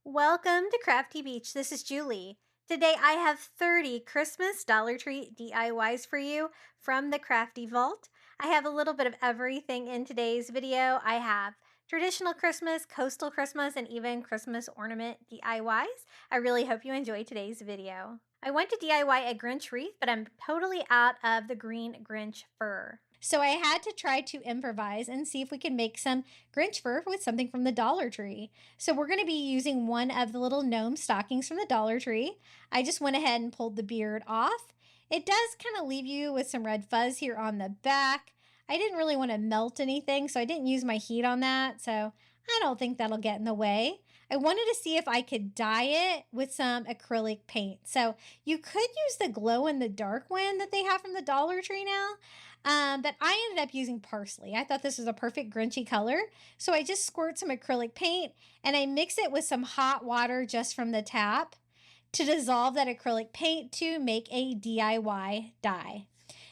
Welcome to Crafty Beach. This is Julie. Today I have 30 Christmas Dollar Tree DIYs for you from the Crafty Vault. I have a little bit of everything in today's video. I have traditional Christmas, coastal Christmas, and even Christmas ornament DIYs. I really hope you enjoy today's video. I went to DIY a Grinch wreath, but I'm totally out of the green Grinch fur. So I had to try to improvise and see if we can make some Grinch fur with something from the Dollar Tree. So we're going to be using one of the little gnome stockings from the Dollar Tree. I just went ahead and pulled the beard off. It does kind of leave you with some red fuzz here on the back. I didn't really want to melt anything, so I didn't use my heat on that. So I don't think that'll get in the way. I wanted to see if I could dye it with some acrylic paint. So you could use the glow in the dark one that they have from the Dollar Tree now. But I ended up using parsley. I thought this was a perfect Grinchy color. So I just squirt some acrylic paint and I mix it with some hot water just from the tap to dissolve that acrylic paint to make a DIY dye.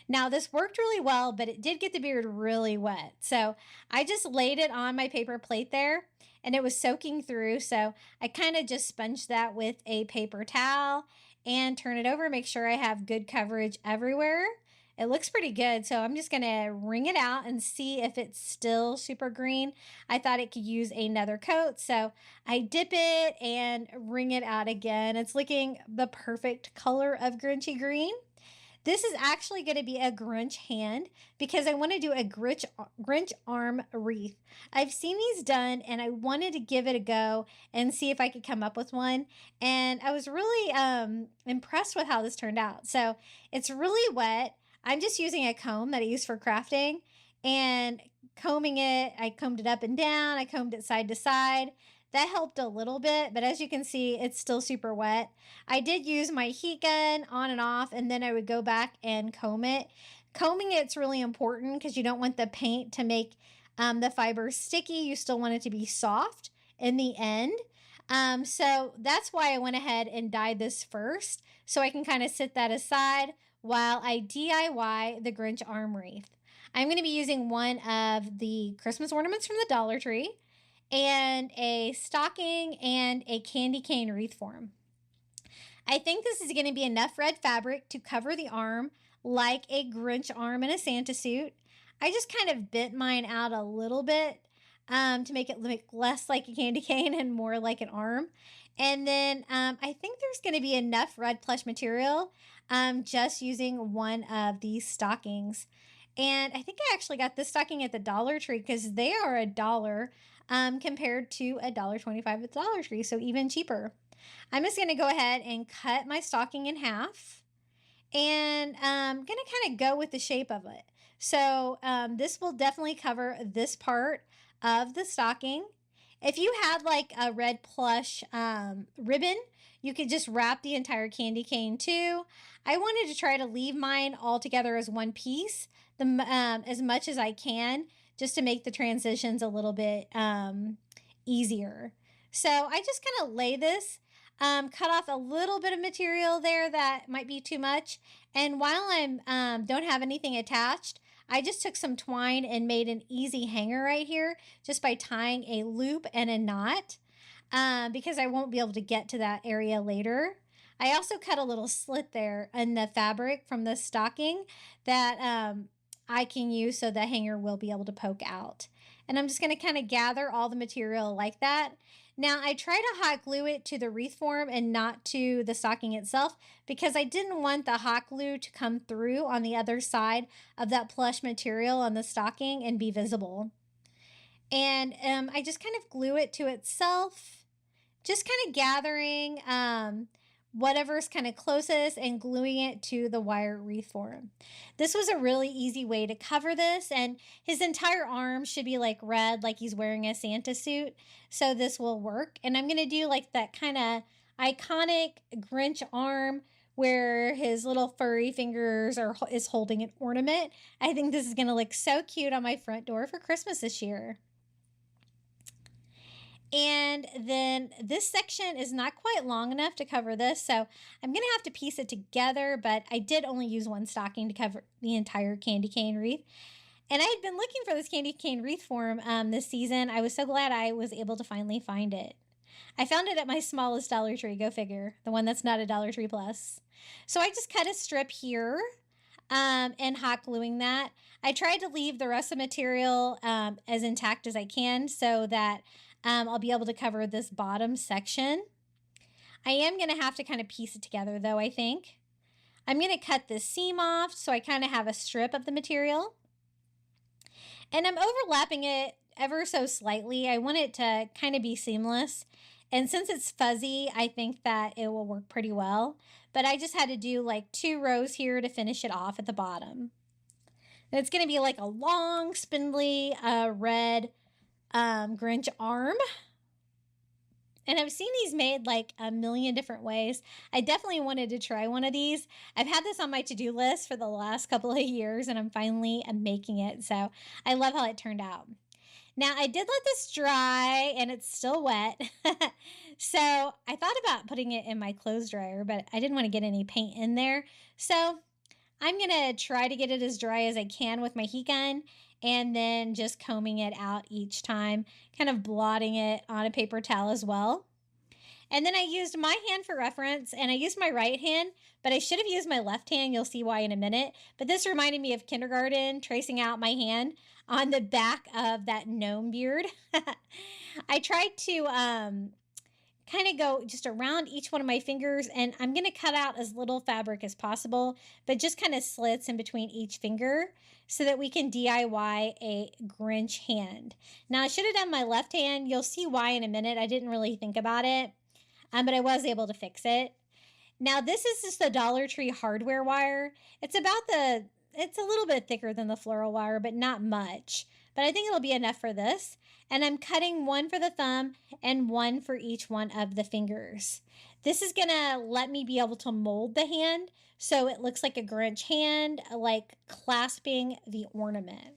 Now this worked really well, but it did get the beard really wet. So I just laid it on my paper plate there and it was soaking through. So I kind of just sponged that with a paper towel and turn it over, make sure I have good coverage everywhere. It looks pretty good, so I'm just going to wring it out and see if it's still super green. I thought it could use another coat, so I dip it and wring it out again. It's looking the perfect color of Grinchy green. This is actually going to be a Grinch hand because I want to do a Grinch arm wreath. I've seen these done and I wanted to give it a go and see if I could come up with one. And I was really impressed with how this turned out. So it's really wet. I'm just using a comb that I use for crafting and combing it. I combed it up and down. I combed it side to side. That helped a little bit, but as you can see, it's still super wet. I did use my heat gun on and off, and then I would go back and comb it. Combing it's really important because you don't want the paint to make the fibers sticky. You still want it to be soft in the end. So that's why I went ahead and dyed this first, so I can kind of set that aside while I DIY the Grinch arm wreath. I'm going to be using one of the Christmas ornaments from the Dollar Tree and a stocking and a candy cane wreath form. I think this is going to be enough red fabric to cover the arm like a Grinch arm in a Santa suit. I just kind of bent mine out a little bit to make it look less like a candy cane and more like an arm. And then I think there's going to be enough red plush material just using one of these stockings. And I think I actually got this stocking at the Dollar Tree because they are $1 compared to $1.25 at the Dollar Tree, so even cheaper. I'm just going to go ahead and cut my stocking in half. And I'm going to kind of go with the shape of it. So this will definitely cover this part of the stocking. If you had like a red plush ribbon, you could just wrap the entire candy cane too. I wanted to try to leave mine all together as one piece as much as I can, just to make the transitions a little bit easier. So I just kind of lay this, cut off a little bit of material there that might be too much. And while I don't have anything attached, I just took some twine and made an easy hanger right here just by tying a loop and a knot because I won't be able to get to that area later. I also cut a little slit there in the fabric from the stocking that I can use so the hanger will be able to poke out. And I'm just going to kind of gather all the material like that. Now, I try to hot glue it to the wreath form and not to the stocking itself because I didn't want the hot glue to come through on the other side of that plush material on the stocking and be visible. And I just kind of glue it to itself, just kind of gathering whatever's kind of closest and gluing it to the wire wreath form. This was a really easy way to cover this, and his entire arm should be like red, like he's wearing a Santa suit. So this will work. And I'm going to do like that kind of iconic Grinch arm where his little furry fingers is holding an ornament. I think this is going to look so cute on my front door for Christmas this year. And then this section is not quite long enough to cover this, so I'm going to have to piece it together, but I did only use one stocking to cover the entire candy cane wreath. And I had been looking for this candy cane wreath form this season. I was so glad I was able to finally find it. I found it at my smallest Dollar Tree, go figure, the one that's not a Dollar Tree Plus. So I just cut a strip here and hot gluing that. I tried to leave the rest of the material as intact as I can so that I'll be able to cover this bottom section. I am going to have to kind of piece it together though, I think. I'm going to cut this seam off so I kind of have a strip of the material. And I'm overlapping it ever so slightly. I want it to kind of be seamless. And since it's fuzzy, I think that it will work pretty well. But I just had to do like 2 rows here to finish it off at the bottom. And it's going to be like a long, spindly, red Grinch arm. And I've seen these made like a million different ways. I definitely wanted to try one of these. I've had this on my to-do list for the last couple of years, and I'm finally making it. So I love how it turned out. Now, I did let this dry, and it's still wet. So I thought about putting it in my clothes dryer, but I didn't want to get any paint in there. So I'm going to try to get it as dry as I can with my heat gun, and then just combing it out each time, kind of blotting it on a paper towel as well. And then I used my hand for reference, and I used my right hand, but I should have used my left hand. You'll see why in a minute. But this reminded me of kindergarten, tracing out my hand on the back of that gnome beard. I tried to kind of go just around each one of my fingers, and I'm going to cut out as little fabric as possible, but just kind of slits in between each finger so that we can DIY a Grinch hand. Now, I should have done my left hand. You'll see why in a minute. I didn't really think about it, but I was able to fix it. Now, this is just the Dollar Tree hardware wire. It's a little bit thicker than the floral wire, but not much. But I think it'll be enough for this. And I'm cutting one for the thumb and one for each one of the fingers. This is going to let me be able to mold the hand so it looks like a Grinch hand, like clasping the ornament.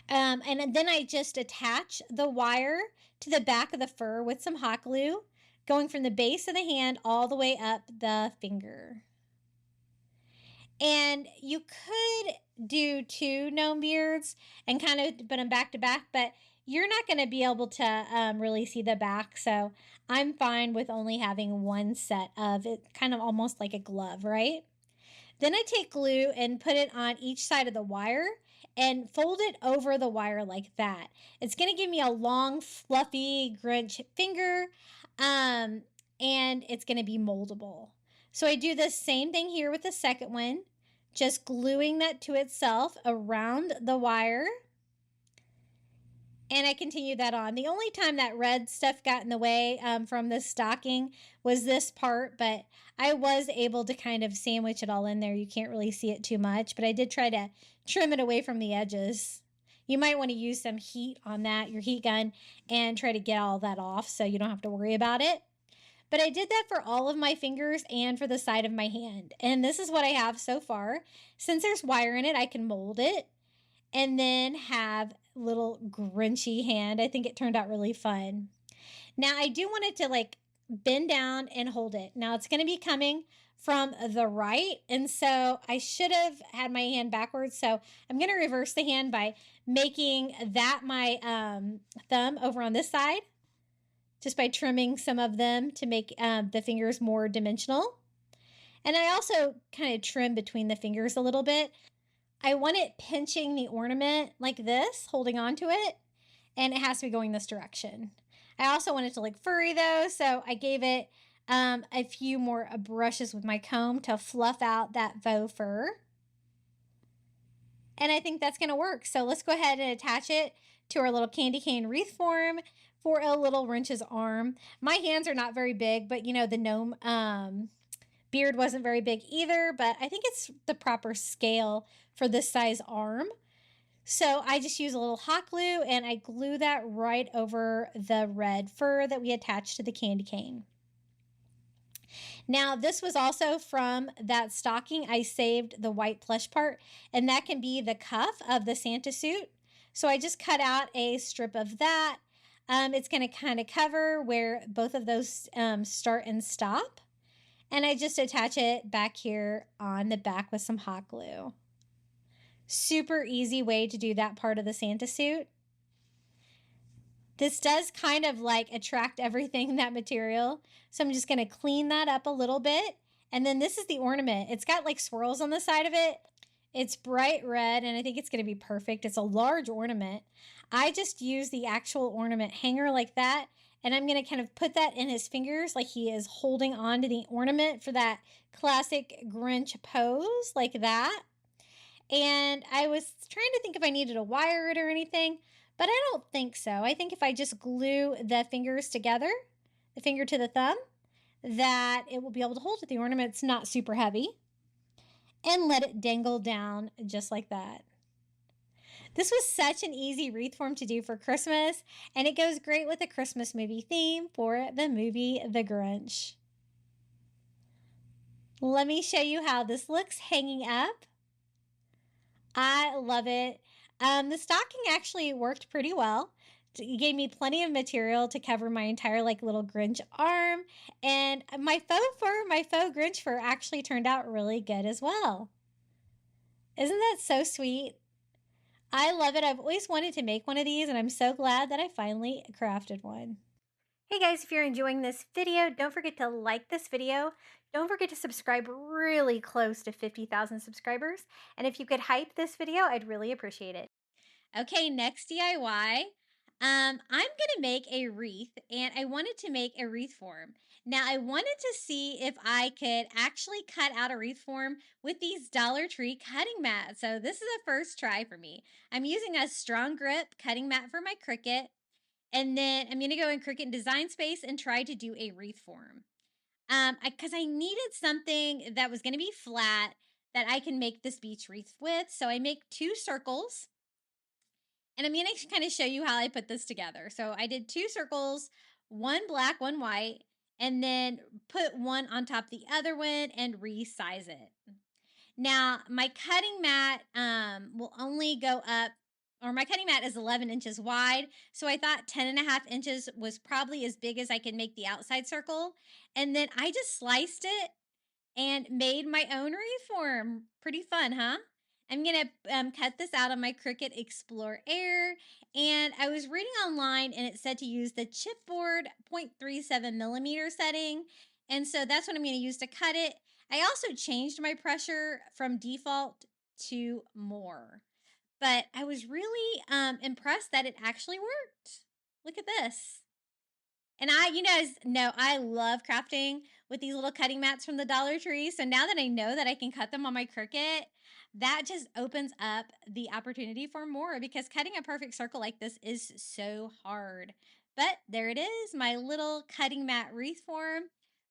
And then I just attach the wire to the back of the fur with some hot glue, going from the base of the hand all the way up the finger. And you could do 2 gnome beards and kind of put them back to back, but you're not going to be able to really see the back. So I'm fine with only having one set of it, kind of almost like a glove, right? Then I take glue and put it on each side of the wire and fold it over the wire like that. It's going to give me a long, fluffy Grinch finger, and it's going to be moldable. So I do the same thing here with the second one, just gluing that to itself around the wire. And I continue that on. The only time that red stuff got in the way from the stocking was this part, but I was able to kind of sandwich it all in there. You can't really see it too much, but I did try to trim it away from the edges. You might want to use some heat on that, your heat gun, and try to get all that off so you don't have to worry about it. But I did that for all of my fingers and for the side of my hand. And this is what I have so far. Since there's wire in it, I can mold it and then have little Grinchy hand. I think it turned out really fun. Now I do want it to like bend down and hold it. Now it's going to be coming from the right, and so I should have had my hand backwards. So I'm going to reverse the hand by making that my thumb over on this side, just by trimming some of them to make the fingers more dimensional. And I also kind of trim between the fingers a little bit. I want it pinching the ornament like this, holding on to it, and it has to be going this direction. I also want it to look furry though, so I gave it a few more brushes with my comb to fluff out that faux fur. And I think that's going to work. So let's go ahead and attach it to our little candy cane wreath form for a little Grinch's arm. My hands are not very big, but you know, the gnome beard wasn't very big either, but I think it's the proper scale for this size arm. So I just use a little hot glue and I glue that right over the red fur that we attached to the candy cane. Now this was also from that stocking. I saved the white plush part, and that can be the cuff of the Santa suit. So I just cut out a strip of that. It's going to kind of cover where both of those start and stop. And I just attach it back here on the back with some hot glue. Super easy way to do that part of the Santa suit. This does kind of like attract everything in that material. So I'm just going to clean that up a little bit. And then this is the ornament. It's got like swirls on the side of it. It's bright red, and I think it's going to be perfect. It's a large ornament. I just use the actual ornament hanger like that, and I'm going to kind of put that in his fingers like he is holding on to the ornament for that classic Grinch pose like that. And I was trying to think if I needed to wire it or anything, but I don't think so. I think if I just glue the fingers together, the finger to the thumb, that it will be able to hold it. The ornament's not super heavy. And let it dangle down just like that. This was such an easy wreath form to do for Christmas, and it goes great with the Christmas movie theme for the movie The Grinch. Let me show you how this looks hanging up. I love it. The stocking actually worked pretty well. It gave me plenty of material to cover my entire like little Grinch arm, and my faux Grinch fur actually turned out really good as well. Isn't that so sweet? I love it. I've always wanted to make one of these, and I'm so glad that I finally crafted one. Hey guys, if you're enjoying this video, don't forget to like this video. Don't forget to subscribe. Really close to 50,000 subscribers. And if you could hype this video, I'd really appreciate it. Okay, next DIY. I'm going to make a wreath, and I wanted to make a wreath form. Now, I wanted to see if I could actually cut out a wreath form with these Dollar Tree cutting mats. So this is a first try for me. I'm using a strong grip cutting mat for my Cricut, and then I'm going to go in Cricut Design Space and try to do a wreath form. Because I needed something that was going to be flat that I can make this beach wreath with. So I make 2 circles. And I'm going to kind of show you how I put this together. So I did 2 circles, one black, one white, and then put one on top of the other one and resize it. Now, my cutting mat will only go up, or my cutting mat is 11 inches wide. So I thought 10.5 inches was probably as big as I could make the outside circle. And then I just sliced it and made my own wreath form. Pretty fun, huh? I'm going to cut this out on my Cricut Explore Air, and I was reading online and it said to use the chipboard 0.37 millimeter setting, and so that's what I'm going to use to cut it. I also changed my pressure from default to more, but I was really impressed that it actually worked. Look at this. And you guys know I love crafting with these little cutting mats from the Dollar Tree. So now that I know that I can cut them on my Cricut, that just opens up the opportunity for more, because cutting a perfect circle like this is so hard. But there it is, my little cutting mat wreath form.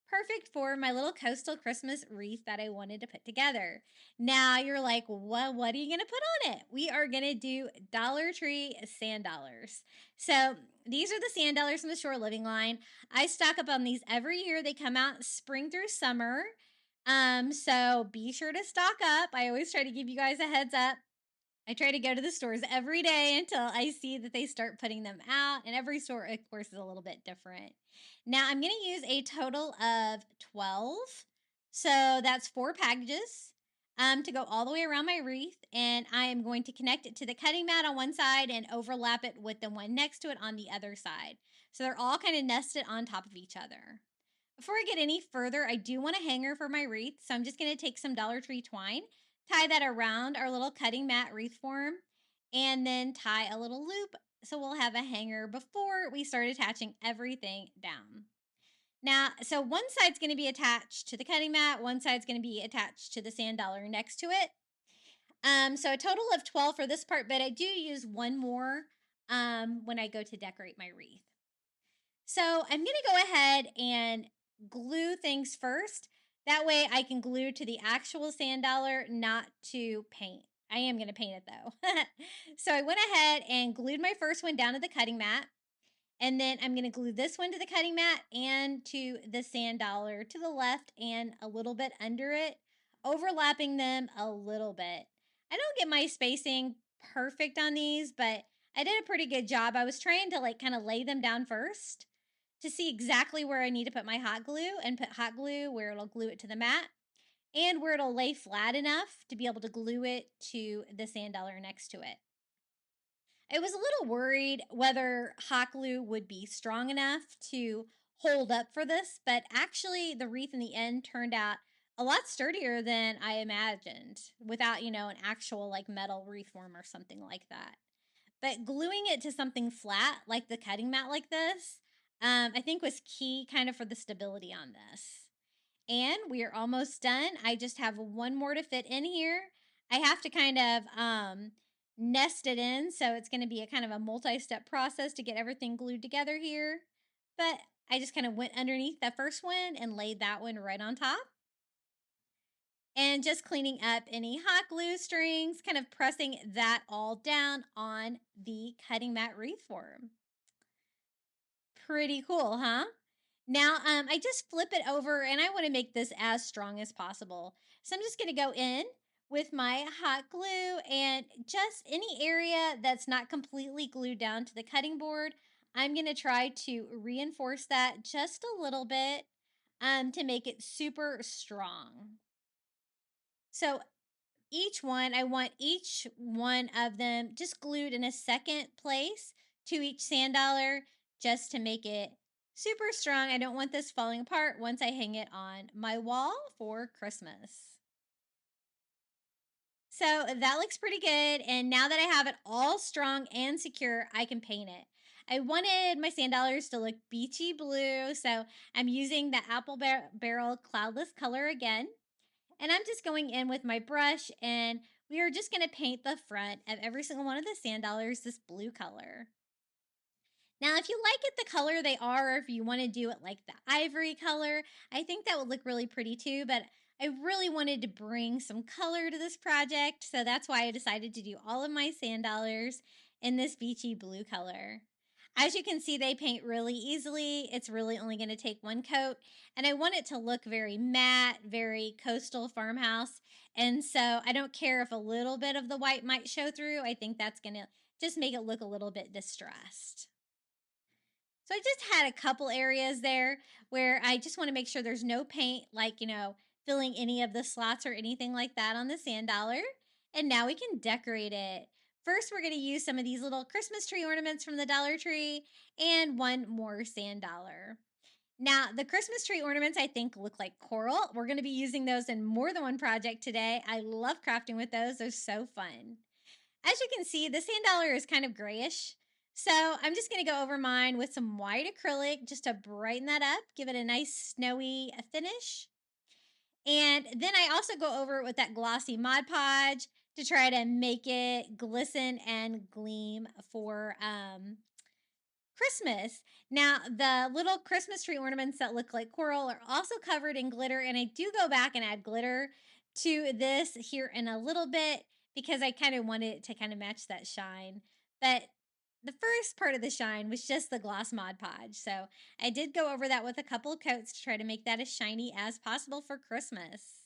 Perfect for my little coastal Christmas wreath that I wanted to put together. Now you're like, well, what are you going to put on it? We are going to do Dollar Tree sand dollars. So these are the sand dollars from the Shore Living line. I stock up on these every year. They come out spring through summer. So be sure to stock up. I always try to give you guys a heads up. I try to go to the stores every day until I see that they start putting them out. And every store, of course, is a little bit different. Now, I'm going to use a total of 12. So that's 4 packages to go all the way around my wreath. And I am going to connect it to the cutting mat on one side and overlap it with the one next to it on the other side. So they're all kind of nested on top of each other. Before I get any further, I do want a hanger for my wreath. So I'm just going to take some Dollar Tree twine, tie that around our little cutting mat wreath form, and then tie a little loop so we'll have a hanger before we start attaching everything down. Now, so one side's going to be attached to the cutting mat, one side's going to be attached to the sand dollar next to it. So a total of 12 for this part, but I do use one more when I go to decorate my wreath. So I'm going to go ahead and glue things first. That way I can glue to the actual sand dollar, not to paint. I am going to paint it though. So I went ahead and glued my first one down to the cutting mat. And then I'm going to glue this one to the cutting mat and to the sand dollar to the left and a little bit under it, overlapping them a little bit. I don't get my spacing perfect on these, but I did a pretty good job. I was trying to like kind of lay them down first to see exactly where I need to put my hot glue, and put hot glue where it'll glue it to the mat and where it'll lay flat enough to be able to glue it to the sand dollar next to it. I was a little worried whether hot glue would be strong enough to hold up for this, but actually the wreath in the end turned out a lot sturdier than I imagined without, an actual like metal wreath form or something like that. But gluing it to something flat, like the cutting mat like this, I think was key kind of for the stability on this. And we are almost done. I just have one more to fit in here. I have to kind of nest it in, so it's going to be a kind of a multi-step process to get everything glued together here. But I just kind of went underneath that first one and laid that one right on top. And just cleaning up any hot glue strings, kind of pressing that all down on the cutting mat wreath form. Pretty cool, huh? Now, I just flip it over and I want to make this as strong as possible. So I'm just going to go in with my hot glue and just any area that's not completely glued down to the cutting board, I'm going to try to reinforce that just a little bit to make it super strong. So I want each one of them just glued in a second place to each sand dollar just to make it super strong. I don't want this falling apart once I hang it on my wall for Christmas. So that looks pretty good. And now that I have it all strong and secure, I can paint it. I wanted my sand dollars to look beachy blue, so I'm using the apple barrel cloudless color again. And I'm just going in with my brush and we are just going to paint the front of every single one of the sand dollars this blue color. Now, if you like it the color they are, or if you want to do it like the ivory color, I think that would look really pretty too, but I really wanted to bring some color to this project, so that's why I decided to do all of my sand dollars in this beachy blue color. As you can see, they paint really easily. It's really only going to take one coat, and I want it to look very matte, very coastal farmhouse, and so I don't care if a little bit of the white might show through. I think that's going to just make it look a little bit distressed. So I just had a couple areas there where I just want to make sure there's no paint, like, filling any of the slots or anything like that on the sand dollar. And now we can decorate it. First, we're going to use some of these little Christmas tree ornaments from the Dollar Tree and one more sand dollar. Now, the Christmas tree ornaments, I think, look like coral. We're going to be using those in more than one project today. I love crafting with those. They're so fun. As you can see, the sand dollar is kind of grayish. So I'm just going to go over mine with some white acrylic just to brighten that up, give it a nice snowy finish. And then I also go over it with that glossy Mod Podge to try to make it glisten and gleam for Christmas. Now, the little Christmas tree ornaments that look like coral are also covered in glitter, and I do go back and add glitter to this here in a little bit because I kind of wanted it to kind of match that shine. But the first part of the shine was just the gloss Mod Podge. So I did go over that with a couple of coats to try to make that as shiny as possible for Christmas.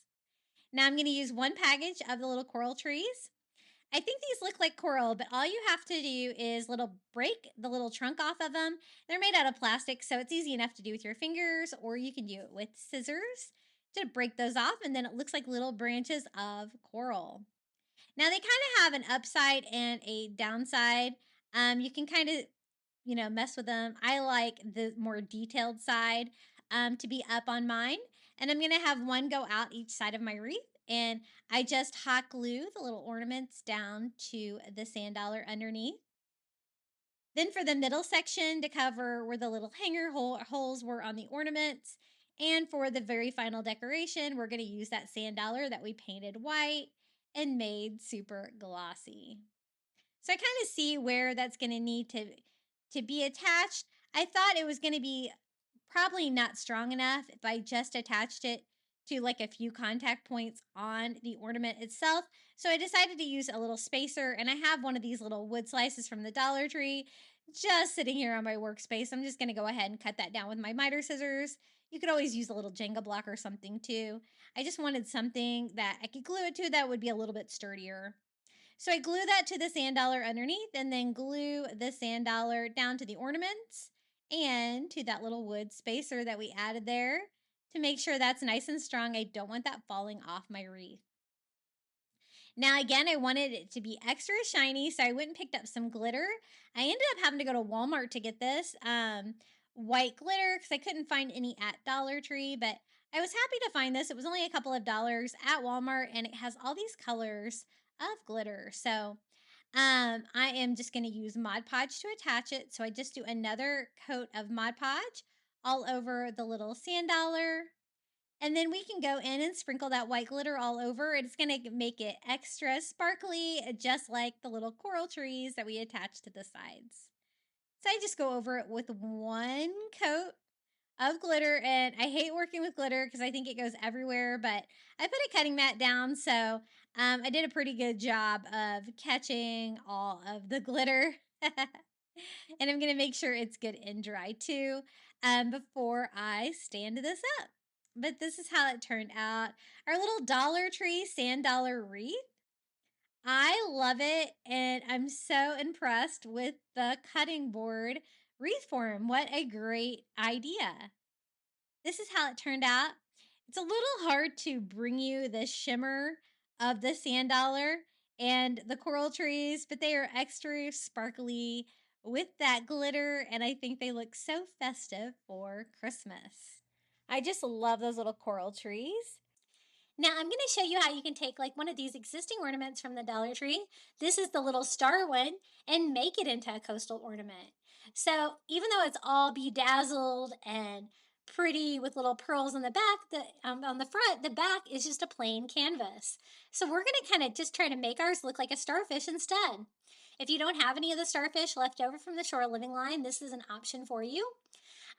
Now I'm going to use one package of the little coral trees. I think these look like coral, but all you have to do is break the little trunk off of them. They're made out of plastic, so it's easy enough to do with your fingers, or you can do it with scissors to break those off, and then it looks like little branches of coral. Now they kind of have an upside and a downside. You can kind of, mess with them. I like the more detailed side to be up on mine. And I'm going to have one go out each side of my wreath. And I just hot glue the little ornaments down to the sand dollar underneath. Then for the middle section to cover where the little hanger holes were on the ornaments. And for the very final decoration, we're going to use that sand dollar that we painted white and made super glossy. So I kind of see where that's going to need to be attached. I thought it was going to be probably not strong enough if I just attached it to like a few contact points on the ornament itself. So I decided to use a little spacer, and I have one of these little wood slices from the Dollar Tree just sitting here on my workspace. I'm just going to go ahead and cut that down with my miter scissors. You could always use a little Jenga block or something too. I just wanted something that I could glue it to that would be a little bit sturdier. So I glue that to the sand dollar underneath and then glue the sand dollar down to the ornaments and to that little wood spacer that we added there to make sure that's nice and strong. I don't want that falling off my wreath. Now, again, I wanted it to be extra shiny, so I went and picked up some glitter. I ended up having to go to Walmart to get this white glitter because I couldn't find any at Dollar Tree, but I was happy to find this. It was only a couple of dollars at Walmart, and it has all these colors of glitter. So I am just going to use Mod Podge to attach it. So I just do another coat of Mod Podge all over the little sand dollar. And then we can go in and sprinkle that white glitter all over. It's going to make it extra sparkly, just like the little coral trees that we attached to the sides. So I just go over it with one coat of glitter, and I hate working with glitter because I think it goes everywhere, but I put a cutting mat down, so I did a pretty good job of catching all of the glitter. And I'm going to make sure it's good and dry too before I stand this up. But this is how it turned out. Our little Dollar Tree sand dollar wreath. I love it, and I'm so impressed with the cutting board wreath form. What a great idea. This is how it turned out. It's a little hard to bring you the shimmer of the sand dollar and the coral trees, but they are extra sparkly with that glitter, and I think they look so festive for Christmas. I just love those little coral trees. Now I'm going to show you how you can take like one of these existing ornaments from the Dollar Tree. This is the little star one, and make it into a coastal ornament. So even though it's all bedazzled and pretty with little pearls on the back, on the front, the back is just a plain canvas. So we're going to kind of just try to make ours look like a starfish instead. If you don't have any of the starfish left over from the shore living line, this is an option for you.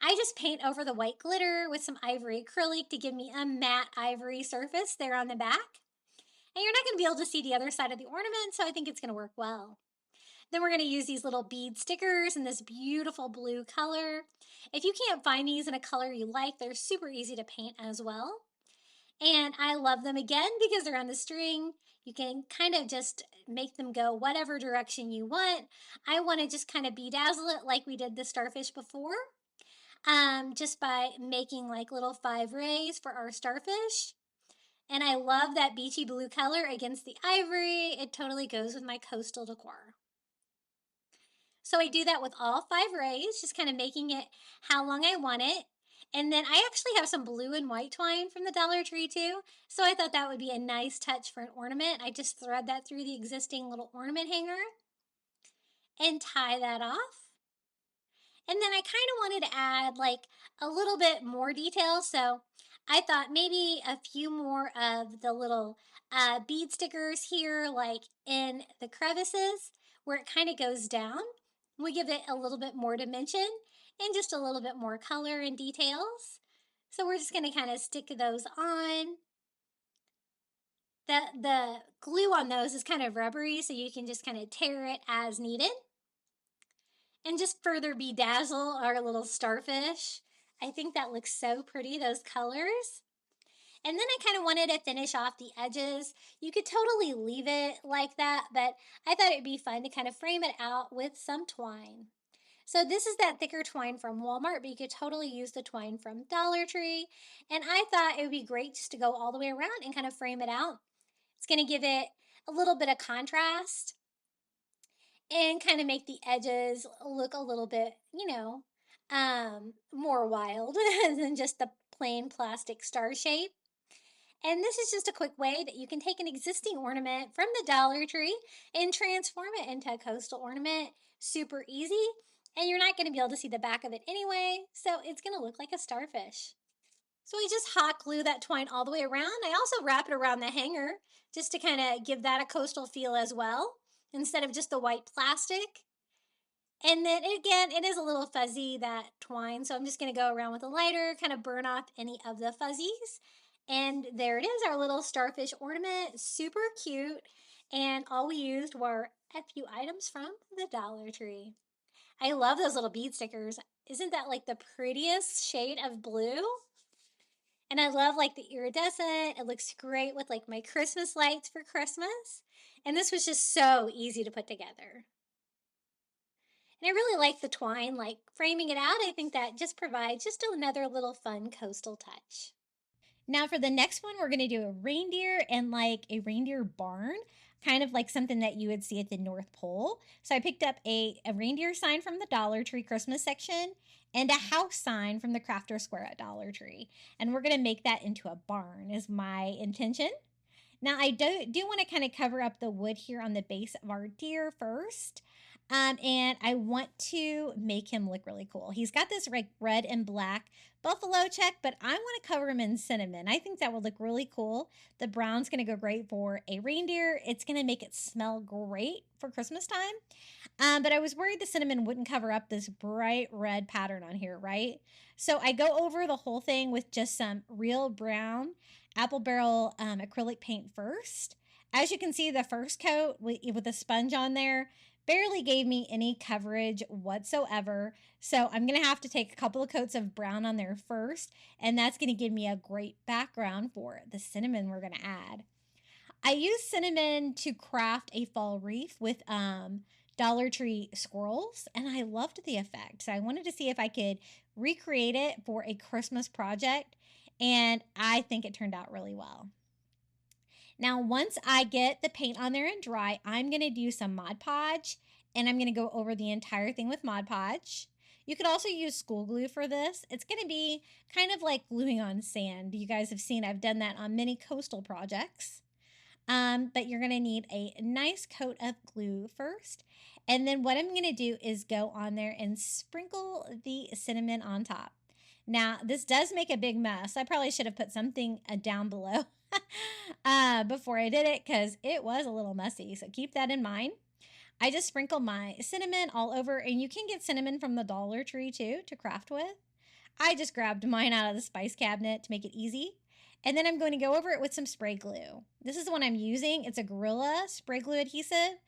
I just paint over the white glitter with some ivory acrylic to give me a matte ivory surface there on the back. And you're not going to be able to see the other side of the ornament, so I think it's going to work well. Then we're going to use these little bead stickers in this beautiful blue color. If you can't find these in a color you like, they're super easy to paint as well. And I love them again because they're on the string. You can kind of just make them go whatever direction you want. I want to just kind of bedazzle it like we did the starfish before. Just by making like little 5 rays for our starfish. And I love that beachy blue color against the ivory. It totally goes with my coastal decor. So I do that with all 5 rays, just kind of making it how long I want it. And then I actually have some blue and white twine from the Dollar Tree too. So I thought that would be a nice touch for an ornament. I just thread that through the existing little ornament hanger and tie that off. And then I kind of wanted to add like a little bit more detail. So I thought maybe a few more of the little bead stickers here, like in the crevices where it kind of goes down. We give it a little bit more dimension and just a little bit more color and details. So we're just going to kind of stick those on. The glue on those is kind of rubbery, so you can just kind of tear it as needed. And just further bedazzle our little starfish. I think that looks so pretty, those colors. And then I kind of wanted to finish off the edges. You could totally leave it like that, but I thought it'd be fun to kind of frame it out with some twine. So this is that thicker twine from Walmart, but you could totally use the twine from Dollar Tree. And I thought it would be great just to go all the way around and kind of frame it out. It's going to give it a little bit of contrast and kind of make the edges look a little bit, more wild than just the plain plastic star shape. And this is just a quick way that you can take an existing ornament from the Dollar Tree and transform it into a coastal ornament. Super easy, and you're not going to be able to see the back of it anyway, so it's going to look like a starfish. So we just hot glue that twine all the way around. I also wrap it around the hanger just to kind of give that a coastal feel as well, instead of just the white plastic. And then again, it is a little fuzzy, that twine, so I'm just going to go around with a lighter, kind of burn off any of the fuzzies. And there it is, our little starfish ornament. Super cute. And all we used were a few items from the Dollar Tree. I love those little bead stickers. Isn't that like the prettiest shade of blue? And I love like the iridescent. It looks great with like my Christmas lights for Christmas. And this was just so easy to put together. And I really like the twine, like framing it out. I think that just provides just another little fun coastal touch. Now for the next one, we're going to do a reindeer and like a reindeer barn. kind of like something that you would see at the North Pole. So I picked up a reindeer sign from the Dollar Tree Christmas section and a house sign from the Crafter Square at Dollar Tree. And we're going to make that into a barn is my intention. Now, I do want to kind of cover up the wood here on the base of our deer first. And I want to make him look really cool. He's got this red and black buffalo check, but I want to cover him in cinnamon. I think that would look really cool. The brown's going to go great for a reindeer. It's going to make it smell great for Christmas time. But I was worried the cinnamon wouldn't cover up this bright red pattern on here, right? So I go over the whole thing with just some real brown apple barrel acrylic paint first. As you can see, the first coat with the sponge on there barely gave me any coverage whatsoever. So I'm going to have to take a couple of coats of brown on there first, and that's going to give me a great background for the cinnamon we're going to add. I used cinnamon to craft a fall wreath with Dollar Tree squirrels, and I loved the effect. So I wanted to see if I could recreate it for a Christmas project, and I think it turned out really well. Now, once I get the paint on there and dry, I'm going to do some Mod Podge, and I'm going to go over the entire thing with Mod Podge. You could also use school glue for this. It's going to be kind of like gluing on sand. You guys have seen I've done that on many coastal projects. But you're going to need a nice coat of glue first. And then what I'm going to do is go on there and sprinkle the cinnamon on top. Now, this does make a big mess. I probably should have put something down below before I did it because it was a little messy. So keep that in mind. I just sprinkle my cinnamon all over, and you can get cinnamon from the Dollar Tree too to craft with. I just grabbed mine out of the spice cabinet to make it easy. And then I'm going to go over it with some spray glue. This is the one I'm using. It's a Gorilla spray glue adhesive.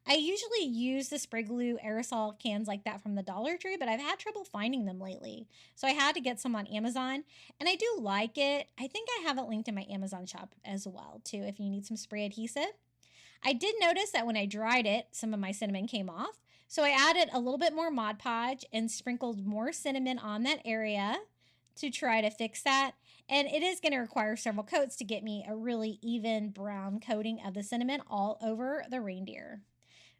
I usually use the spray glue aerosol cans like that from the Dollar Tree, but I've had trouble finding them lately. So I had to get some on Amazon, and I do like it. I think I have it linked in my Amazon shop as well, too, if you need some spray adhesive. I did notice that when I dried it, some of my cinnamon came off. So I added a little bit more Mod Podge and sprinkled more cinnamon on that area to try to fix that. And it is going to require several coats to get me a really even brown coating of the cinnamon all over the reindeer.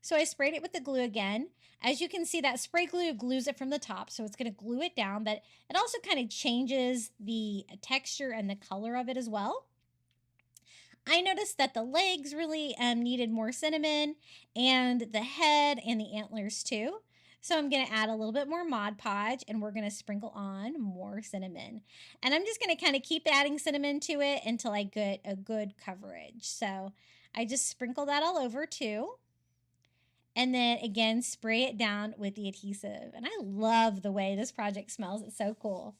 So I sprayed it with the glue again. As you can see, that spray glue glues it from the top, so it's going to glue it down, but it also kind of changes the texture and the color of it as well. I noticed that the legs really needed more cinnamon, and the head and the antlers too. So I'm going to add a little bit more Mod Podge, and we're going to sprinkle on more cinnamon. And I'm just going to kind of keep adding cinnamon to it until I get a good coverage. So I just sprinkle that all over too. And then again, spray it down with the adhesive. And I love the way this project smells. It's so cool.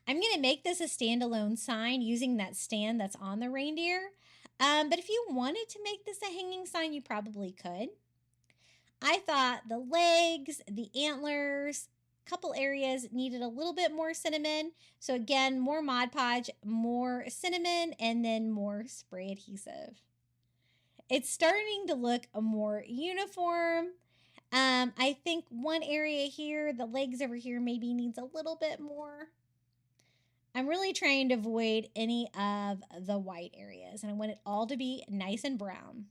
I'm going to make this a standalone sign using that stand that's on the reindeer. But if you wanted to make this a hanging sign, you probably could. I thought the legs, the antlers, a couple areas needed a little bit more cinnamon. So again, more Mod Podge, more cinnamon, and then more spray adhesive. It's starting to look more uniform. I think one area here, the legs over here, maybe needs a little bit more. I'm really trying to avoid any of the white areas, and I want it all to be nice and brown.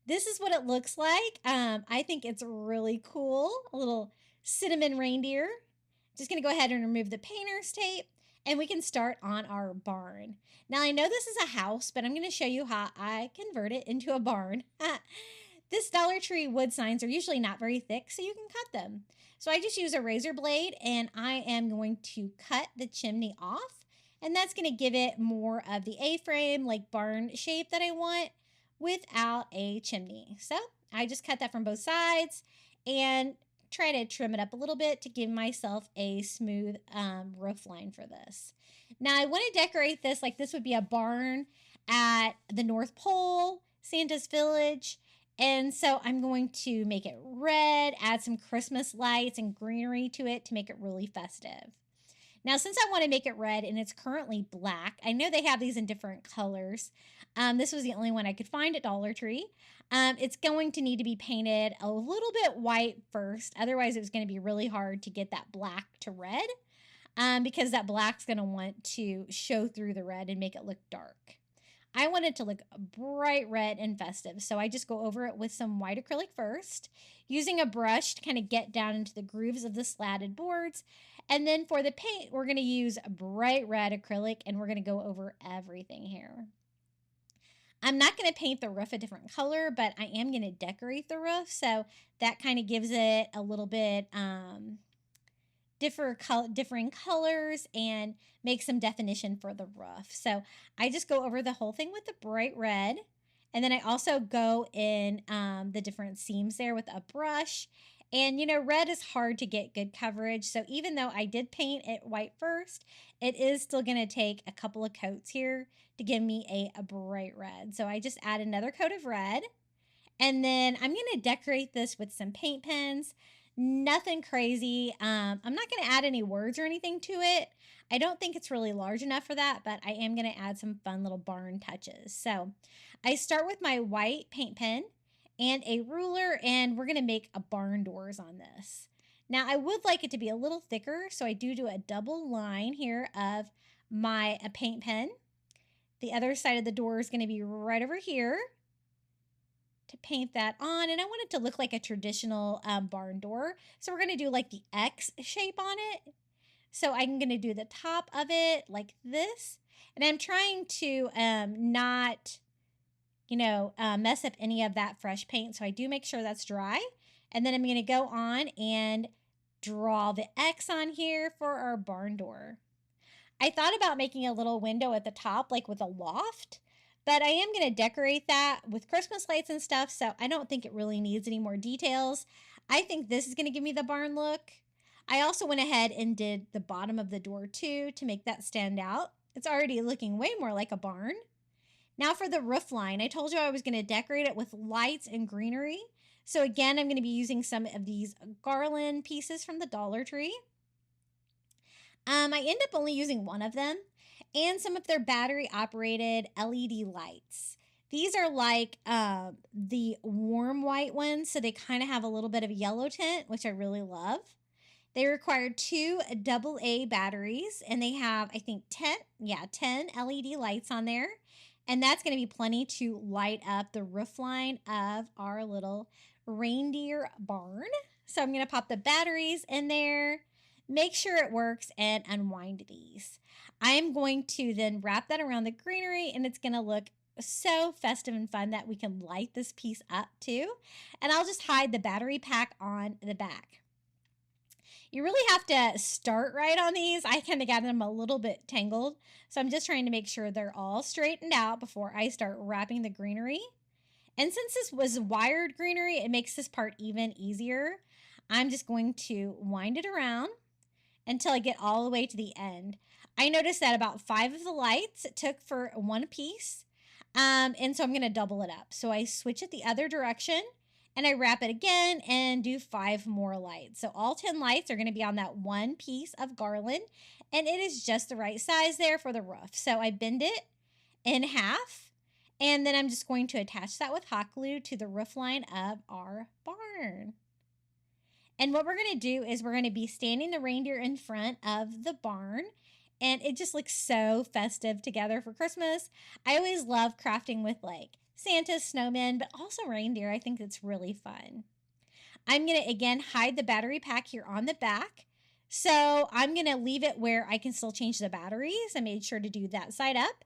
This is what it looks like. I think it's really cool. A little cinnamon reindeer. Just going to go ahead and remove the painter's tape, and we can start on our barn. Now, I know this is a house, but I'm going to show you how I convert it into a barn. This Dollar Tree wood signs are usually not very thick, so you can cut them. So I just use a razor blade, and I am going to cut the chimney off, and that's going to give it more of the A-frame, like barn shape that I want without a chimney. So I just cut that from both sides and try to trim it up a little bit to give myself a smooth roof line for this. Now I want to decorate this like this would be a barn at the North Pole, Santa's Village. And so I'm going to make it red, add some Christmas lights and greenery to it to make it really festive. Now, since I want to make it red and it's currently black, I know they have these in different colors. This was the only one I could find at Dollar Tree. It's going to need to be painted a little bit white first. Otherwise, it was going to be really hard to get that black to red because that black's going to want to show through the red and make it look dark. I want it to look bright red and festive. So I just go over it with some white acrylic first, using a brush to kind of get down into the grooves of the slatted boards. And then for the paint, we're going to use bright red acrylic, and we're going to go over everything here. I'm not going to paint the roof a different color, but I am going to decorate the roof. So that kind of gives it a little bit differing colors and make some definition for the roof. So I just go over the whole thing with the bright red. And then I also go in the different seams there with a brush. And, you know, red is hard to get good coverage. So even though I did paint it white first, it is still going to take a couple of coats here to give me a bright red. So I just add another coat of red. And then I'm going to decorate this with some paint pens. Nothing crazy. I'm not going to add any words or anything to it. I don't think it's really large enough for that, but I am going to add some fun little barn touches. So I start with my white paint pen and a ruler, and we're going to make a barn doors on this. Now, I would like it to be a little thicker, so I do a double line here of my paint pen. The other side of the door is going to be right over here to paint that on, and I want it to look like a traditional barn door. So we're going to do like the X shape on it. So I'm going to do the top of it like this, and I'm trying to not, you know, mess up any of that fresh paint. So I do make sure that's dry, and then I'm going to go on and draw the X on here for our barn door. I thought about making a little window at the top, like with a loft, but I am going to decorate that with Christmas lights and stuff, so I don't think it really needs any more details. I think this is going to give me the barn look. I also went ahead and did the bottom of the door too to make that stand out. It's already looking way more like a barn. Now for the roof line, I told you I was going to decorate it with lights and greenery. So again, I'm going to be using some of these garland pieces from the Dollar Tree. I end up only using one of them, and some of their battery operated LED lights. These are like the warm white ones, so they kind of have a little bit of a yellow tint, which I really love. They require 2 AA batteries, and they have, I think, 10 LED lights on there. And that's going to be plenty to light up the roof line of our little reindeer barn. So I'm going to pop the batteries in there, make sure it works, and unwind these. I am going to then wrap that around the greenery, and it's going to look so festive and fun that we can light this piece up too. And I'll just hide the battery pack on the back. You really have to start right on these. I kind of got them a little bit tangled, so I'm just trying to make sure they're all straightened out before I start wrapping the greenery. And since this was wired greenery, it makes this part even easier. I'm just going to wind it around until I get all the way to the end. I noticed that about 5 of the lights it took for one piece, and so I'm going to double it up. So I switch it the other direction, and I wrap it again and do 5 more lights. So all 10 lights are going to be on that one piece of garland, and it is just the right size there for the roof. So I bend it in half, and then I'm just going to attach that with hot glue to the roof line of our barn. And what we're going to do is we're going to be standing the reindeer in front of the barn, and it just looks so festive together for Christmas. I always love crafting with like Santa, snowmen, but also reindeer. I think it's really fun. I'm going to, again, hide the battery pack here on the back. So I'm going to leave it where I can still change the batteries. I made sure to do that side up,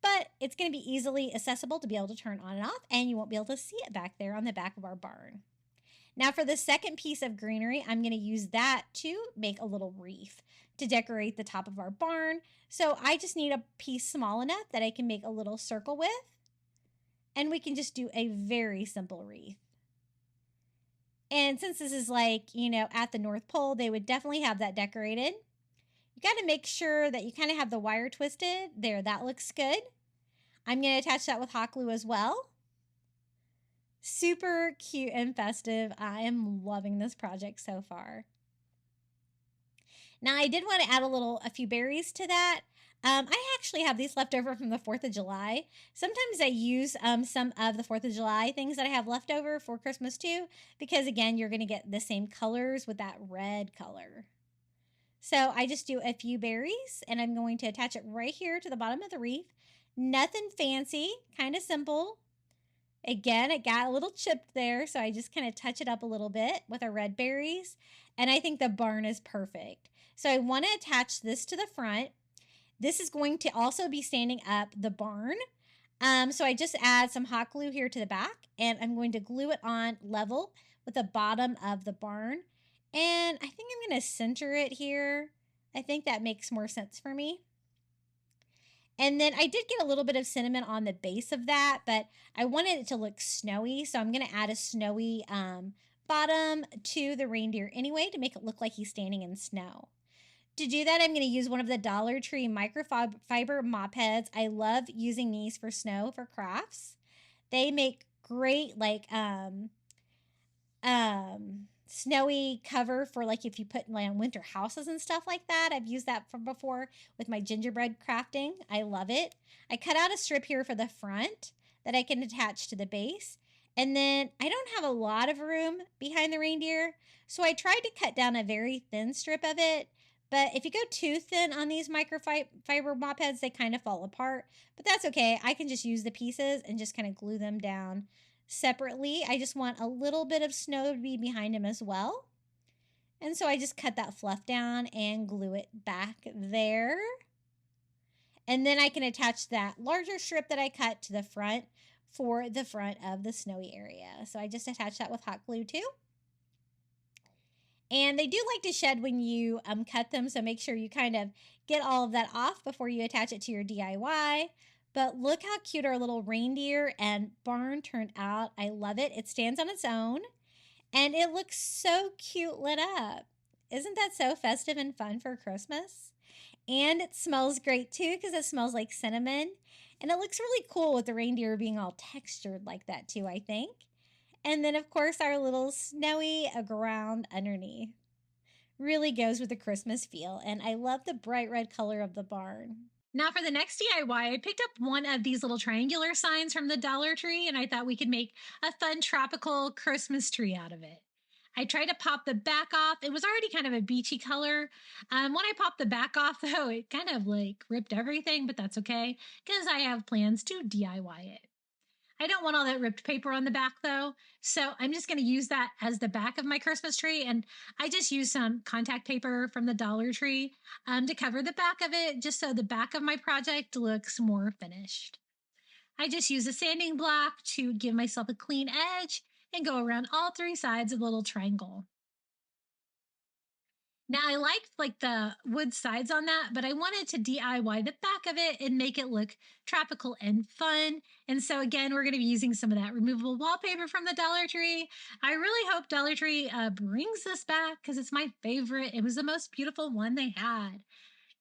but it's going to be easily accessible to be able to turn on and off, and you won't be able to see it back there on the back of our barn. Now for the second piece of greenery, I'm going to use that to make a little wreath to decorate the top of our barn. So I just need a piece small enough that I can make a little circle with, and we can just do a very simple wreath. And since this is like, you know, at the North Pole, they would definitely have that decorated. You got to make sure that you kind of have the wire twisted. There, that looks good. I'm going to attach that with hot glue as well. Super cute and festive. I am loving this project so far. Now, I did want to add a few berries to that. I actually have these left over from the 4th of July. Sometimes I use some of the 4th of July things that I have left over for Christmas too, because again, you're going to get the same colors with that red color. So I just do a few berries, and I'm going to attach it right here to the bottom of the wreath. Nothing fancy, kind of simple. Again, it got a little chipped there, so I just kind of touch it up a little bit with our red berries. And I think the barn is perfect. So I want to attach this to the front. This is going to also be standing up the barn. So I just add some hot glue here to the back, and I'm going to glue it on level with the bottom of the barn. And I think I'm going to center it here. I think that makes more sense for me. And then I did get a little bit of cinnamon on the base of that, but I wanted it to look snowy, so I'm going to add a snowy bottom to the reindeer anyway to make it look like he's standing in snow. To do that, I'm going to use one of the Dollar Tree microfiber mop heads. I love using these for snow for crafts. They make great snowy cover for like if you put like on winter houses and stuff like that. I've used that from before with my gingerbread crafting. I love it. I cut out a strip here for the front that I can attach to the base. And then I don't have a lot of room behind the reindeer, so I tried to cut down a very thin strip of it. But if you go too thin on these microfiber mop heads, they kind of fall apart. But that's okay. I can just use the pieces and just kind of glue them down separately. I just want a little bit of snow to be behind him as well. And so I just cut that fluff down and glue it back there. And then I can attach that larger strip that I cut to the front for the front of the snowy area. So I just attach that with hot glue too. And they do like to shed when you cut them, so make sure you kind of get all of that off before you attach it to your DIY. But look how cute our little reindeer and barn turned out. I love it. It stands on its own, and it looks so cute lit up. Isn't that so festive and fun for Christmas? And it smells great too because it smells like cinnamon. And it looks really cool with the reindeer being all textured like that too, I think. And then, of course, our little snowy ground underneath. Really goes with the Christmas feel. And I love the bright red color of the barn. Now for the next DIY, I picked up one of these little triangular signs from the Dollar Tree, and I thought we could make a fun tropical Christmas tree out of it. I tried to pop the back off. It was already kind of a beachy color. When I popped the back off, though, it kind of like ripped everything, but that's okay because I have plans to DIY it. I don't want all that ripped paper on the back though, so I'm just going to use that as the back of my Christmas tree, and I just use some contact paper from the Dollar Tree to cover the back of it, just so the back of my project looks more finished. I just use a sanding block to give myself a clean edge and go around all three sides of the little triangle. Now I like the wood sides on that, but I wanted to DIY the back of it and make it look tropical and fun. And so again, we're going to be using some of that removable wallpaper from the Dollar Tree. I really hope Dollar Tree brings this back because it's my favorite. It was the most beautiful one they had.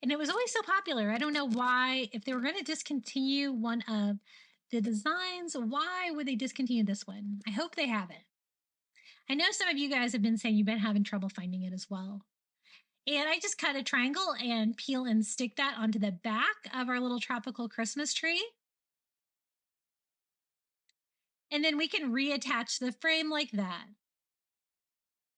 And it was always so popular. I don't know why, if they were going to discontinue one of the designs, why would they discontinue this one? I hope they haven't. I know some of you guys have been saying you've been having trouble finding it as well. And I just cut a triangle and peel and stick that onto the back of our little tropical Christmas tree. And then we can reattach the frame like that.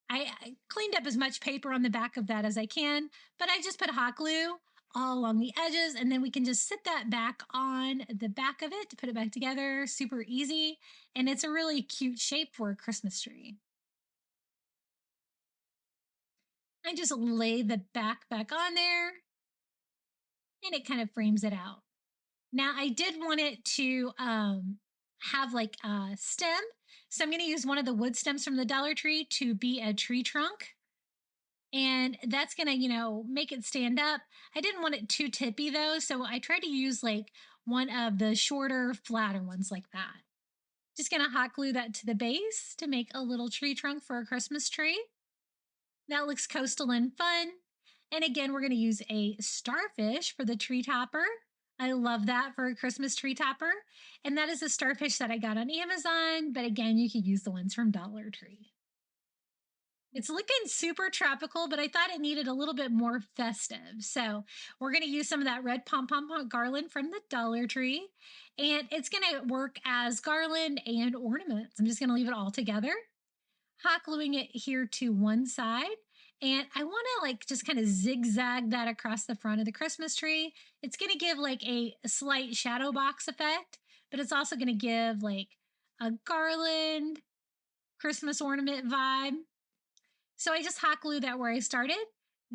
I cleaned up as much paper on the back of that as I can, but I just put hot glue all along the edges, and then we can just sit that back on the back of it to put it back together. Super easy. And it's a really cute shape for a Christmas tree. I just lay the back on there, and it kind of frames it out. Now I did want it to have like a stem. So I'm going to use one of the wood stems from the Dollar Tree to be a tree trunk. And that's going to, make it stand up. I didn't want it too tippy though. So I tried to use like one of the shorter, flatter ones like that. Just going to hot glue that to the base to make a little tree trunk for a Christmas tree. That looks coastal and fun. And again, we're going to use a starfish for the tree topper. I love that for a Christmas tree topper. And that is a starfish that I got on Amazon. But again, you could use the ones from Dollar Tree. It's looking super tropical, but I thought it needed a little bit more festive. So we're going to use some of that red pom-pom garland from the Dollar Tree. And it's going to work as garland and ornaments. I'm just going to leave it all together. Hot gluing it here to one side. And I want to like just kind of zigzag that across the front of the Christmas tree. It's going to give like a slight shadow box effect, but it's also going to give like a garland Christmas ornament vibe. So I just hot glue that where I started,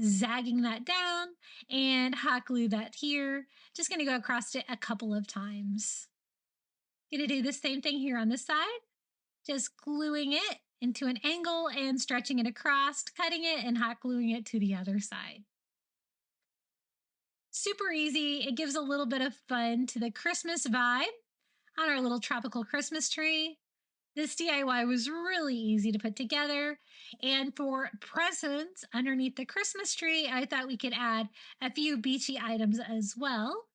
zagging that down, and hot glue that here. Just going to go across it a couple of times. Going to do the same thing here on this side, just gluing it into an angle and stretching it across, cutting it and hot gluing it to the other side. Super easy. It gives a little bit of fun to the Christmas vibe on our little tropical Christmas tree. This DIY was really easy to put together. And for presents underneath the Christmas tree, I thought we could add a few beachy items as well.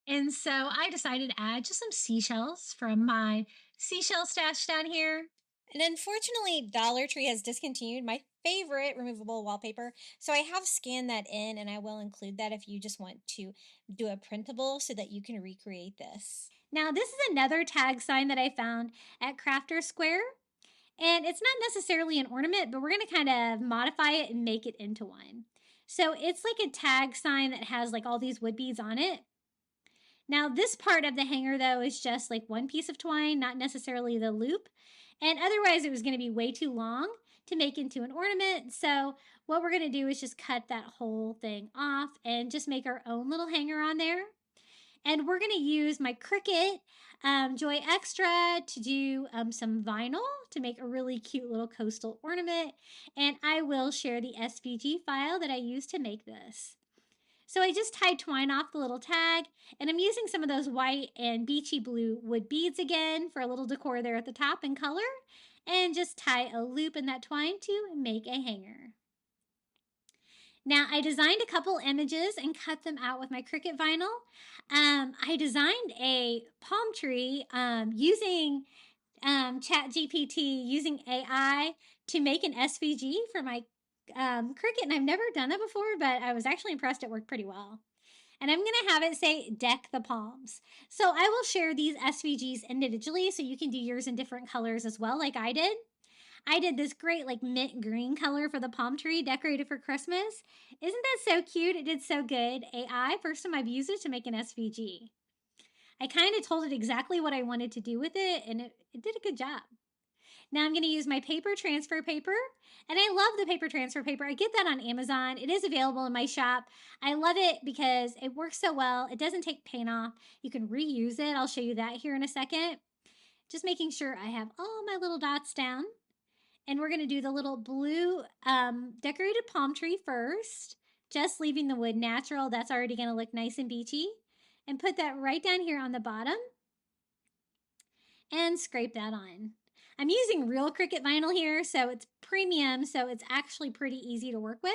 And so I decided to add just some seashells from my seashell stash down here. And unfortunately, Dollar Tree has discontinued my favorite removable wallpaper. So I have scanned that in, and I will include that if you just want to do a printable so that you can recreate this. Now, this is another tag sign that I found at Crafter Square. And it's not necessarily an ornament, but we're going to kind of modify it and make it into one. So it's like a tag sign that has like all these wood beads on it. Now, this part of the hanger, though, is just like one piece of twine, not necessarily the loop. And otherwise, it was going to be way too long to make into an ornament. So what we're going to do is just cut that whole thing off and just make our own little hanger on there. And we're going to use my Cricut Joy Extra to do some vinyl to make a really cute little coastal ornament. And I will share the SVG file that I used to make this. So I just tied twine off the little tag, and I'm using some of those white and beachy blue wood beads again for a little decor there at the top in color, and just tie a loop in that twine to make a hanger. Now, I designed a couple images and cut them out with my Cricut vinyl. I designed a palm tree using ChatGPT, using AI to make an SVG for my Cricut, and I've never done that before, but I was actually impressed. It worked pretty well. And I'm going to have it say deck the palms. So I will share these SVGs individually so you can do yours in different colors as well, like I did. I did this great like mint green color for the palm tree decorated for Christmas. Isn't that so cute? It did so good. AI, first time I've used it to make an SVG. I kind of told it exactly what I wanted to do with it, and it did a good job. Now I'm going to use my paper transfer paper, and I love the paper transfer paper. I get that on Amazon. It is available in my shop. I love it because it works so well. It doesn't take paint off. You can reuse it. I'll show you that here in a second. Just making sure I have all my little dots down. And we're going to do the little blue decorated palm tree first, just leaving the wood natural. That's already going to look nice and beachy. And put that right down here on the bottom and scrape that on. I'm using real Cricut vinyl here, so it's premium, so it's actually pretty easy to work with.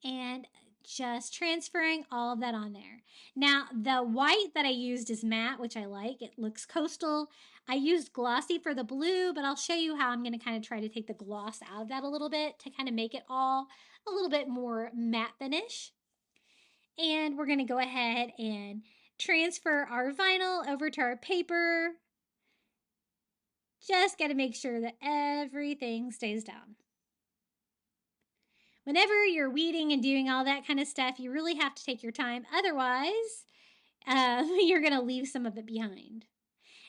And just transferring all of that on there. Now, the white that I used is matte, which I like. It looks coastal. I used glossy for the blue, but I'll show you how I'm going to kind of try to take the gloss out of that a little bit to kind of make it all a little bit more matte finish. And we're going to go ahead and transfer our vinyl over to our paper. Just got to make sure that everything stays down. Whenever you're weeding and doing all that kind of stuff, you really have to take your time. Otherwise, you're going to leave some of it behind.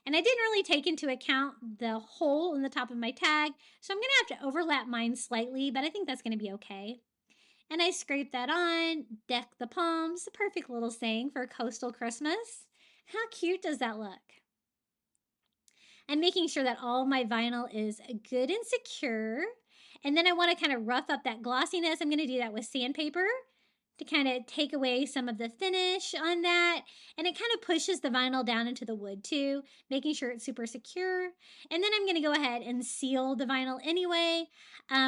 And I didn't really take into account the hole in the top of my tag, so I'm going to have to overlap mine slightly, but I think that's going to be okay. And I scrape that on, deck the palms, a perfect little saying for coastal Christmas. How cute does that look? I'm making sure that all my vinyl is good and secure. And then I want to kind of rough up that glossiness. I'm going to do that with sandpaper to kind of take away some of the finish on that. And it kind of pushes the vinyl down into the wood too, making sure it's super secure. And then I'm going to go ahead and seal the vinyl anyway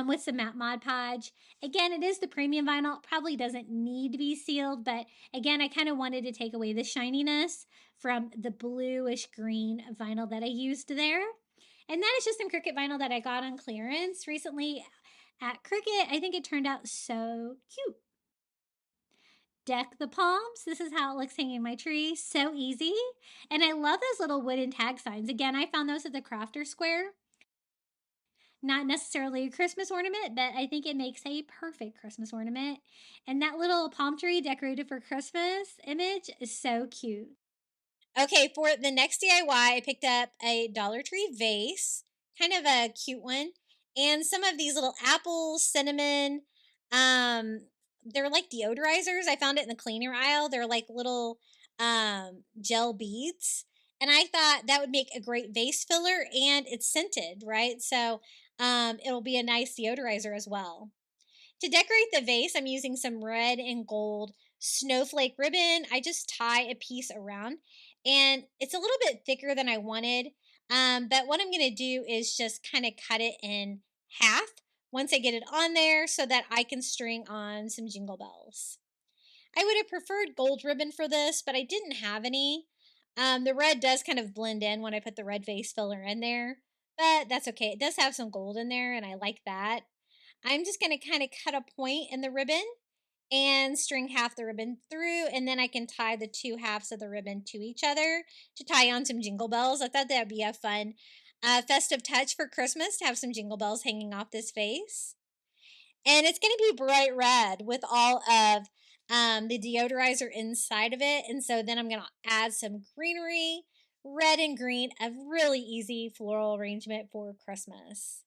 with some matte Mod Podge. Again, it is the premium vinyl. It probably doesn't need to be sealed, but again, I kind of wanted to take away the shininess from the bluish green vinyl that I used there. And that is just some Cricut vinyl that I got on clearance recently at Cricut. I think it turned out so cute. Deck the palms. This is how it looks hanging my tree. So easy. And I love those little wooden tag signs. Again, I found those at the Crafter Square. Not necessarily a Christmas ornament, but I think it makes a perfect Christmas ornament. And that little palm tree decorated for Christmas image is so cute. Okay, for the next DIY, I picked up a Dollar Tree vase, kind of a cute one, and some of these little apples, cinnamon. They're like deodorizers. I found it in the cleaner aisle. They're like little gel beads. And I thought that would make a great vase filler, and it's scented, right? So it'll be a nice deodorizer as well. To decorate the vase, I'm using some red and gold snowflake ribbon. I just tie a piece around, and it's a little bit thicker than I wanted. But what I'm going to do is just kind of cut it in half once I get it on there so that I can string on some jingle bells. I would have preferred gold ribbon for this, but I didn't have any. The red does kind of blend in when I put the red vase filler in there, but that's okay. It does have some gold in there, and I like that. I'm just going to kind of cut a point in the ribbon and string half the ribbon through, and then I can tie the two halves of the ribbon to each other to tie on some jingle bells. I thought that would be a fun festive touch for Christmas to have some jingle bells hanging off this vase. And it's going to be bright red with all of the deodorizer inside of it. And so then I'm going to add some greenery, red and green, a really easy floral arrangement for Christmas.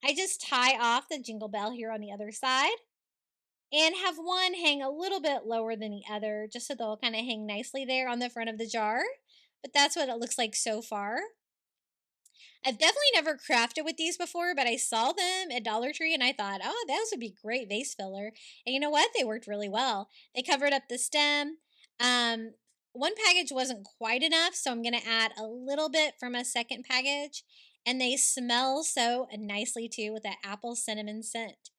I just tie off the jingle bell here on the other side and have one hang a little bit lower than the other just so they'll kind of hang nicely there on the front of the jar. But that's what it looks like so far. I've definitely never crafted with these before, but I saw them at Dollar Tree and I thought, oh, those would be great vase filler. And you know what? They worked really well. They covered up the stem. Um, One package wasn't quite enough, so I'm going to add a little bit from a second package. And they smell so nicely too with that apple cinnamon scent.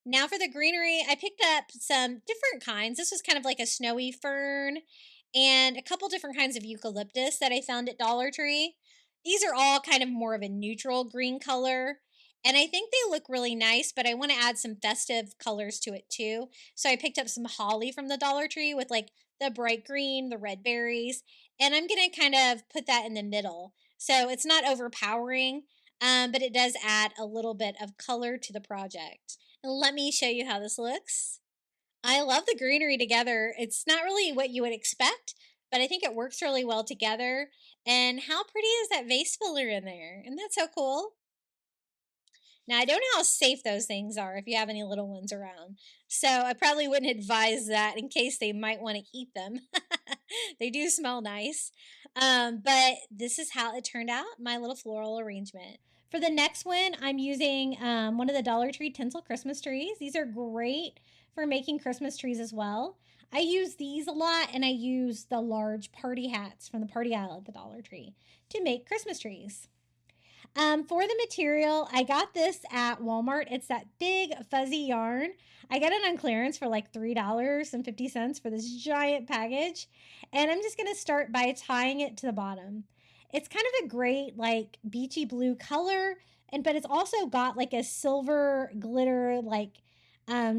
Now for the greenery, I picked up some different kinds. This was kind of like a snowy fern and a couple different kinds of eucalyptus that I found at Dollar Tree. These are all kind of more of a neutral green color. And I think they look really nice, but I want to add some festive colors to it too. So I picked up some holly from the Dollar Tree with like the bright green, the red berries, and I'm going to kind of put that in the middle. So it's not overpowering, but it does add a little bit of color to the project. Let me show you how this looks. I love the greenery together. It's not really what you would expect, but I think it works really well together. And how pretty is that vase filler in there? Isn't that so cool? Now, I don't know how safe those things are if you have any little ones around. So I probably wouldn't advise that in case they might want to eat them. They do smell nice. But this is how it turned out, my little floral arrangement. For the next one, I'm using one of the Dollar Tree tinsel Christmas trees. These are great for making Christmas trees as well. I use these a lot, and I use the large party hats from the party aisle at the Dollar Tree to make Christmas trees. For the material, I got this at Walmart. It's that big fuzzy yarn. I got it on clearance for like $3.50 for this giant package. And I'm just going to start by tying it to the bottom. It's kind of a great like beachy blue color, but it's also got like a silver glitter like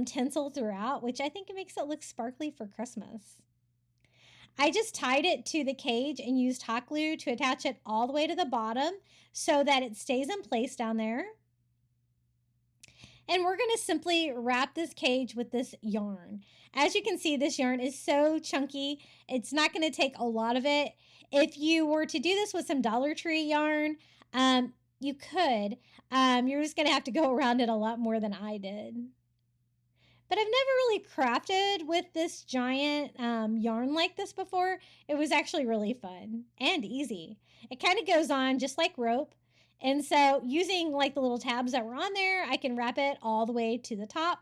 tinsel throughout, which I think it makes it look sparkly for Christmas. I just tied it to the cage and used hot glue to attach it all the way to the bottom so that it stays in place down there. And we're going to simply wrap this cage with this yarn. As you can see, this yarn is so chunky. It's not going to take a lot of it. If you were to do this with some Dollar Tree yarn, you could. You're just going to have to go around it a lot more than I did. But I've never really crafted with this giant yarn like this before. It was actually really fun and easy. It kind of goes on just like rope. And so using like the little tabs that were on there, I can wrap it all the way to the top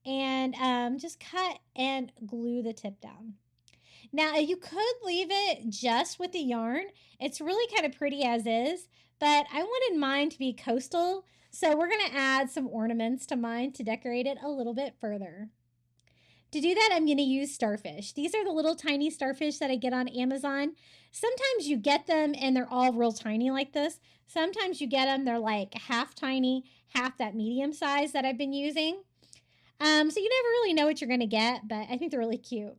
and just cut and glue the tip down. Now, you could leave it just with the yarn. It's really kind of pretty as is, but I wanted mine to be coastal, so we're going to add some ornaments to mine to decorate it a little bit further. To do that, I'm going to use starfish. These are the little tiny starfish that I get on Amazon. Sometimes you get them and they're all real tiny like this. Sometimes you get them, they're like half tiny, half that medium size that I've been using. So you never really know what you're going to get, but I think they're really cute.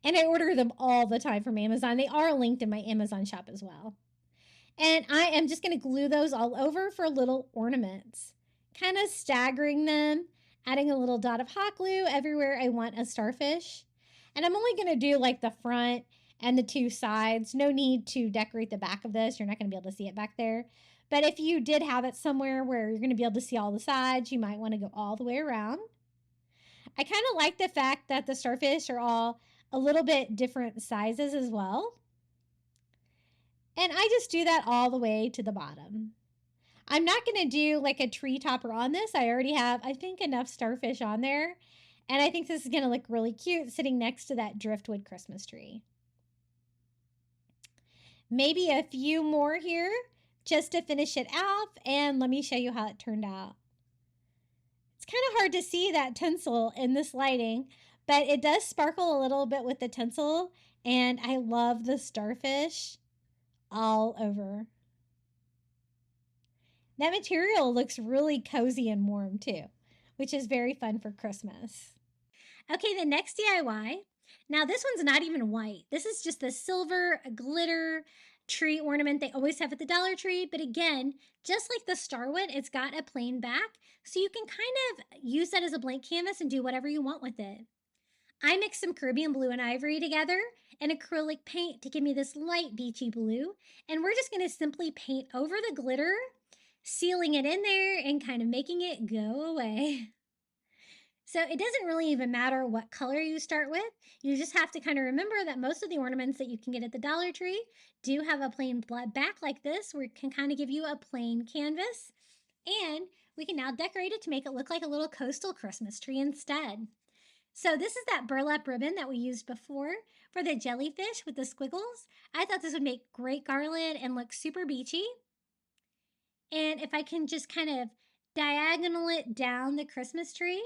And I order them all the time from Amazon. They are linked in my Amazon shop as well. And I am just going to glue those all over for little ornaments, kind of staggering them, adding a little dot of hot glue everywhere I want a starfish. And I'm only going to do like the front and the two sides. No need to decorate the back of this. You're not going to be able to see it back there. But if you did have it somewhere where you're going to be able to see all the sides, you might want to go all the way around. I kind of like the fact that the starfish are all a little bit different sizes as well. And I just do that all the way to the bottom. I'm not going to do like a tree topper on this. I already have, I think, enough starfish on there. And I think this is going to look really cute sitting next to that Driftwood Christmas tree. Maybe a few more here just to finish it off. And let me show you how it turned out. It's kind of hard to see that tinsel in this lighting, but it does sparkle a little bit with the tinsel. And I love the starfish all over. That material looks really cozy and warm too, which is very fun for Christmas. Okay, the next DIY. Now this one's not even white. This is just the silver glitter tree ornament they always have at the Dollar Tree. But again, just like the Starwood, it's got a plain back. So you can kind of use that as a blank canvas and do whatever you want with it. I mixed some Caribbean blue and ivory together and acrylic paint to give me this light beachy blue. And we're just going to simply paint over the glitter, sealing it in there and kind of making it go away. So it doesn't really even matter what color you start with. You just have to kind of remember that most of the ornaments that you can get at the Dollar Tree do have a plain back like this, where it can kind of give you a plain canvas. And we can now decorate it to make it look like a little coastal Christmas tree instead. So this is that burlap ribbon that we used before for the jellyfish with the squiggles. I thought this would make great garland and look super beachy. And if I can just kind of diagonal it down the Christmas tree,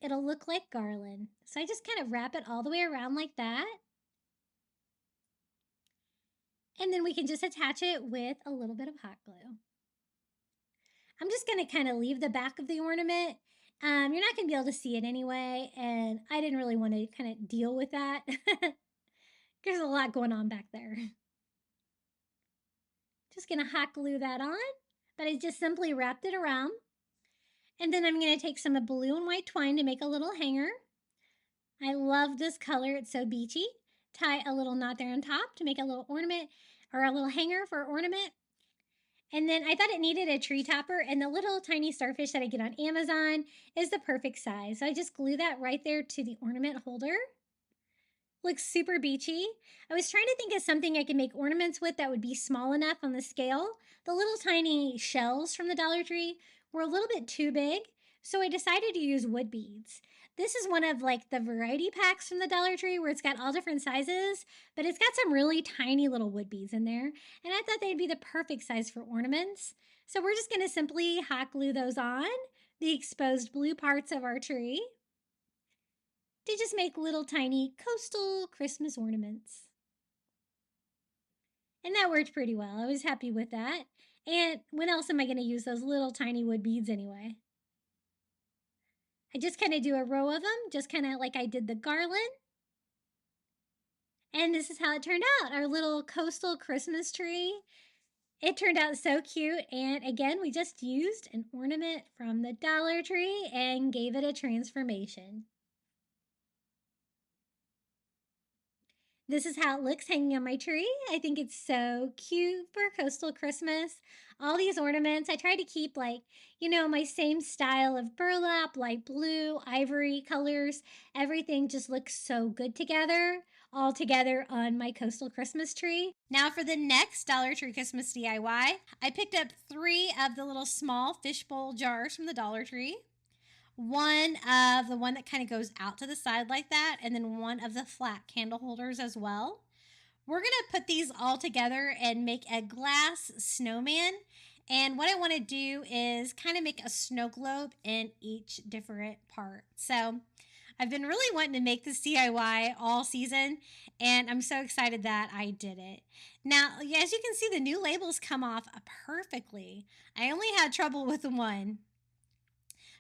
it'll look like garland. So I just kind of wrap it all the way around like that. And then we can just attach it with a little bit of hot glue. I'm just going to kind of leave the back of the ornament. You're not going to be able to see it anyway, and I didn't really want to kind of deal with that. There's a lot going on back there. Just going to hot glue that on, but I just simply wrapped it around. And then I'm going to take some blue and white twine to make a little hanger. I love this color. It's so beachy. Tie a little knot there on top to make a little ornament or a little hanger for ornament. And then I thought it needed a tree topper, and the little tiny starfish that I get on Amazon is the perfect size. So I just glue that right there to the ornament holder. Looks super beachy. I was trying to think of something I could make ornaments with that would be small enough on the scale. The little tiny shells from the Dollar Tree were a little bit too big, so I decided to use wood beads. This is one of like the variety packs from the Dollar Tree where it's got all different sizes, but it's got some really tiny little wood beads in there, and I thought they'd be the perfect size for ornaments. So we're just going to simply hot glue those on the exposed blue parts of our tree to just make little tiny coastal Christmas ornaments. And that worked pretty well. I was happy with that. And when else am I going to use those little tiny wood beads anyway? I just kind of do a row of them, just kind of like I did the garland. And this is how it turned out, our little coastal Christmas tree. It turned out so cute. And again, we just used an ornament from the Dollar Tree and gave it a transformation. This is how it looks hanging on my tree. I think it's so cute for coastal Christmas. All these ornaments, I try to keep like, my same style of burlap, light blue, ivory colors. Everything just looks so good together, all together on my coastal Christmas tree. Now for the next Dollar Tree Christmas DIY, I picked up 3 of the little small fishbowl jars from the Dollar Tree. One of the one that kind of goes out to the side like that, and then one of the flat candle holders as well. We're going to put these all together and make a glass snowman. And what I want to do is kind of make a snow globe in each different part. So I've been really wanting to make this DIY all season, and I'm so excited that I did it. Now, as you can see, the new labels come off perfectly. I only had trouble with the one.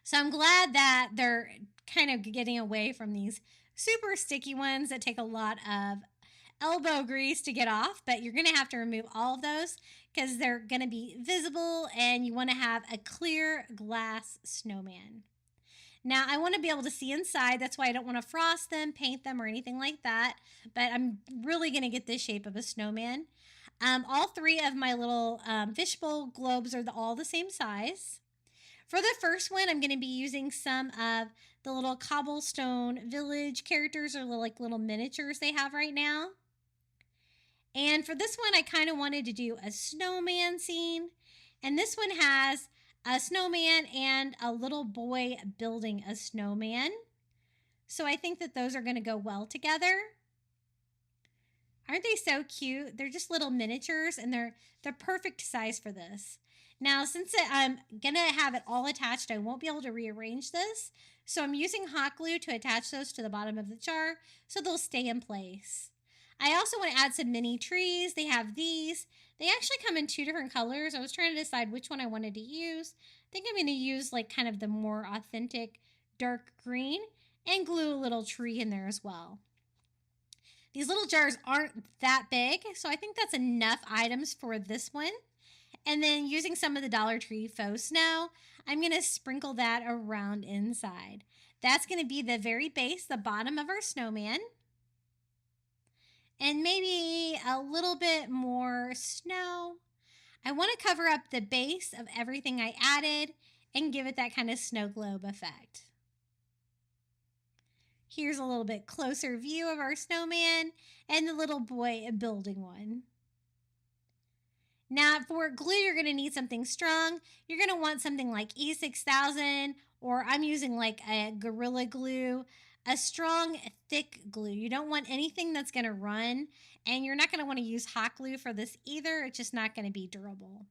So I'm glad that they're kind of getting away from these super sticky ones that take a lot of elbow grease to get off, but you're going to have to remove all of those because they're going to be visible and you want to have a clear glass snowman. Now, I want to be able to see inside. That's why I don't want to frost them, paint them, or anything like that. But I'm really going to get this shape of a snowman. All three of my little fishbowl globes are all the same size. For the first one, I'm going to be using some of the little cobblestone village characters or little miniatures they have right now. And for this one, I kind of wanted to do a snowman scene. And this one has a snowman and a little boy building a snowman. So I think that those are going to go well together. Aren't they so cute? They're just little miniatures and they're perfect size for this. Now, since I'm going to have it all attached, I won't be able to rearrange this. So I'm using hot glue to attach those to the bottom of the jar so they'll stay in place. I also want to add some mini trees. They have these. They actually come in 2 different colors. I was trying to decide which one I wanted to use. I think I'm going to use like kind of the more authentic dark green and glue a little tree in there as well. These little jars aren't that big, so I think that's enough items for this one. And then using some of the Dollar Tree faux snow, I'm going to sprinkle that around inside. That's going to be the very base, the bottom of our snowman. And maybe a little bit more snow. I want to cover up the base of everything I added and give it that kind of snow globe effect. Here's a little bit closer view of our snowman and the little boy building one. Now, for glue, you're going to need something strong. You're going to want something like E6000, or I'm using like a Gorilla Glue, a strong, thick glue. You don't want anything that's going to run, and you're not going to want to use hot glue for this either. It's just not going to be durable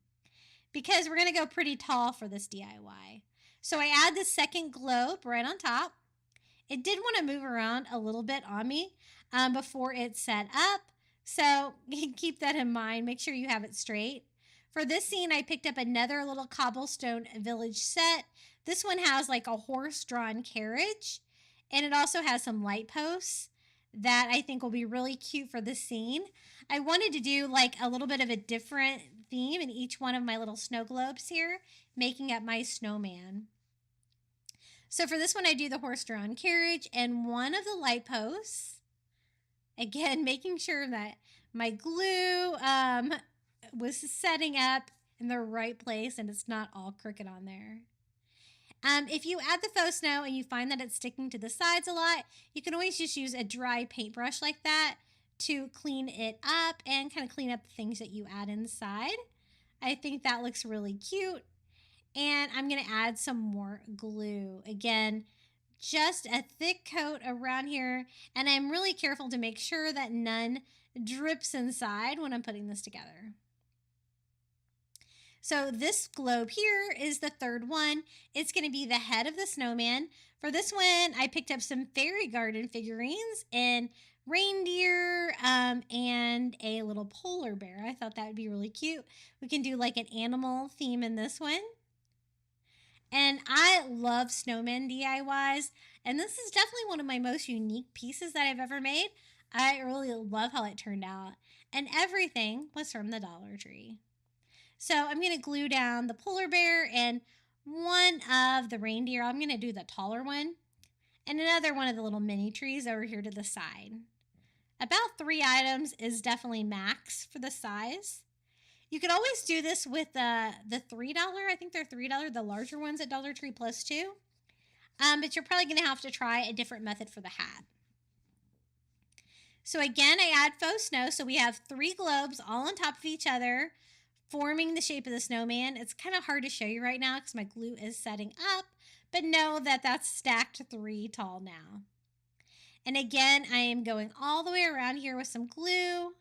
because we're going to go pretty tall for this DIY. So I add the second globe right on top. It did want to move around a little bit on me before it's set up. So keep that in mind. Make sure you have it straight. For this scene, I picked up another little cobblestone village set. This one has like a horse-drawn carriage. And it also has some light posts that I think will be really cute for this scene. I wanted to do like a little bit of a different theme in each one of my little snow globes here, making up my snowman. So for this one, I do the horse-drawn carriage and one of the light posts. Again, making sure that my glue was setting up in the right place and it's not all crooked on there. If you add the faux snow and you find that it's sticking to the sides a lot, you can always just use a dry paintbrush like that to clean it up and kind of clean up the things that you add inside. I think that looks really cute. And I'm going to add some more glue. Again, just a thick coat around here. And I'm really careful to make sure that none drips inside when I'm putting this together. So this globe here is the third one. It's going to be the head of the snowman. For this one, I picked up some fairy garden figurines and reindeer and a little polar bear. I thought that would be really cute. We can do like an animal theme in this one. And I love snowman DIYs, and this is definitely one of my most unique pieces that I've ever made. I really love how it turned out, and everything was from the Dollar Tree. So I'm going to glue down the polar bear and one of the reindeer. I'm going to do the taller one, and another one of the little mini trees over here to the side. About 3 items is definitely max for the size. You could always do this with the $3. I think they're $3, the larger ones at Dollar Tree plus 2. But you're probably going to have to try a different method for the hat. So again, I add faux snow. So we have 3 globes all on top of each other, forming the shape of the snowman. It's kind of hard to show you right now because my glue is setting up, but know that that's stacked 3 tall now. And again, I am going all the way around here with some glue.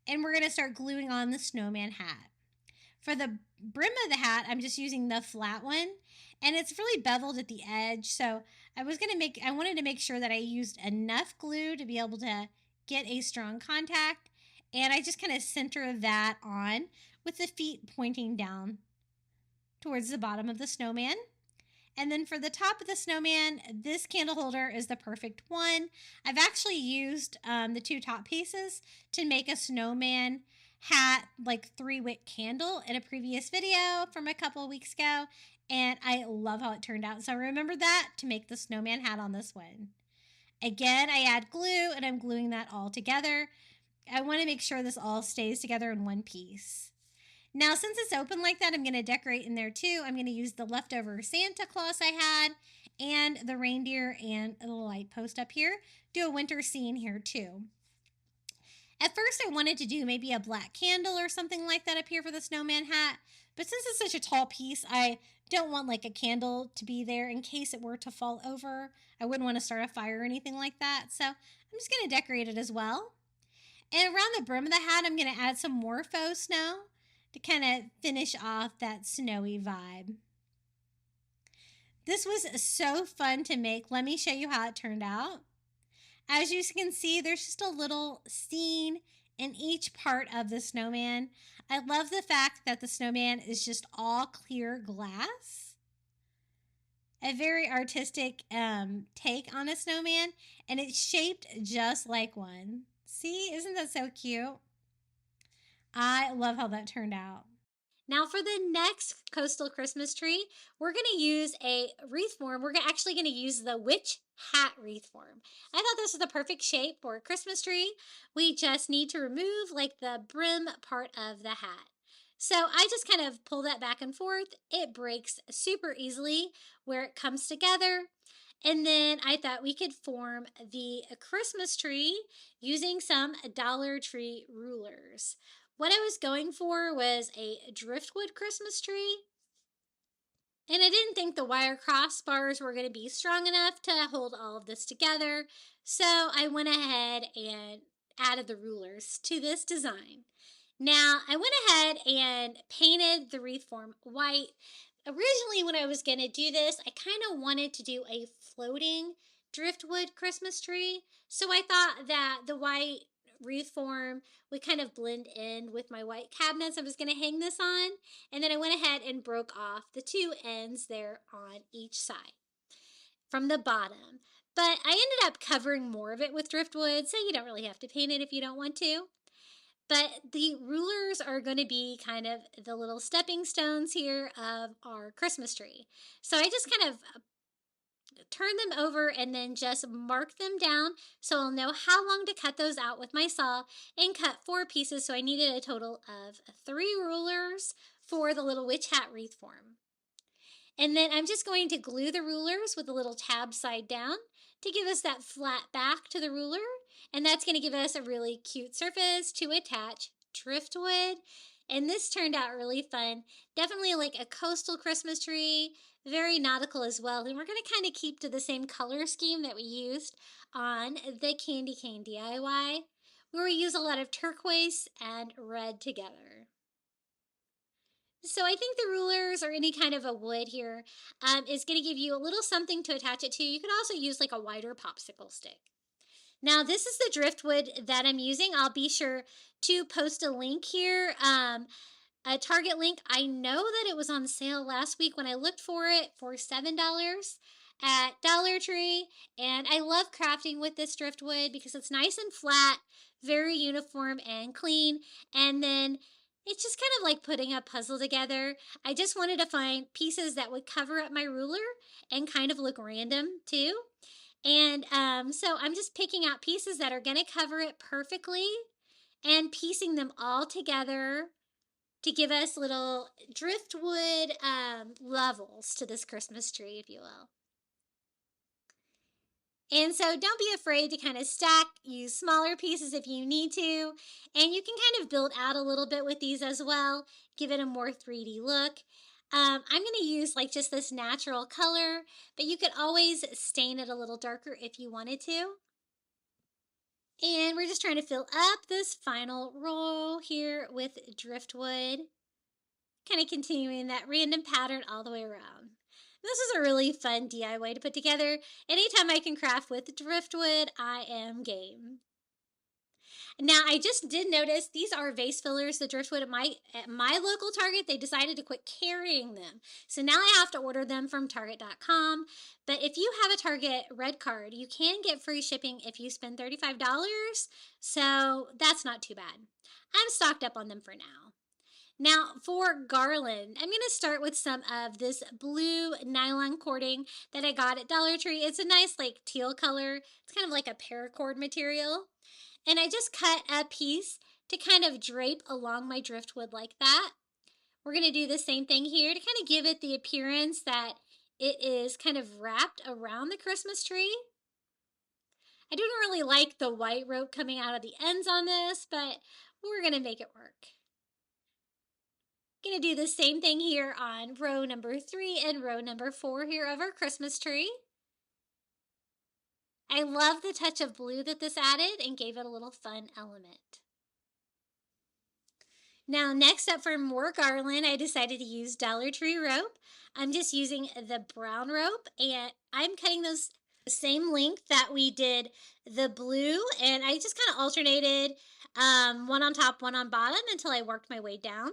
And we're going to start gluing on the snowman hat. For the brim of the hat, I'm just using the flat one. And it's really beveled at the edge. So I wanted to make sure that I used enough glue to be able to get a strong contact. And I just kind of center that on with the feet pointing down towards the bottom of the snowman. And then for the top of the snowman, this candle holder is the perfect one. I've actually used the 2 top pieces to make a snowman hat, like 3-wick candle in a previous video from a couple of weeks ago. And I love how it turned out. So remember that to make the snowman hat on this one. Again, I add glue and I'm gluing that all together. I want to make sure this all stays together in one piece. Now, since it's open like that, I'm going to decorate in there too. I'm going to use the leftover Santa Claus I had and the reindeer and a little light post up here. Do a winter scene here too. At first, I wanted to do maybe a black candle or something like that up here for the snowman hat. But since it's such a tall piece, I don't want like a candle to be there in case it were to fall over. I wouldn't want to start a fire or anything like that. So I'm just going to decorate it as well. And around the brim of the hat, I'm going to add some more faux snow to kind of finish off that snowy vibe. This was so fun to make. Let me show you how it turned out. As you can see, there's just a little scene in each part of the snowman. I love the fact that the snowman is just all clear glass. A very artistic take on a snowman, and it's shaped just like one. See, isn't that so cute? I love how that turned out. Now for the next coastal Christmas tree, we're going to use a wreath form. We're actually going to use the witch hat wreath form. I thought this was the perfect shape for a Christmas tree. We just need to remove like the brim part of the hat. So I just kind of pull that back and forth. It breaks super easily where it comes together. And then I thought we could form the Christmas tree using some Dollar Tree rulers. What I was going for was a Driftwood Christmas tree. And I didn't think the wire crossbars were going to be strong enough to hold all of this together. So I went ahead and added the rulers to this design. Now, I went ahead and painted the wreath form white. Originally, when I was going to do this, I kind of wanted to do a floating driftwood Christmas tree. So I thought that the white wreath form would kind of blend in with my white cabinets I was going to hang this on. And then I went ahead and broke off the 2 ends there on each side from the bottom. But I ended up covering more of it with driftwood, so you don't really have to paint it if you don't want to. But the rulers are going to be kind of the little stepping stones here of our Christmas tree. So I just kind of turn them over and then just mark them down so I'll know how long to cut those out with my saw and cut 4 pieces. So I needed a total of 3 rulers for the little witch hat wreath form. And then I'm just going to glue the rulers with a little tab side down to give us that flat back to the ruler. And that's going to give us a really cute surface to attach driftwood. And this turned out really fun. Definitely like a coastal Christmas tree, very nautical as well. And we're going to kind of keep to the same color scheme that we used on the Candy Cane DIY, where we use a lot of turquoise and red together. So I think the rulers or any kind of a wood here is going to give you a little something to attach it to. You could also use like a wider popsicle stick. Now this is the driftwood that I'm using. I'll be sure to post a link here, a Target link. I know that it was on sale last week when I looked for it for $7 at Dollar Tree. And I love crafting with this driftwood because it's nice and flat, very uniform and clean. And then it's just kind of like putting a puzzle together. I just wanted to find pieces that would cover up my ruler and kind of look random too. And so I'm just picking out pieces that are going to cover it perfectly and piecing them all together to give us little driftwood levels to this Christmas tree, if you will. And so don't be afraid to kind of stack, use smaller pieces if you need to. And you can kind of build out a little bit with these as well, give it a more 3D look. I'm going to use like just this natural color, but you could always stain it a little darker if you wanted to. And we're just trying to fill up this final row here with driftwood, kind of continuing that random pattern all the way around. This is a really fun DIY to put together. Anytime I can craft with driftwood, I am game. Now, I just did notice these are vase fillers, the Driftwood at my local Target. They decided to quit carrying them. So now I have to order them from Target.com. But if you have a Target Red Card, you can get free shipping if you spend $35. So that's not too bad. I'm stocked up on them for now. Now, for garland, I'm going to start with some of this blue nylon cording that I got at Dollar Tree. It's a nice, like, teal color. It's kind of like a paracord material. And I just cut a piece to kind of drape along my driftwood like that. We're going to do the same thing here to kind of give it the appearance that it is kind of wrapped around the Christmas tree. I don't really like the white rope coming out of the ends on this, but we're going to make it work. Going to do the same thing here on row number 3 and row number 4 here of our Christmas tree. I love the touch of blue that this added and gave it a little fun element. Now, next up for more garland, I decided to use Dollar Tree rope. I'm just using the brown rope, and I'm cutting those the same length that we did the blue, and I just kind of alternated one on top, one on bottom until I worked my way down.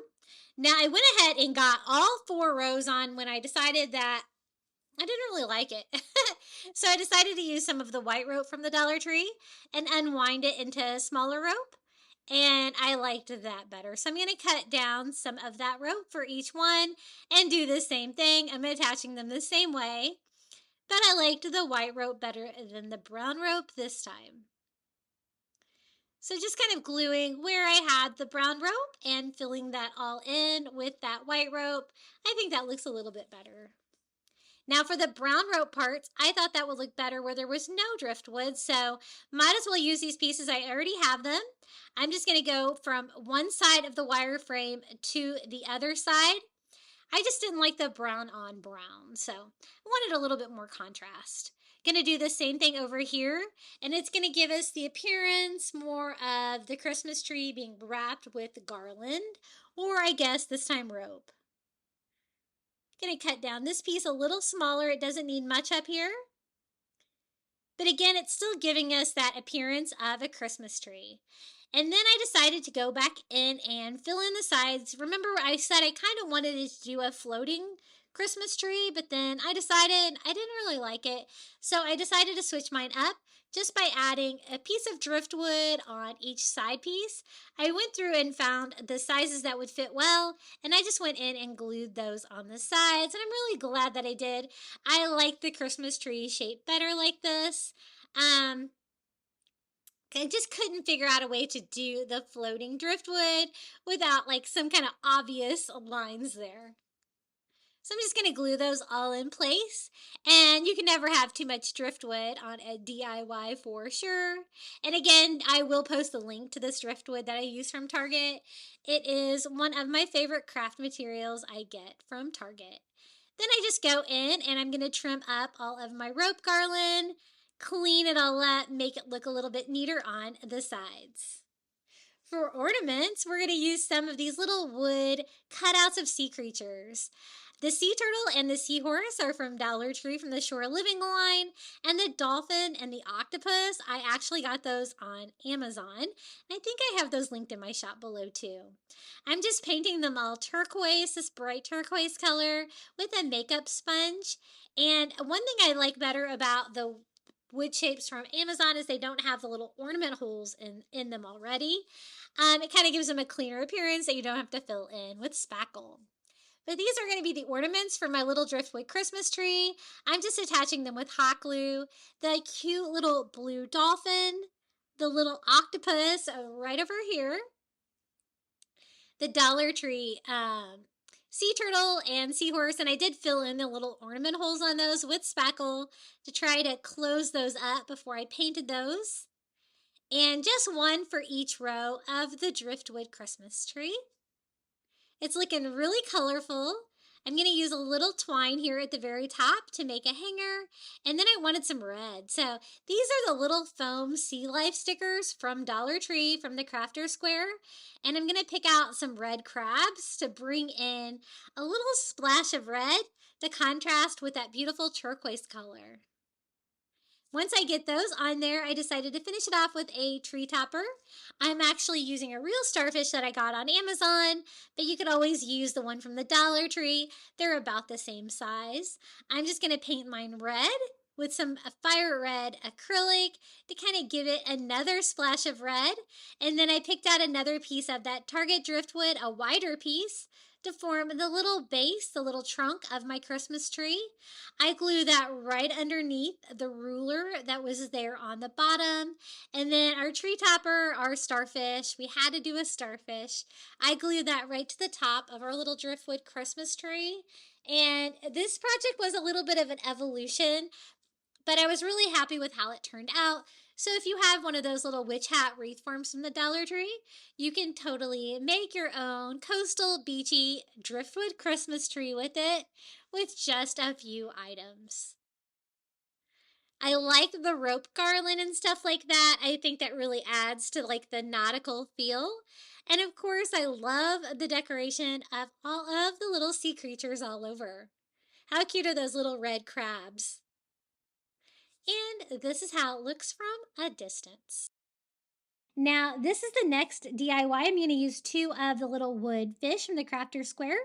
Now, I went ahead and got all 4 rows on when I decided that I didn't really like it. So I decided to use some of the white rope from the Dollar Tree and unwind it into a smaller rope. And I liked that better. So I'm going to cut down some of that rope for each one and do the same thing. I'm attaching them the same way. But I liked the white rope better than the brown rope this time. So just kind of gluing where I had the brown rope and filling that all in with that white rope. I think that looks a little bit better. Now for the brown rope parts, I thought that would look better where there was no driftwood, so might as well use these pieces. I already have them. I'm just going to go from one side of the wire frame to the other side. I just didn't like the brown on brown, so I wanted a little bit more contrast. Going to do the same thing over here, and it's going to give us the appearance more of the Christmas tree being wrapped with garland, or I guess this time rope. Going to cut down this piece a little smaller. It doesn't need much up here. But again, it's still giving us that appearance of a Christmas tree. And then I decided to go back in and fill in the sides. Remember, I said I kind of wanted to do a floating Christmas tree, but then I decided I didn't really like it. So I decided to switch mine up just by adding a piece of driftwood on each side piece. I went through and found the sizes that would fit well, and I just went in and glued those on the sides, and I'm really glad that I did. I like the Christmas tree shape better like this. I just couldn't figure out a way to do the floating driftwood without like some kind of obvious lines there. So I'm just going to glue those all in place. And you can never have too much driftwood on a DIY for sure. And again, I will post a link to this driftwood that I use from Target. It is one of my favorite craft materials I get from Target. Then I just go in and I'm going to trim up all of my rope garland, clean it all up, make it look a little bit neater on the sides. For ornaments, we're going to use some of these little wood cutouts of sea creatures. The sea turtle and the seahorse are from Dollar Tree from the Shore Living line, and the dolphin and the octopus, I actually got those on Amazon. I think I have those linked in my shop below too. I'm just painting them all turquoise, this bright turquoise color with a makeup sponge. And one thing I like better about the wood shapes from Amazon is they don't have the little ornament holes in them already. It kind of gives them a cleaner appearance that you don't have to fill in with spackle. But these are going to be the ornaments for my little driftwood Christmas tree. I'm just attaching them with hot glue. The cute little blue dolphin, the little octopus right over here, the Dollar Tree sea turtle and seahorse, and I did fill in the little ornament holes on those with spackle to try to close those up before I painted those. And just one for each row of the driftwood Christmas tree. It's looking really colorful. I'm going to use a little twine here at the very top to make a hanger, and then I wanted some red. So these are the little foam sea life stickers from Dollar Tree from the Crafter Square, and I'm going to pick out some red crabs to bring in a little splash of red to contrast with that beautiful turquoise color. Once I get those on there, I decided to finish it off with a tree topper. I'm actually using a real starfish that I got on Amazon, but you could always use the one from the Dollar Tree. They're about the same size. I'm just going to paint mine red with some fire red acrylic to kind of give it another splash of red. And then I picked out another piece of that Target Driftwood, a wider piece, to form the little base, the little trunk of my Christmas tree. I glue that right underneath the ruler that was there on the bottom. And then our tree topper, our starfish, we had to do a starfish. I glued that right to the top of our little Driftwood Christmas tree. And this project was a little bit of an evolution, but I was really happy with how it turned out. So if you have one of those little witch hat wreath forms from the Dollar Tree, you can totally make your own coastal, beachy Driftwood Christmas tree with it with just a few items. I like the rope garland and stuff like that. I think that really adds to like the nautical feel. And of course, I love the decoration of all of the little sea creatures all over. How cute are those little red crabs? And this is how it looks from a distance. Now, this is the next DIY. I'm going to use two of the little wood fish from the Crafter Square,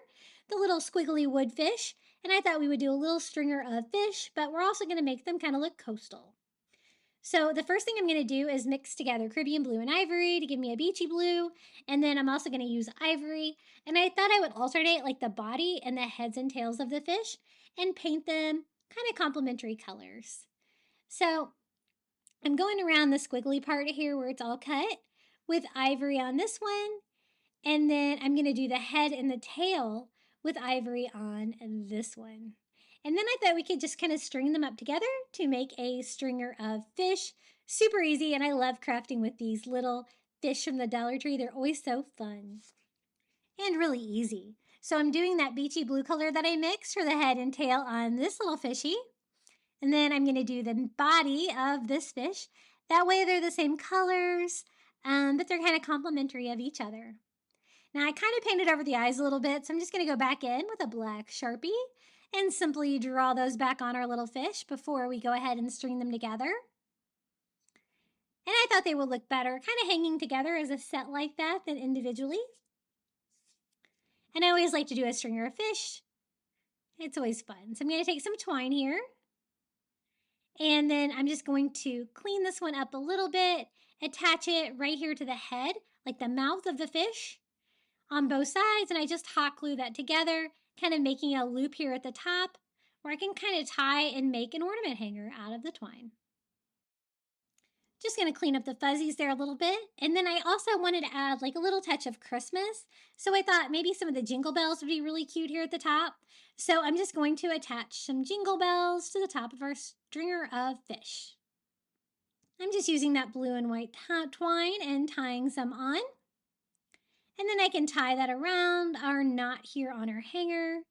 the little squiggly wood fish. And I thought we would do a little stringer of fish, but we're also going to make them kind of look coastal. So the first thing I'm going to do is mix together Caribbean blue and ivory to give me a beachy blue. And then I'm also going to use ivory. And I thought I would alternate like the body and the heads and tails of the fish and paint them kind of complementary colors. So I'm going around the squiggly part here where it's all cut with ivory on this one. And then I'm going to do the head and the tail with ivory on this one. And then I thought we could just kind of string them up together to make a stringer of fish. Super easy, and I love crafting with these little fish from the Dollar Tree. They're always so fun and really easy. So I'm doing that beachy blue color that I mixed for the head and tail on this little fishy. And then I'm going to do the body of this fish. That way they're the same colors, but they're kind of complementary of each other. Now I kind of painted over the eyes a little bit, so I'm just going to go back in with a black Sharpie and simply draw those back on our little fish before we go ahead and string them together. And I thought they would look better kind of hanging together as a set like that than individually. And I always like to do a stringer of fish. It's always fun. So I'm going to take some twine here. And then I'm just going to clean this one up a little bit, attach it right here to the head, like the mouth of the fish on both sides. And I just hot glue that together, kind of making a loop here at the top where I can kind of tie and make an ornament hanger out of the twine. Just going to clean up the fuzzies there a little bit. And then I also wanted to add like a little touch of Christmas. So I thought maybe some of the jingle bells would be really cute here at the top. So I'm just going to attach some jingle bells to the top of our stringer of fish. I'm just using that blue and white twine and tying some on. And then I can tie that around our knot here on our hanger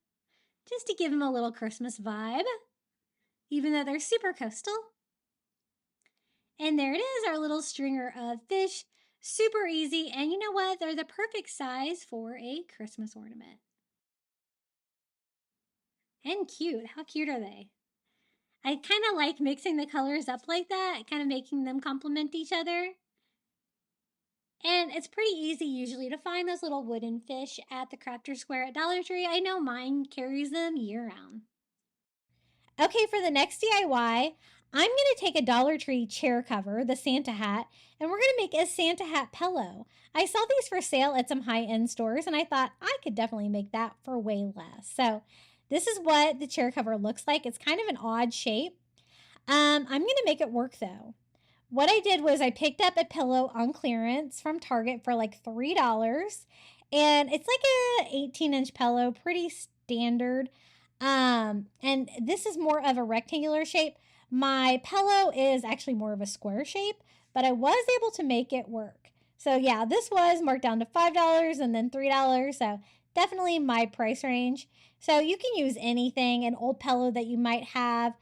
just to give them a little Christmas vibe, even though they're super coastal. And there it is, our little stringer of fish. Super easy, and you know what? They're the perfect size for a Christmas ornament. And cute. How cute are they? I kind of like mixing the colors up like that, kind of making them complement each other. And it's pretty easy usually to find those little wooden fish at the Crafter Square at Dollar Tree. I know mine carries them year-round. Okay, for the next DIY, I'm going to take a Dollar Tree chair cover, the Santa hat, and we're going to make a Santa hat pillow. I saw these for sale at some high-end stores, and I thought I could definitely make that for way less. So this is what the chair cover looks like. It's kind of an odd shape. I'm going to make it work, though. What I did was I picked up a pillow on clearance from Target for like $3, and it's like a 18-inch pillow, pretty standard. And this is more of a rectangular shape. My pillow is actually more of a square shape, but I was able to make it work. So yeah, this was marked down to $5 and then $3. So definitely my price range. So you can use anything, an old pillow that you might have,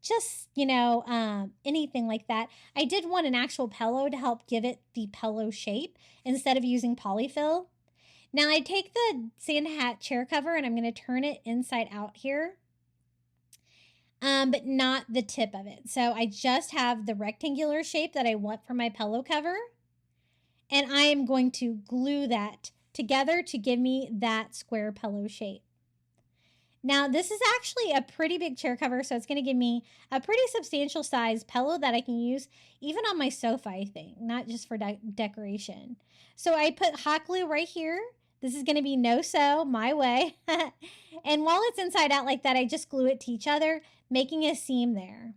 just, anything like that. I did want an actual pillow to help give it the pillow shape instead of using polyfill. Now I take the Santa hat chair cover and I'm going to turn it inside out here. but not the tip of it. So I just have the rectangular shape that I want for my pillow cover. And I am going to glue that together to give me that square pillow shape. Now, this is actually a pretty big chair cover, so it's going to give me a pretty substantial size pillow that I can use even on my sofa, I think, not just for decoration. So I put hot glue right here. This is going to be no-sew, my way. And while it's inside out like that, I just glue it to each other, making a seam there.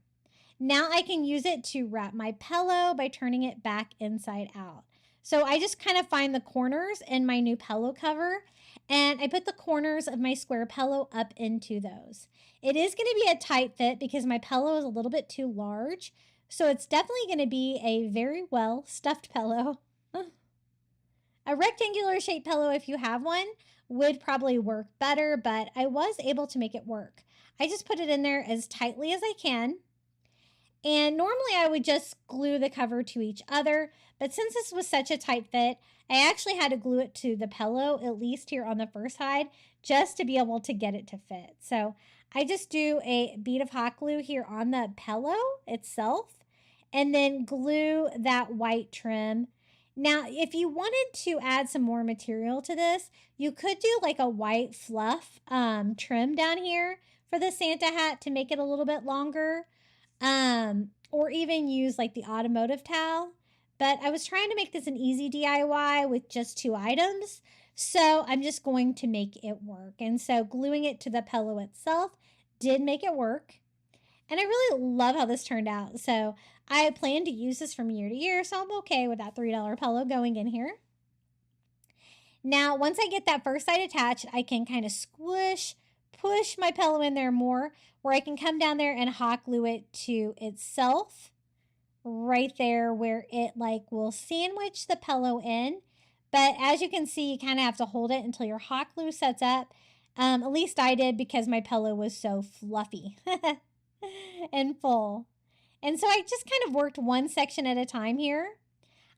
Now I can use it to wrap my pillow by turning it back inside out. So I just kind of find the corners in my new pillow cover, and I put the corners of my square pillow up into those. It is going to be a tight fit because my pillow is a little bit too large, so it's definitely going to be a very well stuffed pillow. A rectangular shaped pillow, if you have one, would probably work better, but I was able to make it work. I just put it in there as tightly as I can. And normally I would just glue the cover to each other, but since this was such a tight fit, I actually had to glue it to the pillow, at least here on the first side, just to be able to get it to fit. So I just do a bead of hot glue here on the pillow itself, and then glue that white trim. Now, if you wanted to add some more material to this, you could do like a white fluff trim down here for the Santa hat to make it a little bit longer. Or even use like the automotive towel. But I was trying to make this an easy DIY with just 2 items. So I'm just going to make it work. And so gluing it to the pillow itself did make it work. And I really love how this turned out. So I plan to use this from year to year. So I'm okay with that $3 pillow going in here. Now, once I get that first side attached, I can kind of push my pillow in there more, where I can come down there and hot glue it to itself right there where it like will sandwich the pillow in. But as you can see, you kind of have to hold it until your hot glue sets up. At least I did, because my pillow was so fluffy and full. And so I just kind of worked one section at a time here.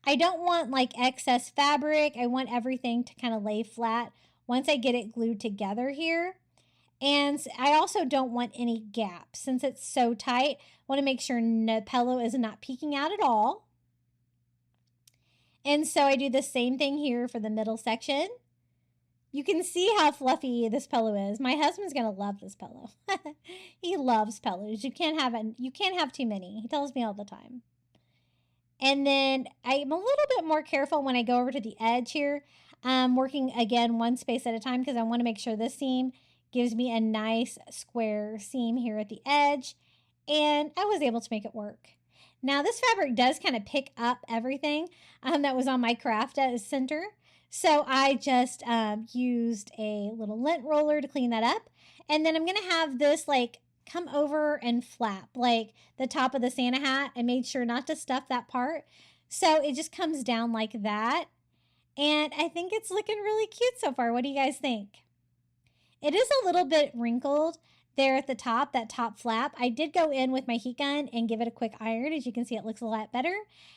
I don't want like excess fabric. I want everything to kind of lay flat once I get it glued together here. And I also don't want any gaps. Since it's so tight, I want to make sure the pillow is not peeking out at all. And so I do the same thing here for the middle section. You can see how fluffy this pillow is. My husband's going to love this pillow. He loves pillows. You can't have too many. He tells me all the time. And then I'm a little bit more careful when I go over to the edge here. I'm working again one space at a time because I want to make sure this seam gives me a nice square seam here at the edge. And I was able to make it work. Now this fabric does kind of pick up everything that was on my craft center. So I just used a little lint roller to clean that up. And then I'm going to have this like come over and flap like the top of the Santa hat. I made sure not to stuff that part. So it just comes down like that. And I think it's looking really cute so far. What do you guys think? It is a little bit wrinkled there at the top, that top flap. I did go in with my heat gun and give it a quick iron. As you can see, it looks a lot better.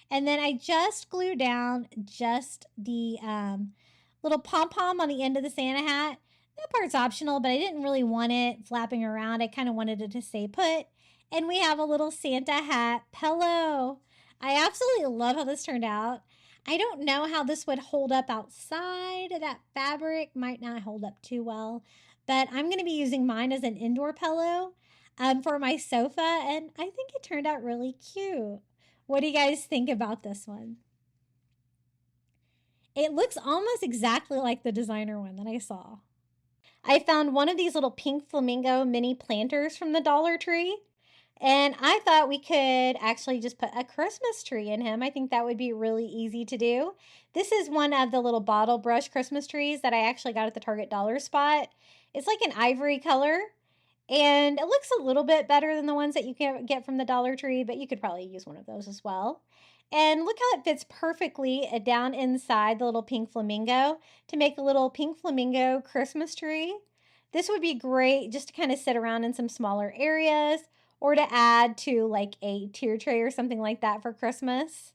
And then I just glued down just the little pom-pom on the end of the Santa hat. That part's optional, but I didn't really want it flapping around. I kind of wanted it to stay put. And we have a little Santa hat pillow. I absolutely love how this turned out. I don't know how this would hold up outside. That fabric might not hold up too well. But I'm going to be using mine as an indoor pillow for my sofa. And I think it turned out really cute. What do you guys think about this one? It looks almost exactly like the designer one that I saw. I found one of these little pink flamingo mini planters from the Dollar Tree. And I thought we could actually just put a Christmas tree in him. I think that would be really easy to do. This is one of the little bottle brush Christmas trees that I actually got at the Target dollar spot. It's like an ivory color, and it looks a little bit better than the ones that you can get from the Dollar Tree, but you could probably use one of those as well. And look how it fits perfectly down inside the little pink flamingo to make a little pink flamingo Christmas tree. This would be great just to kind of sit around in some smaller areas, or to add to like a tier tray or something like that for Christmas.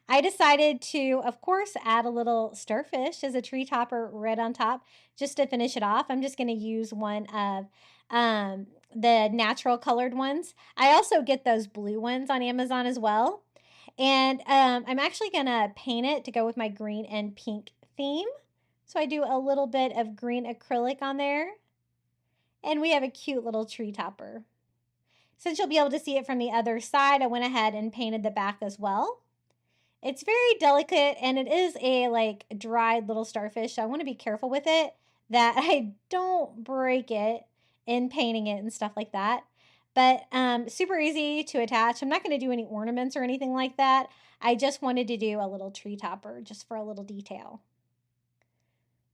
I decided to, of course, add a little starfish as a tree topper right on top just to finish it off. I'm just going to use one of the natural colored ones. I also get those blue ones on Amazon as well. And I'm actually going to paint it to go with my green and pink theme. So I do a little bit of green acrylic on there. And we have a cute little tree topper. Since you'll be able to see it from the other side, I went ahead and painted the back as well. It's very delicate and it is a like dried little starfish. So I want to be careful with it that I don't break it in painting it and stuff like that. But super easy to attach. I'm not going to do any ornaments or anything like that. I just wanted to do a little tree topper just for a little detail.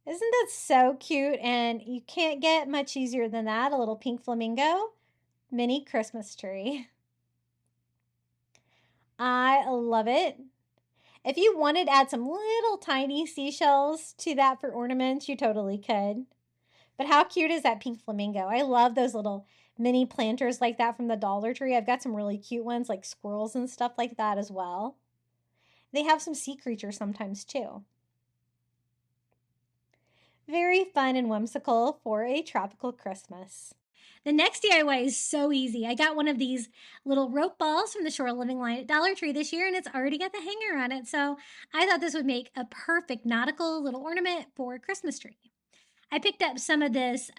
Isn't that so cute? And you can't get much easier than that. A little pink flamingo mini Christmas tree. I love it. If you wanted to add some little tiny seashells to that for ornaments, you totally could. But how cute is that pink flamingo? I love those little mini planters like that from the Dollar Tree. I've got some really cute ones like squirrels and stuff like that as well. They have some sea creatures sometimes too. Very fun and whimsical for a tropical Christmas. The next DIY is so easy. I got one of these little rope balls from the Shore Living line at Dollar Tree this year, and it's already got the hanger on it. So I thought this would make a perfect nautical little ornament for a Christmas tree. I picked up some of this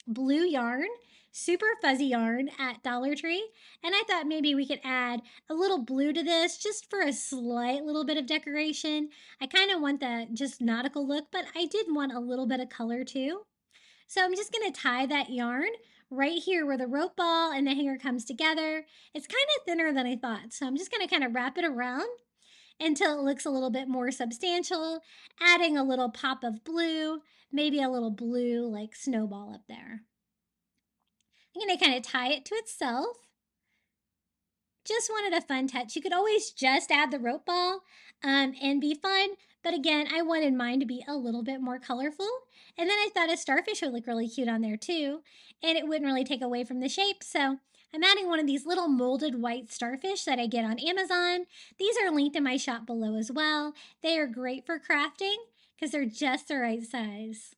blue yarn, super fuzzy yarn at Dollar Tree, and I thought maybe we could add a little blue to this just for a slight little bit of decoration. I kind of want the just nautical look, but I did want a little bit of color too. So I'm just going to tie that yarn right here where the rope ball and the hanger comes together. It's kind of thinner than I thought, so I'm just going to kind of wrap it around until it looks a little bit more substantial, adding a little pop of blue, maybe a little blue like snowball up there. I'm going to kind of tie it to itself. Just wanted a fun touch. You could always just add the rope ball and be fun, but again, I wanted mine to be a little bit more colorful. And then I thought a starfish would look really cute on there too, and it wouldn't really take away from the shape. So I'm adding one of these little molded white starfish that I get on Amazon. These are linked in my shop below as well. They are great for crafting because they're just the right size.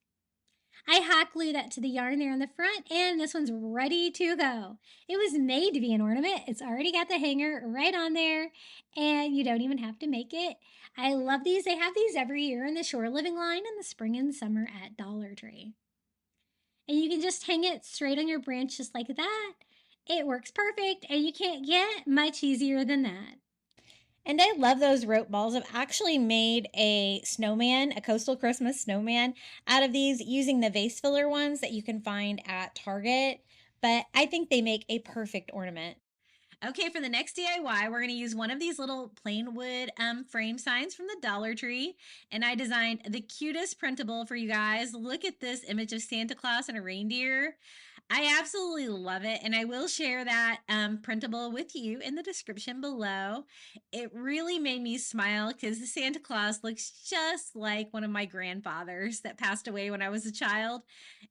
I hot glue that to the yarn there in the front, and this one's ready to go. It was made to be an ornament. It's already got the hanger right on there, and you don't even have to make it. I love these. They have these every year in the Shore Living line in the spring and summer at Dollar Tree. And you can just hang it straight on your branch just like that. It works perfect, and you can't get much easier than that. And I love those rope balls. I've actually made a snowman, a coastal Christmas snowman, out of these using the vase filler ones that you can find at Target. But I think they make a perfect ornament. Okay, for the next DIY, we're going to use one of these little plain wood frame signs from the Dollar Tree. And I designed the cutest printable for you guys. Look at this image of Santa Claus and a reindeer. I absolutely love it, and I will share that printable with you in the description below. It really made me smile because the Santa Claus looks just like one of my grandfathers that passed away when I was a child.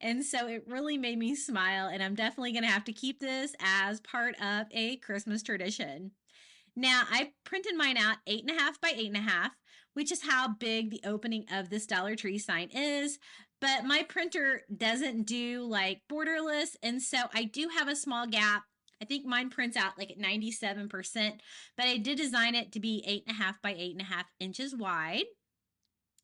And so it really made me smile, and I'm definitely going to have to keep this as part of a Christmas tradition. Now, I printed mine out 8.5 by 8.5, which is how big the opening of this Dollar Tree sign is. But my printer doesn't do like borderless, and so I do have a small gap. I think mine prints out like at 97%, but I did design it to be 8.5 by 8.5 inches wide.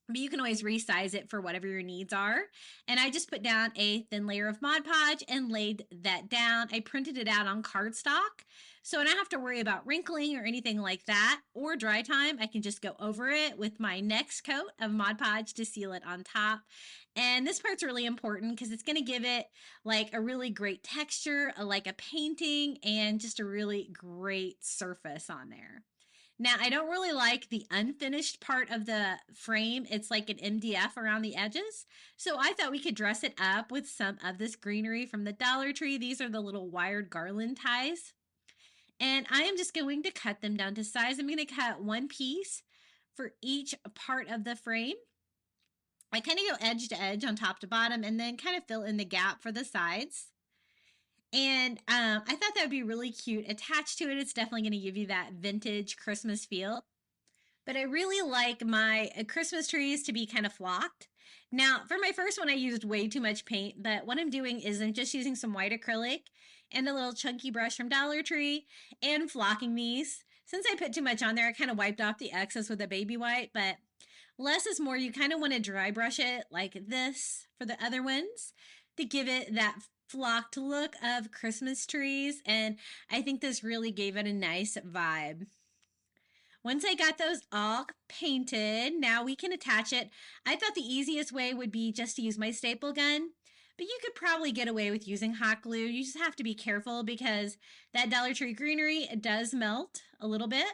But you can always resize it for whatever your needs are. And I just put down a thin layer of Mod Podge and laid that down. I printed it out on cardstock, so I don't have to worry about wrinkling or anything like that, or dry time. I can just go over it with my next coat of Mod Podge to seal it on top. And this part's really important because it's going to give it like a really great texture, like a painting, and just a really great surface on there. Now, I don't really like the unfinished part of the frame. It's like an MDF around the edges. So I thought we could dress it up with some of this greenery from the Dollar Tree. These are the little wired garland ties. And I am just going to cut them down to size. I'm going to cut one piece for each part of the frame. I kind of go edge to edge on top to bottom and then kind of fill in the gap for the sides. And I thought that would be really cute. Attached to it, it's definitely going to give you that vintage Christmas feel. But I really like my Christmas trees to be kind of flocked. Now, for my first one, I used way too much paint, but what I'm doing is I'm just using some white acrylic and a little chunky brush from Dollar Tree and flocking these. Since I put too much on there, I kind of wiped off the excess with a baby wipe, but less is more. You kind of want to dry brush it like this for the other ones to give it that flocked look of Christmas trees, and I think this really gave it a nice vibe. Once I got those all painted, now we can attach it. I thought the easiest way would be just to use my staple gun, but you could probably get away with using hot glue. You just have to be careful because that Dollar Tree greenery does melt a little bit.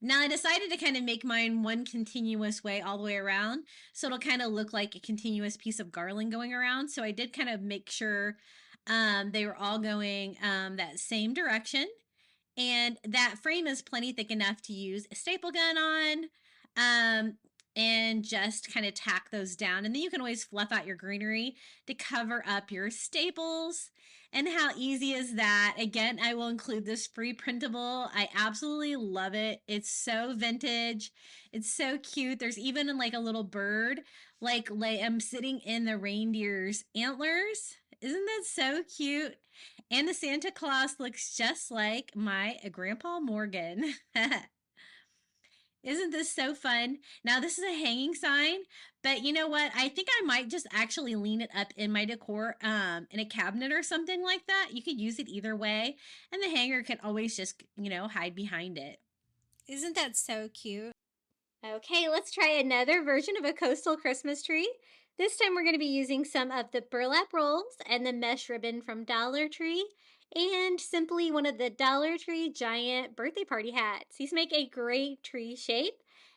Now I decided to kind of make mine one continuous way all the way around, so it'll kind of look like a continuous piece of garland going around. So I did kind of make sure they were all going that same direction. And that frame is plenty thick enough to use a staple gun on, and just kind of tack those down. And then you can always fluff out your greenery to cover up your staples. And how easy is that? Again, I will include this free printable. I absolutely love it. It's so vintage. It's so cute. There's even like a little bird, like I'm sitting in the reindeer's antlers. Isn't that so cute? And the Santa Claus looks just like my grandpa Morgan. Isn't this so fun? Now, this is a hanging sign, but you know what? I think I might just actually lean it up in my decor in a cabinet or something like that. You could use it either way, and the hanger can always just, hide behind it. Isn't that so cute? Okay, let's try another version of a coastal Christmas tree. This time we're going to be using some of the burlap rolls and the mesh ribbon from Dollar Tree and simply one of the Dollar Tree giant birthday party hats. These make a great tree shape.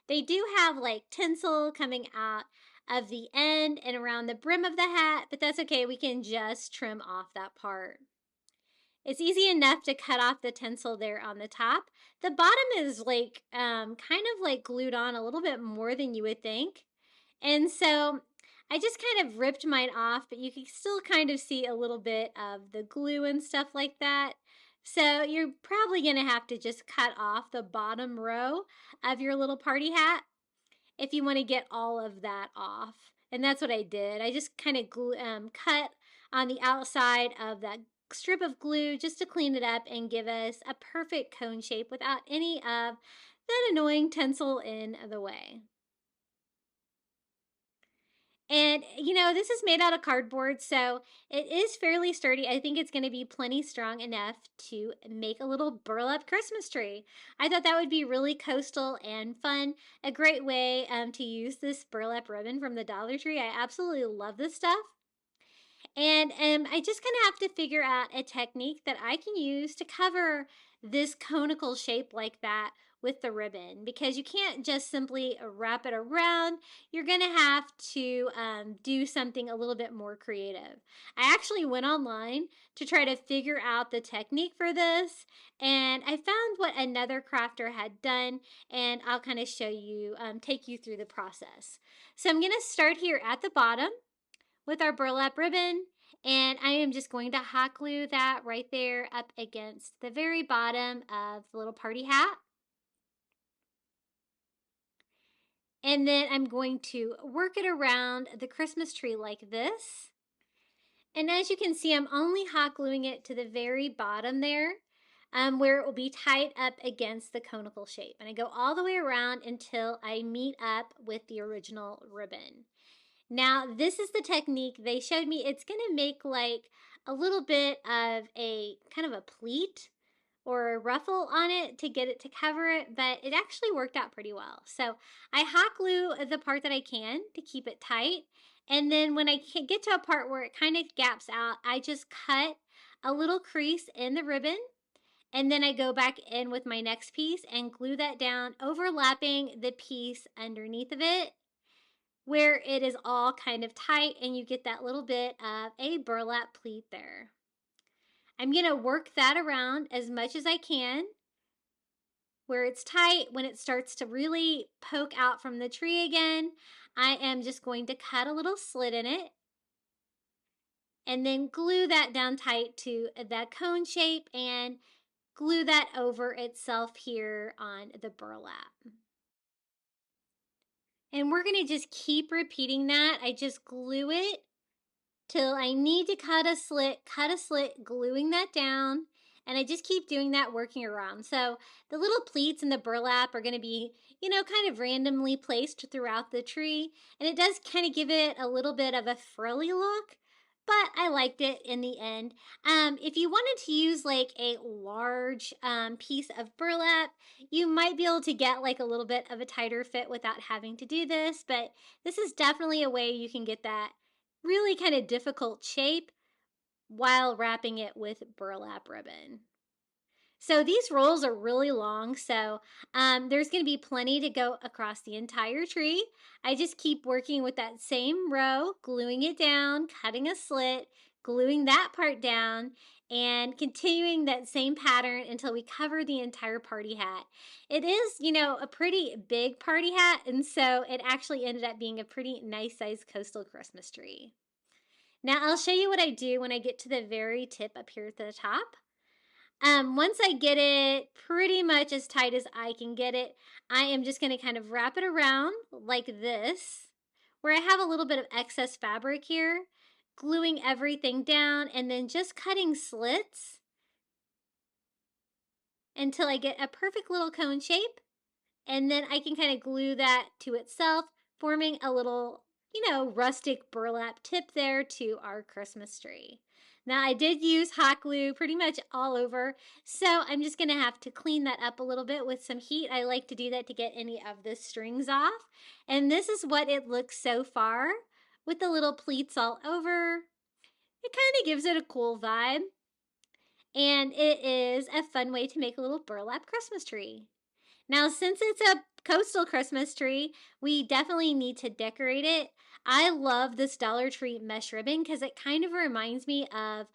They do have like tinsel coming out of the end and around the brim of the hat, but that's okay. We can just trim off that part. It's easy enough to cut off the tinsel there on the top. The bottom is like kind of like glued on a little bit more than you would think. And so I just kind of ripped mine off, but you can still kind of see a little bit of the glue and stuff like that. So you're probably going to have to just cut off the bottom row of your little party hat if you want to get all of that off. And that's what I did. I just kind of cut on the outside of that strip of glue just to clean it up and give us a perfect cone shape without any of that annoying tinsel in the way. And this is made out of cardboard, so it is fairly sturdy. I think it's going to be plenty strong enough to make a little burlap Christmas tree. I thought that would be really coastal and fun. A great way to use this burlap ribbon from the Dollar Tree. I absolutely love this stuff. And I just kind of have to figure out a technique that I can use to cover this conical shape like that with the ribbon, because you can't just simply wrap it around. You're going to have to do something a little bit more creative. I actually went online to try to figure out the technique for this, and I found what another crafter had done, and I'll kind of show you, take you through the process. So I'm going to start here at the bottom with our burlap ribbon, and I am just going to hot glue that right there up against the very bottom of the little party hat. And then I'm going to work it around the Christmas tree like this. And as you can see, I'm only hot gluing it to the very bottom there, where it will be tight up against the conical shape. And I go all the way around until I meet up with the original ribbon. Now, this is the technique they showed me. It's going to make like a little bit of a kind of a pleat or a ruffle on it to get it to cover it, but it actually worked out pretty well. So I hot glue the part that I can to keep it tight. And then when I get to a part where it kind of gaps out, I just cut a little crease in the ribbon. And then I go back in with my next piece and glue that down, overlapping the piece underneath of it, where it is all kind of tight and you get that little bit of a burlap pleat there. I'm going to work that around as much as I can where it's tight. When it starts to really poke out from the tree again, I am just going to cut a little slit in it and then glue that down tight to that cone shape and glue that over itself here on the burlap. And we're going to just keep repeating that. I just glue it till I need to cut a slit, gluing that down. And I just keep doing that, working around. So the little pleats and the burlap are going to be, you know, kind of randomly placed throughout the tree. And it does kind of give it a little bit of a frilly look, but I liked it in the end. If you wanted to use like a large piece of burlap, you might be able to get like a little bit of a tighter fit without having to do this, but this is definitely a way you can get that really kind of difficult shape while wrapping it with burlap ribbon. So these rolls are really long, so there's going to be plenty to go across the entire tree. I just keep working with that same row, gluing it down, cutting a slit, gluing that part down, and continuing that same pattern until we cover the entire party hat. It is, you know, a pretty big party hat, and so it actually ended up being a pretty nice sized coastal Christmas tree. Now I'll show you what I do when I get to the very tip up here at the top. Once I get it pretty much as tight as I can get it, I am just going to kind of wrap it around like this, where I have a little bit of excess fabric here, gluing everything down and then just cutting slits until I get a perfect little cone shape. And then I can kind of glue that to itself, forming a little, you know, rustic burlap tip there to our Christmas tree. Now I did use hot glue pretty much all over, so I'm just gonna have to clean that up a little bit with some heat. I like to do that to get any of the strings off. And this is what it looks so far with the little pleats all over. It kind of gives it a cool vibe. And it is a fun way to make a little burlap Christmas tree. Now, since it's a coastal Christmas tree, we definitely need to decorate it. I love this Dollar Tree mesh ribbon because it kind of reminds me of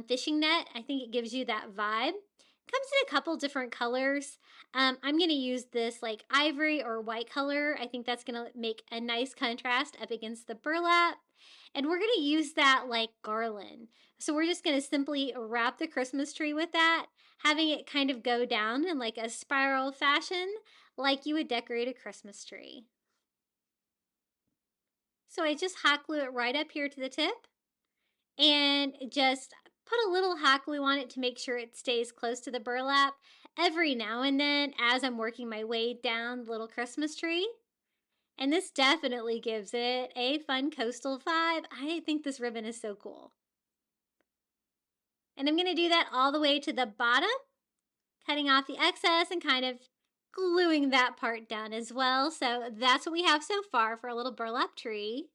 fishing net. I think it gives you that vibe. It comes in a couple different colors. I'm going to use this like ivory or white color. I think that's going to make a nice contrast up against the burlap. And we're going to use that like garland. So we're just going to simply wrap the Christmas tree with that, having it kind of go down in like a spiral fashion, like you would decorate a Christmas tree. So I just hot glue it right up here to the tip and just put a little hot glue on it to make sure it stays close to the burlap every now and then as I'm working my way down the little Christmas tree. And this definitely gives it a fun coastal vibe. I think this ribbon is so cool. And I'm going to do that all the way to the bottom, cutting off the excess and kind of gluing that part down as well. So that's what we have so far for a little burlap tree.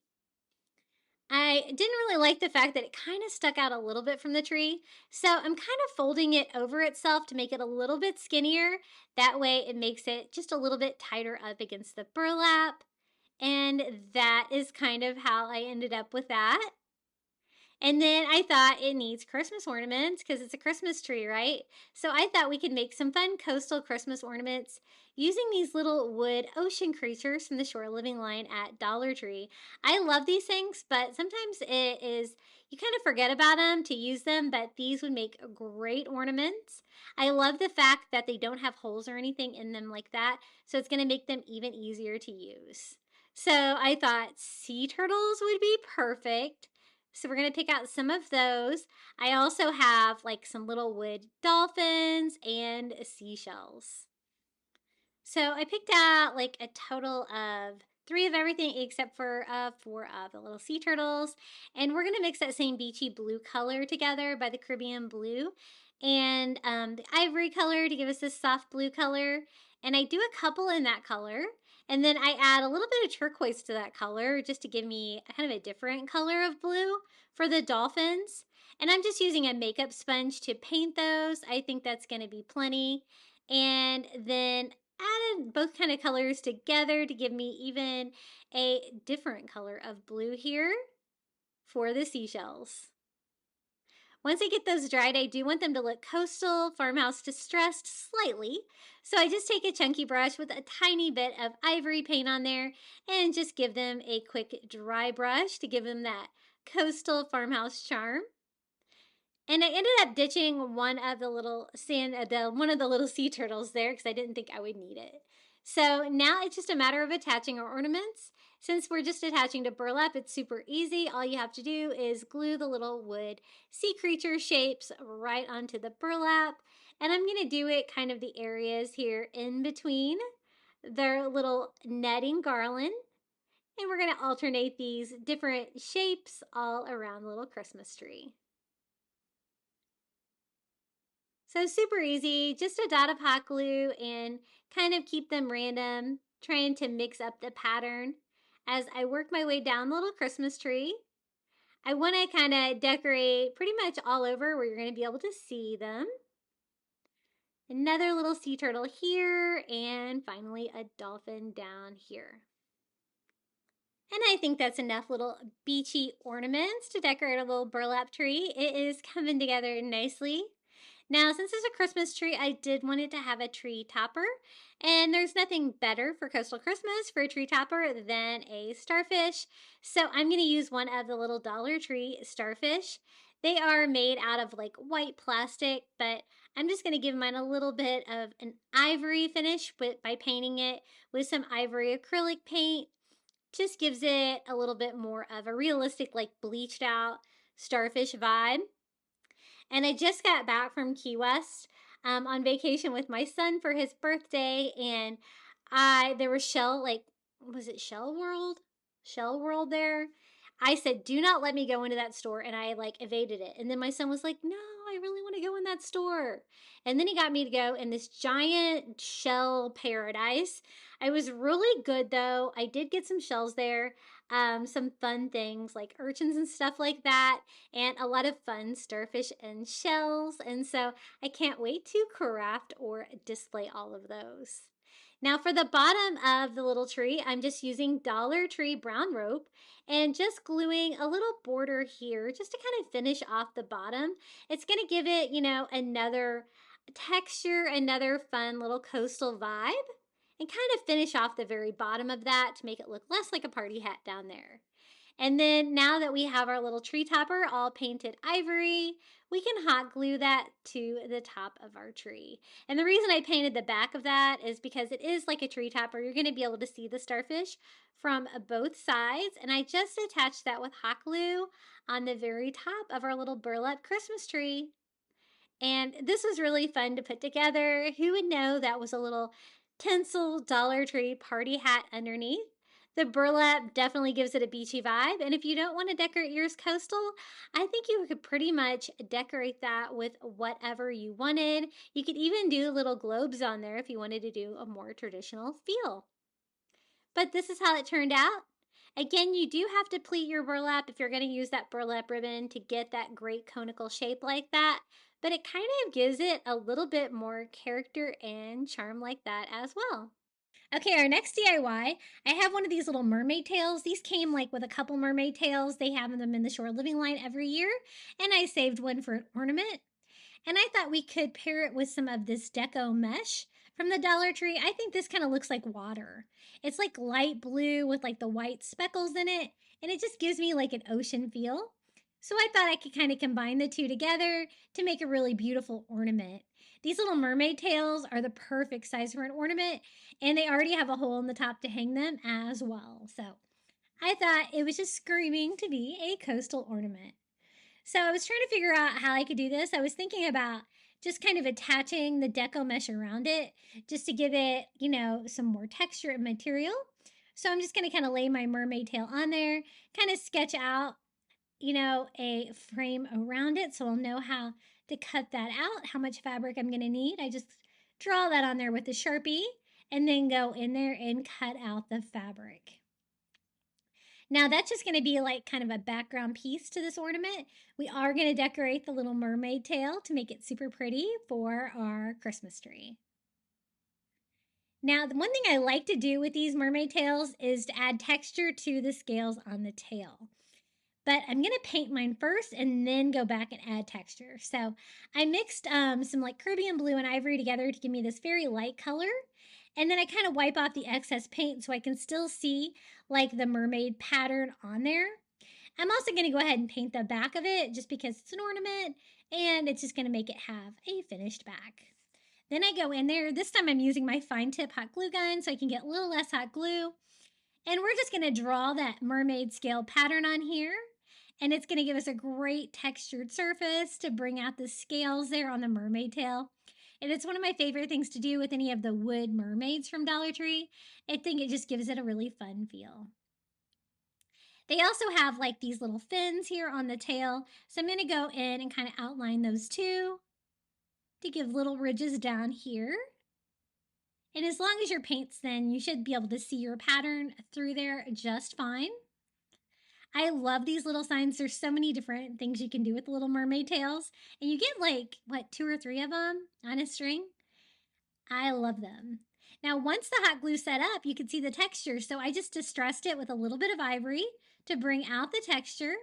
I didn't really like the fact that it kind of stuck out a little bit from the tree. So I'm kind of folding it over itself to make it a little bit skinnier. That way it makes it just a little bit tighter up against the burlap. And that is kind of how I ended up with that. And then I thought it needs Christmas ornaments because it's a Christmas tree, right? So I thought we could make some fun coastal Christmas ornaments using these little wood ocean creatures from the Shore Living line at Dollar Tree. I love these things, but sometimes it is, you kind of forget about them to use them, but these would make great ornaments. I love the fact that they don't have holes or anything in them like that, so it's going to make them even easier to use. So I thought sea turtles would be perfect. So we're going to pick out some of those. I also have like some little wood dolphins and seashells. So I picked out like a total of 3 of everything except for 4 of the little sea turtles. And we're going to mix that same beachy blue color together by the Caribbean blue and the ivory color to give us this soft blue color. And I do a couple in that color. And then I add a little bit of turquoise to that color just to give me kind of a different color of blue for the dolphins. And I'm just using a makeup sponge to paint those. I think that's going to be plenty. And then added both kind of colors together to give me even a different color of blue here for the seashells. Once I get those dried, I do want them to look coastal, farmhouse distressed slightly. So I just take a chunky brush with a tiny bit of ivory paint on there and just give them a quick dry brush to give them that coastal farmhouse charm. And I ended up ditching one of the little sea turtles there because I didn't think I would need it. So now it's just a matter of attaching our ornaments. Since we're just attaching to burlap, it's super easy. All you have to do is glue the little wood sea creature shapes right onto the burlap. And I'm going to do it kind of the areas here in between their little netting garland. And we're going to alternate these different shapes all around the little Christmas tree. So super easy, just a dot of hot glue and kind of keep them random, trying to mix up the pattern. As I work my way down the little Christmas tree, I want to kind of decorate pretty much all over where you're going to be able to see them. Another little sea turtle here, and finally a dolphin down here. And I think that's enough little beachy ornaments to decorate a little burlap tree. It is coming together nicely. Now, since it's a Christmas tree, I did want it to have a tree topper. And there's nothing better for Coastal Christmas for a tree topper than a starfish. So I'm going to use one of the little Dollar Tree starfish. They are made out of like white plastic, but I'm just going to give mine a little bit of an ivory finish by painting it with some ivory acrylic paint. Just gives it a little bit more of a realistic, like bleached out starfish vibe. And I just got back from Key West on vacation with my son for his birthday, and there was was it Shell World? Shell World there. I said, do not let me go into that store, and I like evaded it. And then my son was like, no, I really want to go in that store. And then he got me to go in this giant shell paradise. I was really good though. I did get some shells there, some fun things like urchins and stuff like that, and a lot of fun starfish and shells. And so I can't wait to craft or display all of those. Now for the bottom of the little tree, I'm just using Dollar Tree brown rope and just gluing a little border here just to kind of finish off the bottom. It's going to give it, another texture, another fun little coastal vibe, and kind of finish off the very bottom of that to make it look less like a party hat down there. And then now that we have our little tree topper all painted ivory, we can hot glue that to the top of our tree. And the reason I painted the back of that is because it is like a tree topper. You're going to be able to see the starfish from both sides. And I just attached that with hot glue on the very top of our little burlap Christmas tree. And this was really fun to put together. Who would know that was a little tinsel Dollar Tree party hat underneath? The burlap definitely gives it a beachy vibe. And if you don't want to decorate yours coastal, I think you could pretty much decorate that with whatever you wanted. You could even do little globes on there if you wanted to do a more traditional feel. But this is how it turned out. Again, you do have to pleat your burlap if you're going to use that burlap ribbon to get that great conical shape like that. But it kind of gives it a little bit more character and charm like that as well. Okay, our next DIY, I have one of these little mermaid tails. These came like with a couple mermaid tails. They have them in the shore living line every year. And I saved one for an ornament. And I thought we could pair it with some of this deco mesh from the Dollar Tree. I think this kind of looks like water. It's like light blue with like the white speckles in it. And it just gives me like an ocean feel. So I thought I could kind of combine the two together to make a really beautiful ornament. These little mermaid tails are the perfect size for an ornament, and they already have a hole in the top to hang them as well. So I thought it was just screaming to be a coastal ornament. So I was trying to figure out how I could do this. I was thinking about just kind of attaching the deco mesh around it just to give it, some more texture and material. So I'm just going to kind of lay my mermaid tail on there, kind of sketch out, a frame around it so I'll know how to cut that out, how much fabric I'm going to need. I just draw that on there with the Sharpie and then go in there and cut out the fabric. Now that's just going to be like kind of a background piece to this ornament. We are going to decorate the little mermaid tail to make it super pretty for our Christmas tree. Now, the one thing I like to do with these mermaid tails is to add texture to the scales on the tail. But I'm going to paint mine first and then go back and add texture. So I mixed some like Caribbean blue and ivory together to give me this very light color. And then I kind of wipe off the excess paint so I can still see like the mermaid pattern on there. I'm also going to go ahead and paint the back of it just because it's an ornament and it's just going to make it have a finished back. Then I go in there. This time I'm using my fine tip hot glue gun so I can get a little less hot glue. And we're just going to draw that mermaid scale pattern on here. And it's going to give us a great textured surface to bring out the scales there on the mermaid tail. And it's one of my favorite things to do with any of the wood mermaids from Dollar Tree. I think it just gives it a really fun feel. They also have like these little fins here on the tail. So I'm going to go in and kind of outline those too to give little ridges down here. And as long as your paint's thin, you should be able to see your pattern through there just fine. I love these little signs. There's so many different things you can do with the little mermaid tails. And you get like, what, 2 or 3 of them on a string? I love them. Now, once the hot glue set up, you can see the texture. So I just distressed it with a little bit of ivory to bring out the texture.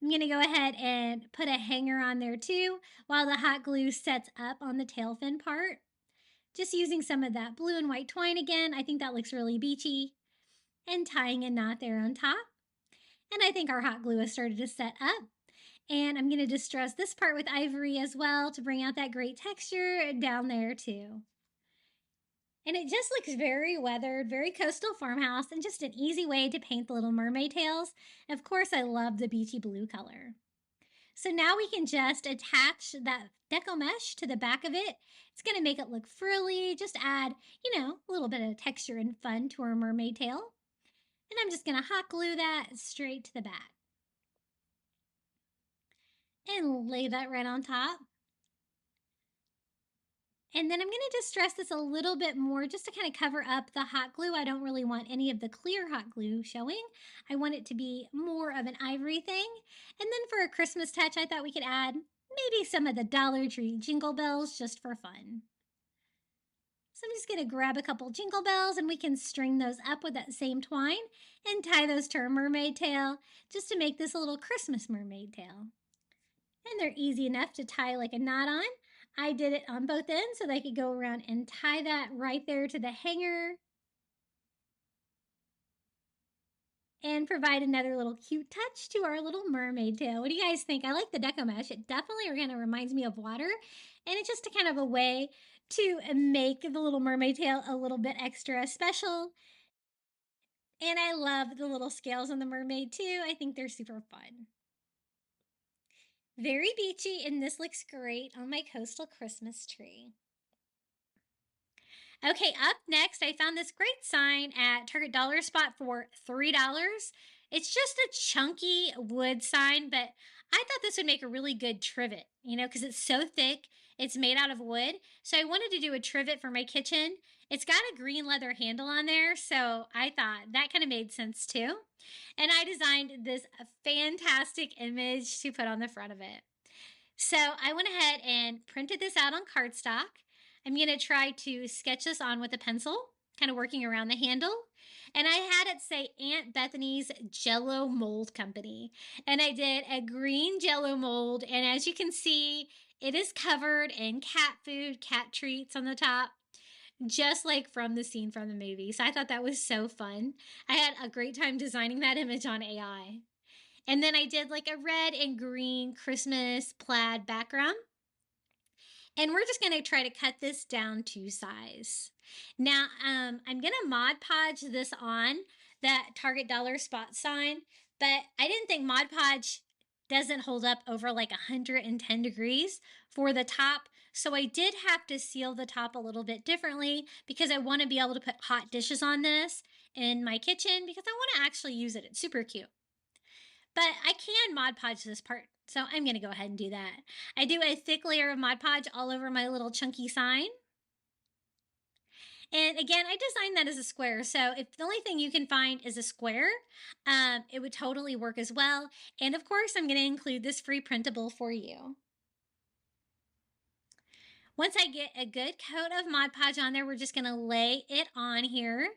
I'm going to go ahead and put a hanger on there too while the hot glue sets up on the tail fin part. Just using some of that blue and white twine again. I think that looks really beachy. And tying a knot there on top. And I think our hot glue has started to set up. And I'm going to distress this part with ivory as well to bring out that great texture down there too. And it just looks very weathered, very coastal farmhouse, and just an easy way to paint the little mermaid tails. And of course, I love the beachy blue color. So now we can just attach that deco mesh to the back of it. It's going to make it look frilly, just add, a little bit of texture and fun to our mermaid tail. And I'm just going to hot glue that straight to the back. And lay that right on top. And then I'm going to distress this a little bit more just to kind of cover up the hot glue. I don't really want any of the clear hot glue showing. I want it to be more of an ivory thing. And then for a Christmas touch, I thought we could add maybe some of the Dollar Tree jingle bells just for fun. So I'm just going to grab a couple jingle bells and we can string those up with that same twine and tie those to our mermaid tail just to make this a little Christmas mermaid tail. And they're easy enough to tie like a knot on. I did it on both ends so that I could go around and tie that right there to the hanger. And provide another little cute touch to our little mermaid tail. What do you guys think? I like the deco mesh. It definitely kind of reminds me of water. And it's just kind of a way to make the little mermaid tail a little bit extra special. And I love the little scales on the mermaid too. I think they're super fun. Very beachy, and this looks great on my coastal Christmas tree. Okay, up next, I found this great sign at Target Dollar Spot for $3. It's just a chunky wood sign, but I thought this would make a really good trivet, because it's so thick. It's made out of wood. So I wanted to do a trivet for my kitchen. It's got a green leather handle on there, so I thought that kind of made sense too. And I designed this fantastic image to put on the front of it. So I went ahead and printed this out on cardstock. I'm going to try to sketch this on with a pencil, kind of working around the handle. And I had it say Aunt Bethany's Jello Mold Company. And I did a green Jello mold. And as you can see, it is covered in cat food, cat treats on the top, just like from the scene from the movie. So I thought that was so fun. I had a great time designing that image on AI. And then I did like a red and green Christmas plaid background. And we're just going to try to cut this down to size. Now, I'm going to Mod Podge this on that Target Dollar Spot sign, but I didn't think Mod Podge doesn't hold up over like 110 degrees for the top. So I did have to seal the top a little bit differently because I want to be able to put hot dishes on this in my kitchen because I want to actually use it. It's super cute. But I can Mod Podge this part, so I'm going to go ahead and do that. I do a thick layer of Mod Podge all over my little chunky sign. And again, I designed that as a square, so if the only thing you can find is a square, it would totally work as well. And of course, I'm going to include this free printable for you. Once I get a good coat of Mod Podge on there, we're just going to lay it on here,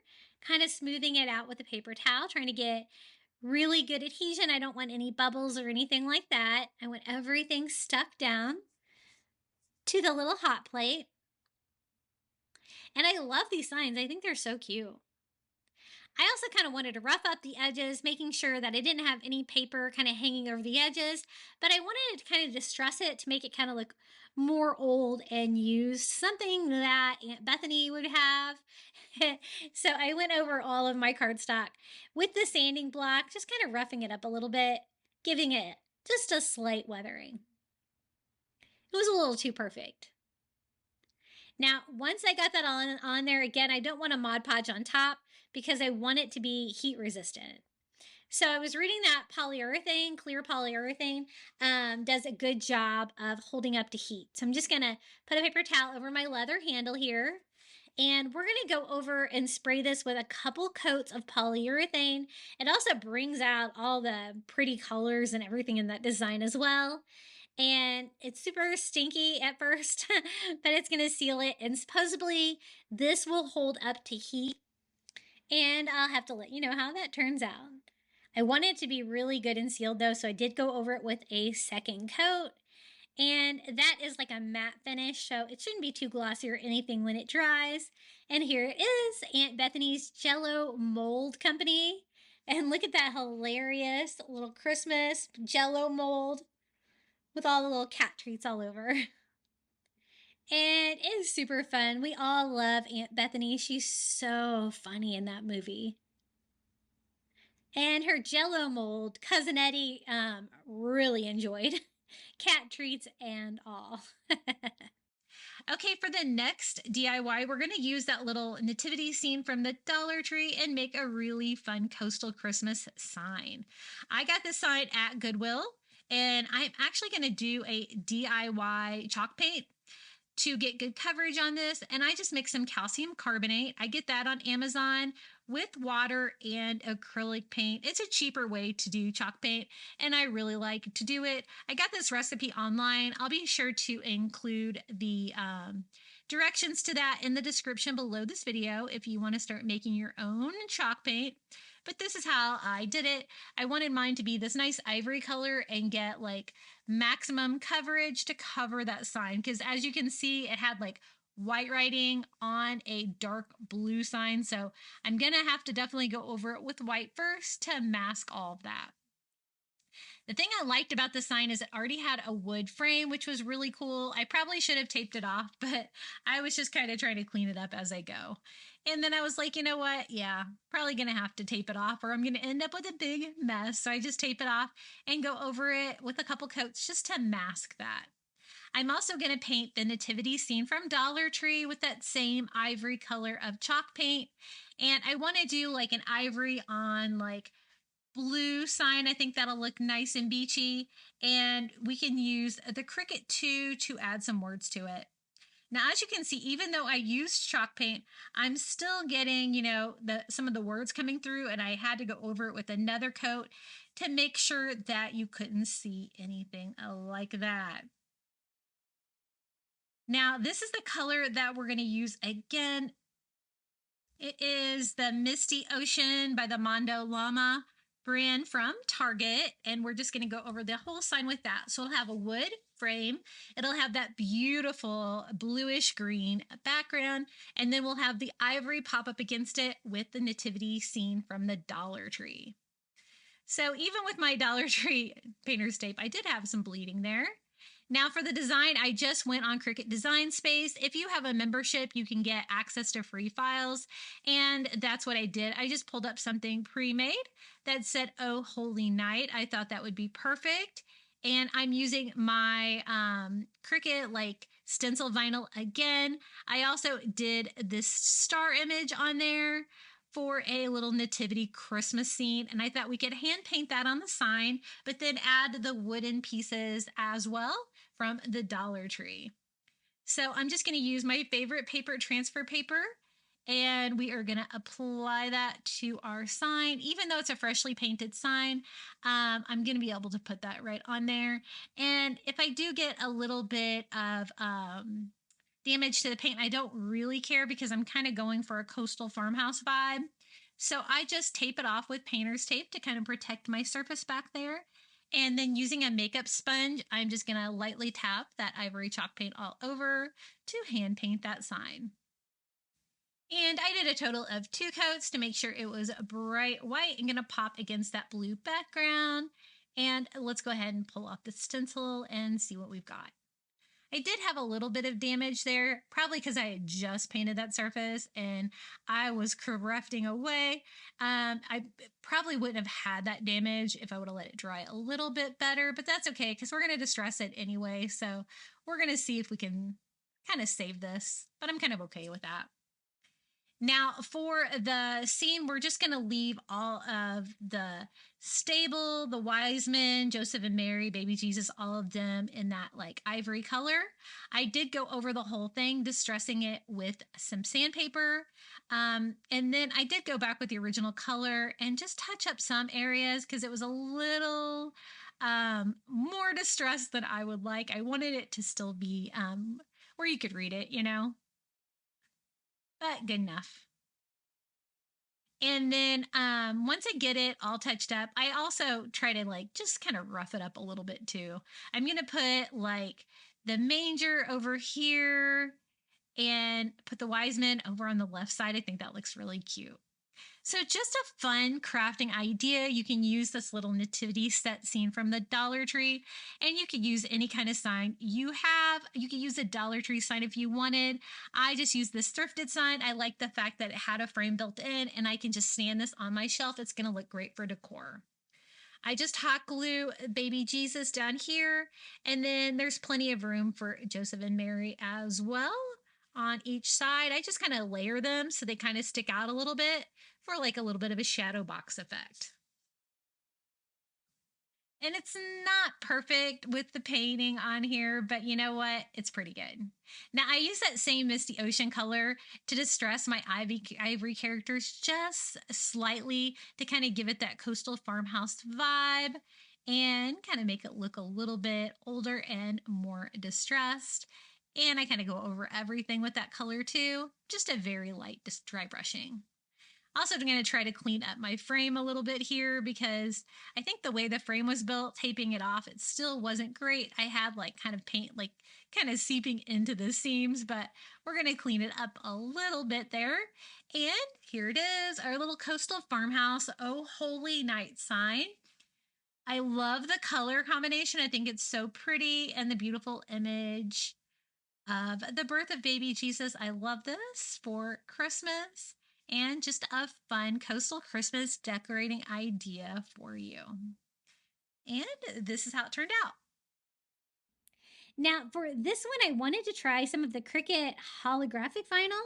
kind of smoothing it out with a paper towel, trying to get really good adhesion. I don't want any bubbles or anything like that. I want everything stuck down to the little hot plate. And I love these signs. I think they're so cute. I also kind of wanted to rough up the edges, making sure that I didn't have any paper kind of hanging over the edges, but I wanted to kind of distress it to make it kind of look more old and used, something that Aunt Bethany would have. So I went over all of my cardstock with the sanding block, just kind of roughing it up a little bit, giving it just a slight weathering. It was a little too perfect. Now, once I got that on there, again, I don't want a Mod Podge on top because I want it to be heat resistant. So I was reading that polyurethane, clear polyurethane, does a good job of holding up to heat. So I'm just going to put a paper towel over my leather handle here. And we're going to go over and spray this with a couple coats of polyurethane. It also brings out all the pretty colors and everything in that design as well. And it's super stinky at first, but it's going to seal it. And supposedly this will hold up to heat. And I'll have to let you know how that turns out. I want it to be really good and sealed though, so I did go over it with a second coat. And that is like a matte finish, so it shouldn't be too glossy or anything when it dries. And here it is, Aunt Bethany's Jello Mold Company. And look at that hilarious little Christmas Jello mold with all the little cat treats all over. And it is super fun. We all love Aunt Bethany. She's so funny in that movie. And her Jello mold, Cousin Eddie really enjoyed. Cat treats and all. Okay, for the next DIY, we're going to use that little nativity scene from the Dollar Tree and make a really fun coastal Christmas sign. I got this sign at Goodwill, and I'm actually going to do a DIY chalk paint to get good coverage on this. And I just mix some calcium carbonate. I get that on Amazon with water and acrylic paint. It's a cheaper way to do chalk paint, and I really like to do it. I got this recipe online. I'll be sure to include the directions to that in the description below this video if you want to start making your own chalk paint. But this is how I did it. I wanted mine to be this nice ivory color and get like maximum coverage to cover that sign. Because as you can see, it had like white writing on a dark blue sign. So I'm going to have to definitely go over it with white first to mask all of that. The thing I liked about the sign is it already had a wood frame, which was really cool. I probably should have taped it off, but I was just kind of trying to clean it up as I go. And then I was like, you know what? Yeah, probably going to have to tape it off or I'm going to end up with a big mess. So I just tape it off and go over it with a couple coats just to mask that. I'm also going to paint the nativity scene from Dollar Tree with that same ivory color of chalk paint. And I want to do like an ivory on like blue sign. I think that'll look nice and beachy. And we can use the Cricut 2 to add some words to it. Now, as you can see, even though I used chalk paint, I'm still getting, some of the words coming through, and I had to go over it with another coat to make sure that you couldn't see anything like that. Now, this is the color that we're going to use again. It is the Misty Ocean by the Mondo Llama brand from Target, and we're just going to go over the whole sign with that. So it'll have a wood frame, it'll have that beautiful bluish green background, and then we'll have the ivory pop up against it with the nativity scene from the Dollar Tree. So even with my Dollar Tree painter's tape, I did have some bleeding there. Now for the design, I just went on Cricut Design Space. If you have a membership, you can get access to free files. And that's what I did. I just pulled up something pre-made that said, "Oh, Holy Night." I thought that would be perfect. And I'm using my Cricut like stencil vinyl again. I also did this star image on there for a little nativity Christmas scene. And I thought we could hand paint that on the sign, but then add the wooden pieces as well from the Dollar Tree. So I'm just going to use my favorite paper, transfer paper, and we are going to apply that to our sign. Even though it's a freshly painted sign, I'm going to be able to put that right on there. And if I do get a little bit of damage to the paint, I don't really care because I'm kind of going for a coastal farmhouse vibe. So I just tape it off with painter's tape to kind of protect my surface back there. And then using a makeup sponge, I'm just going to lightly tap that ivory chalk paint all over to hand paint that sign. And I did a total of 2 coats to make sure it was bright white and gonna pop against that blue background. And let's go ahead and pull off the stencil and see what we've got. I did have a little bit of damage there, probably because I had just painted that surface and I was crafting away. I probably wouldn't have had that damage if I would have let it dry a little bit better, but that's okay because we're going to distress it anyway. So we're going to see if we can kind of save this, but I'm kind of okay with that. Now, for the scene, we're just going to leave all of the stable, the wise men, Joseph and Mary, baby Jesus, all of them in that like ivory color. I did go over the whole thing, distressing it with some sandpaper. And then I did go back with the original color and just touch up some areas because it was a little more distressed than I would like. I wanted it to still be where you could read it, you know? But good enough. And then once I get it all touched up, I also try to like just kind of rough it up a little bit too. I'm going to put like the manger over here and put the wise men over on the left side. I think that looks really cute. So just a fun crafting idea. You can use this little nativity set scene from the Dollar Tree, and you could use any kind of sign you have. You could use a Dollar Tree sign if you wanted. I just used this thrifted sign. I like the fact that it had a frame built in, and I can just stand this on my shelf. It's going to look great for decor. I just hot glue baby Jesus down here, and then there's plenty of room for Joseph and Mary as well on each side. I just kind of layer them so they kind of stick out a little bit for like a little bit of a shadow box effect. And it's not perfect with the painting on here, but you know what? It's pretty good. Now, I use that same Misty Ocean color to distress my ivory characters just slightly to kind of give it that coastal farmhouse vibe and kind of make it look a little bit older and more distressed. And I kind of go over everything with that color too. Just a very light dry brushing. Also, I'm going to try to clean up my frame a little bit here because I think the way the frame was built, taping it off, it still wasn't great. I had like kind of paint like kind of seeping into the seams, but we're going to clean it up a little bit there. And here it is, our little coastal farmhouse, Oh Holy Night sign. I love the color combination. I think it's so pretty and the beautiful image of the birth of baby Jesus. I love this for Christmas and just a fun coastal Christmas decorating idea for you. And this is how it turned out. Now, for this one, I wanted to try some of the Cricut holographic vinyl.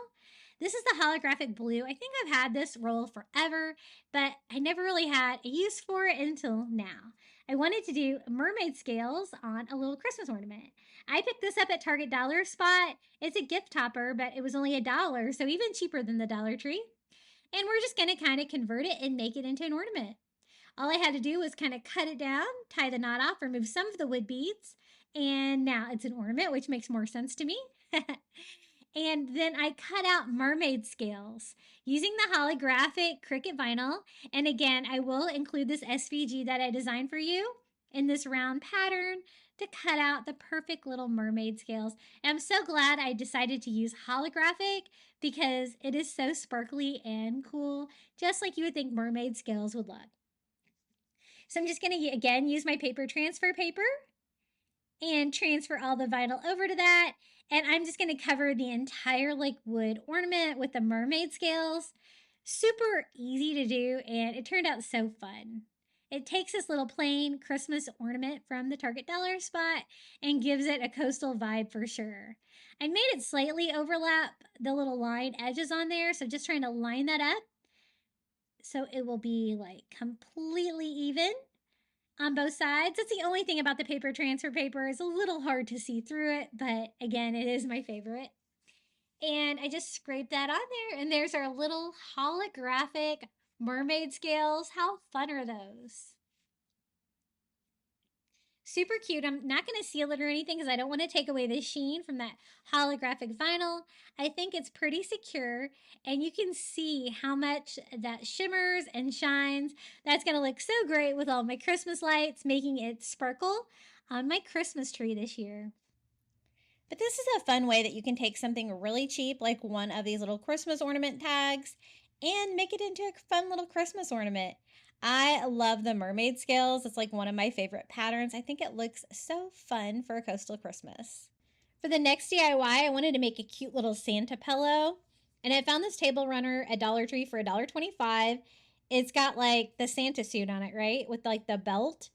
This is the holographic blue. I think I've had this roll forever, but I never really had a use for it until now. I wanted to do mermaid scales on a little Christmas ornament. I picked this up at Target Dollar Spot. It's a gift topper, but it was only $1, so even cheaper than the Dollar Tree. And we're just going to kind of convert it and make it into an ornament. All I had to do was kind of cut it down, tie the knot off, remove some of the wood beads, and now it's an ornament, which makes more sense to me. And then I cut out mermaid scales using the holographic Cricut vinyl. And again, I will include this SVG that I designed for you in this round pattern to cut out the perfect little mermaid scales. And I'm so glad I decided to use holographic because it is so sparkly and cool, just like you would think mermaid scales would look. So I'm just going to, again, use my paper transfer paper and transfer all the vinyl over to that. And I'm just going to cover the entire like wood ornament with the mermaid scales. Super easy to do, and it turned out so fun. It takes this little plain Christmas ornament from the Target Dollar Spot and gives it a coastal vibe for sure. I made it slightly overlap the little line edges on there, so just trying to line that up so it will be like completely even on both sides. That's the only thing about the paper transfer paper. It's a little hard to see through it, but again, it is my favorite. And I just scraped that on there, and there's our little holographic mermaid scales. How fun are those? Super cute. I'm not going to seal it or anything because I don't want to take away the sheen from that holographic vinyl. I think it's pretty secure, and you can see how much that shimmers and shines. That's going to look so great with all my Christmas lights, making it sparkle on my Christmas tree this year. But this is a fun way that you can take something really cheap, like one of these little Christmas ornament tags, and make it into a fun little Christmas ornament. I love the mermaid scales. It's like one of my favorite patterns. I think it looks so fun for a coastal Christmas. For the next DIY, I wanted to make a cute little Santa pillow. And I found this table runner at Dollar Tree for $1.25. It's got like the Santa suit on it, right? With like the belt.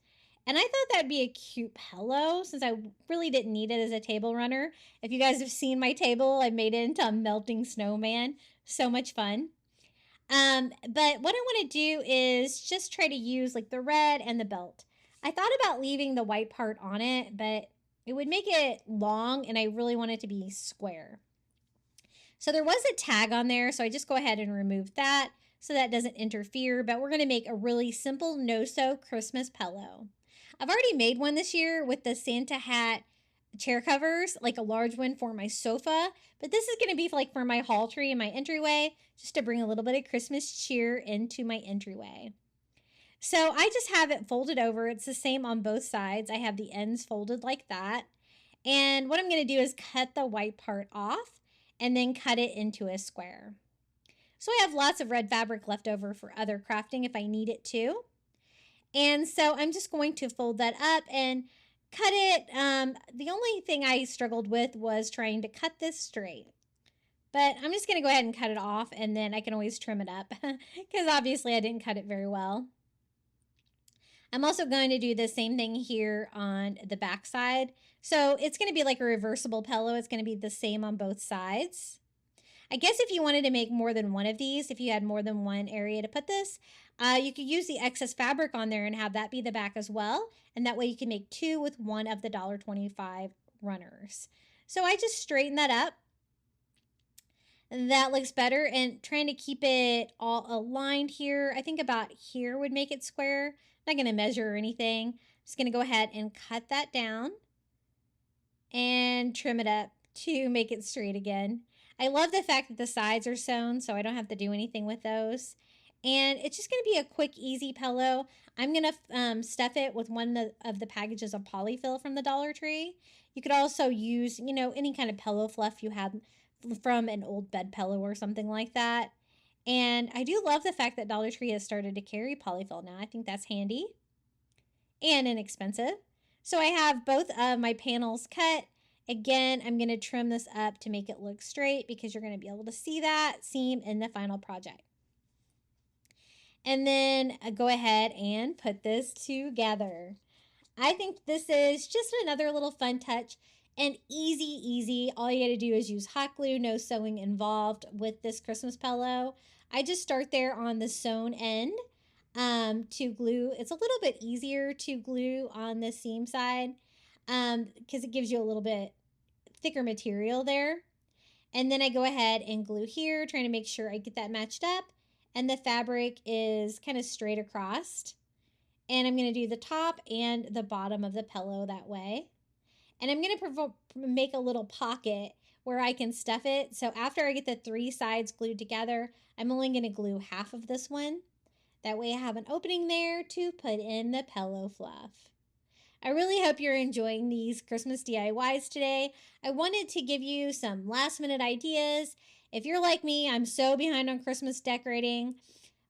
And I thought that'd be a cute pillow since I really didn't need it as a table runner. If you guys have seen my table, I made it into a melting snowman. So much fun. But what I want to do is just try to use like the red and the belt. I thought about leaving the white part on it, but it would make it long and I really want it to be square. So there was a tag on there, so I just go ahead and remove that so that doesn't interfere, but we're going to make a really simple no-sew Christmas pillow. I've already made one this year with the Santa hat chair covers, like a large one for my sofa, but this is going to be like for my hall tree and my entryway, just to bring a little bit of Christmas cheer into my entryway. So I just have it folded over. It's the same on both sides. I have the ends folded like that. And what I'm going to do is cut the white part off and then cut it into a square. So I have lots of red fabric left over for other crafting if I need it to. And so I'm just going to fold that up and cut it. The only thing I struggled with was trying to cut this straight. But I'm just going to go ahead and cut it off, and then I can always trim it up because obviously I didn't cut it very well. I'm also going to do the same thing here on the back side. So it's going to be like a reversible pillow. It's going to be the same on both sides. I guess if you wanted to make more than one of these, if you had more than one area to put this, you could use the excess fabric on there and have that be the back as well. And that way you can make two with one of the $1.25 runners. So I just straighten that up. That looks better, and trying to keep it all aligned here. I think about here would make it square. I'm not going to measure or anything. Just going to go ahead and cut that down and trim it up to make it straight again. I love the fact that the sides are sewn, so I don't have to do anything with those. And it's just going to be a quick, easy pillow. I'm going to stuff it with one of the packages of polyfill from the Dollar Tree. You could also use, any kind of pillow fluff you have from an old bed pillow or something like that. And I do love the fact that Dollar Tree has started to carry polyfill now. I think that's handy and inexpensive. So I have both of my panels cut. Again, I'm going to trim this up to make it look straight because you're going to be able to see that seam in the final project. And then go ahead and put this together. I think this is just another little fun touch. And easy. All you got to do is use hot glue, no sewing involved with this Christmas pillow. I just start there on the sewn end to glue. It's a little bit easier to glue on the seam side because it gives you a little bit thicker material there. And then I go ahead and glue here, trying to make sure I get that matched up. And the fabric is kind of straight across. And I'm going to do the top and the bottom of the pillow that way. And I'm going to make a little pocket where I can stuff it. So after I get the three sides glued together, I'm only going to glue half of this one. That way I have an opening there to put in the pillow fluff. I really hope you're enjoying these Christmas DIYs today. I wanted to give you some last minute ideas. If you're like me, I'm so behind on Christmas decorating.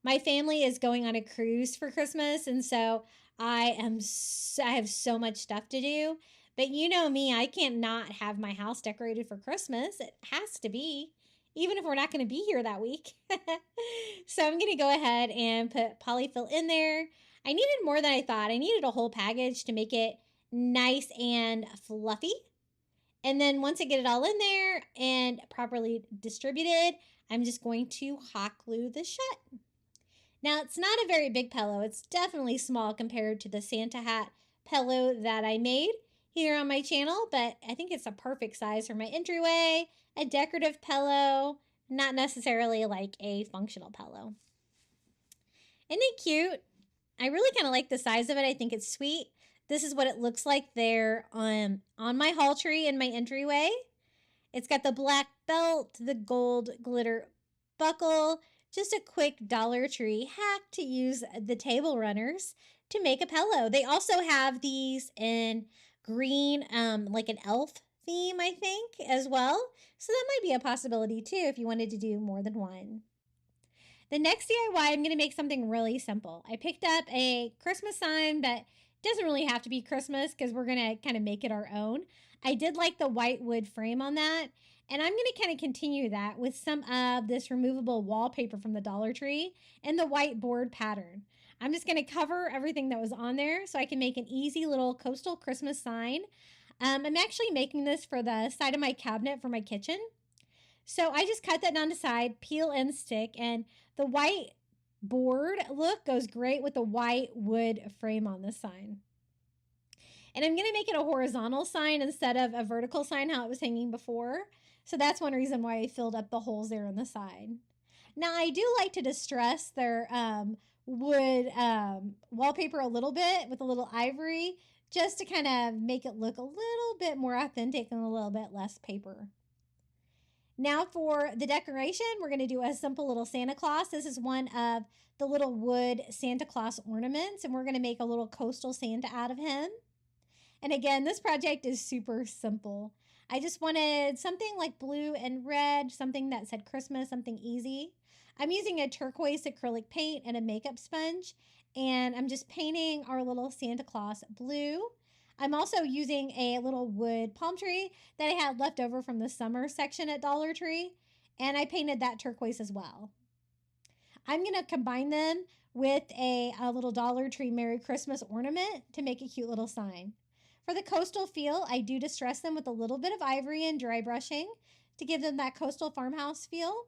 My family is going on a cruise for Christmas, and so I have so much stuff to do. But you know me, I can't not have my house decorated for Christmas. It has to be, even if we're not going to be here that week. So I'm going to go ahead and put polyfill in there. I needed more than I thought. I needed a whole package to make it nice and fluffy. And then once I get it all in there and properly distributed, I'm just going to hot glue this shut. Now, it's not a very big pillow. It's definitely small compared to the Santa hat pillow that I made here on my channel, but I think it's a perfect size for my entryway, a decorative pillow, not necessarily like a functional pillow. Isn't it cute? I really kind of like the size of it. I think it's sweet. This is what it looks like there on my hall tree in my entryway. It's got the black belt, the gold glitter buckle, just a quick Dollar Tree hack to use the table runners to make a pillow. They also have these in green, like an elf theme, I think, as well. So that might be a possibility too if you wanted to do more than one. The next DIY, I'm going to make something really simple. I picked up a Christmas sign, but doesn't really have to be Christmas because we're going to kind of make it our own. I did like the white wood frame on that, and I'm going to kind of continue that with some of this removable wallpaper from the Dollar Tree and the white board pattern. I'm just going to cover everything that was on there so I can make an easy little coastal Christmas sign. I'm actually making this for the side of my cabinet for my kitchen. So I just cut that down to side, peel and stick, and the white board look goes great with the white wood frame on the sign. And I'm going to make it a horizontal sign instead of a vertical sign how it was hanging before. So that's one reason why I filled up the holes there on the side. Now I do like to distress their wood wallpaper a little bit with a little ivory just to kind of make it look a little bit more authentic and a little bit less paper. Now for the decoration, we're going to do a simple little Santa Claus. This is one of the little wood Santa Claus ornaments, and we're going to make a little coastal Santa out of him. And again, this project is super simple. I just wanted something like blue and red, something that said Christmas, something easy. I'm using a turquoise acrylic paint and a makeup sponge, and I'm just painting our little Santa Claus blue. I'm also using a little wood palm tree that I had left over from the summer section at Dollar Tree, and I painted that turquoise as well. I'm going to combine them with a little Dollar Tree Merry Christmas ornament to make a cute little sign. For the coastal feel, I do distress them with a little bit of ivory and dry brushing to give them that coastal farmhouse feel.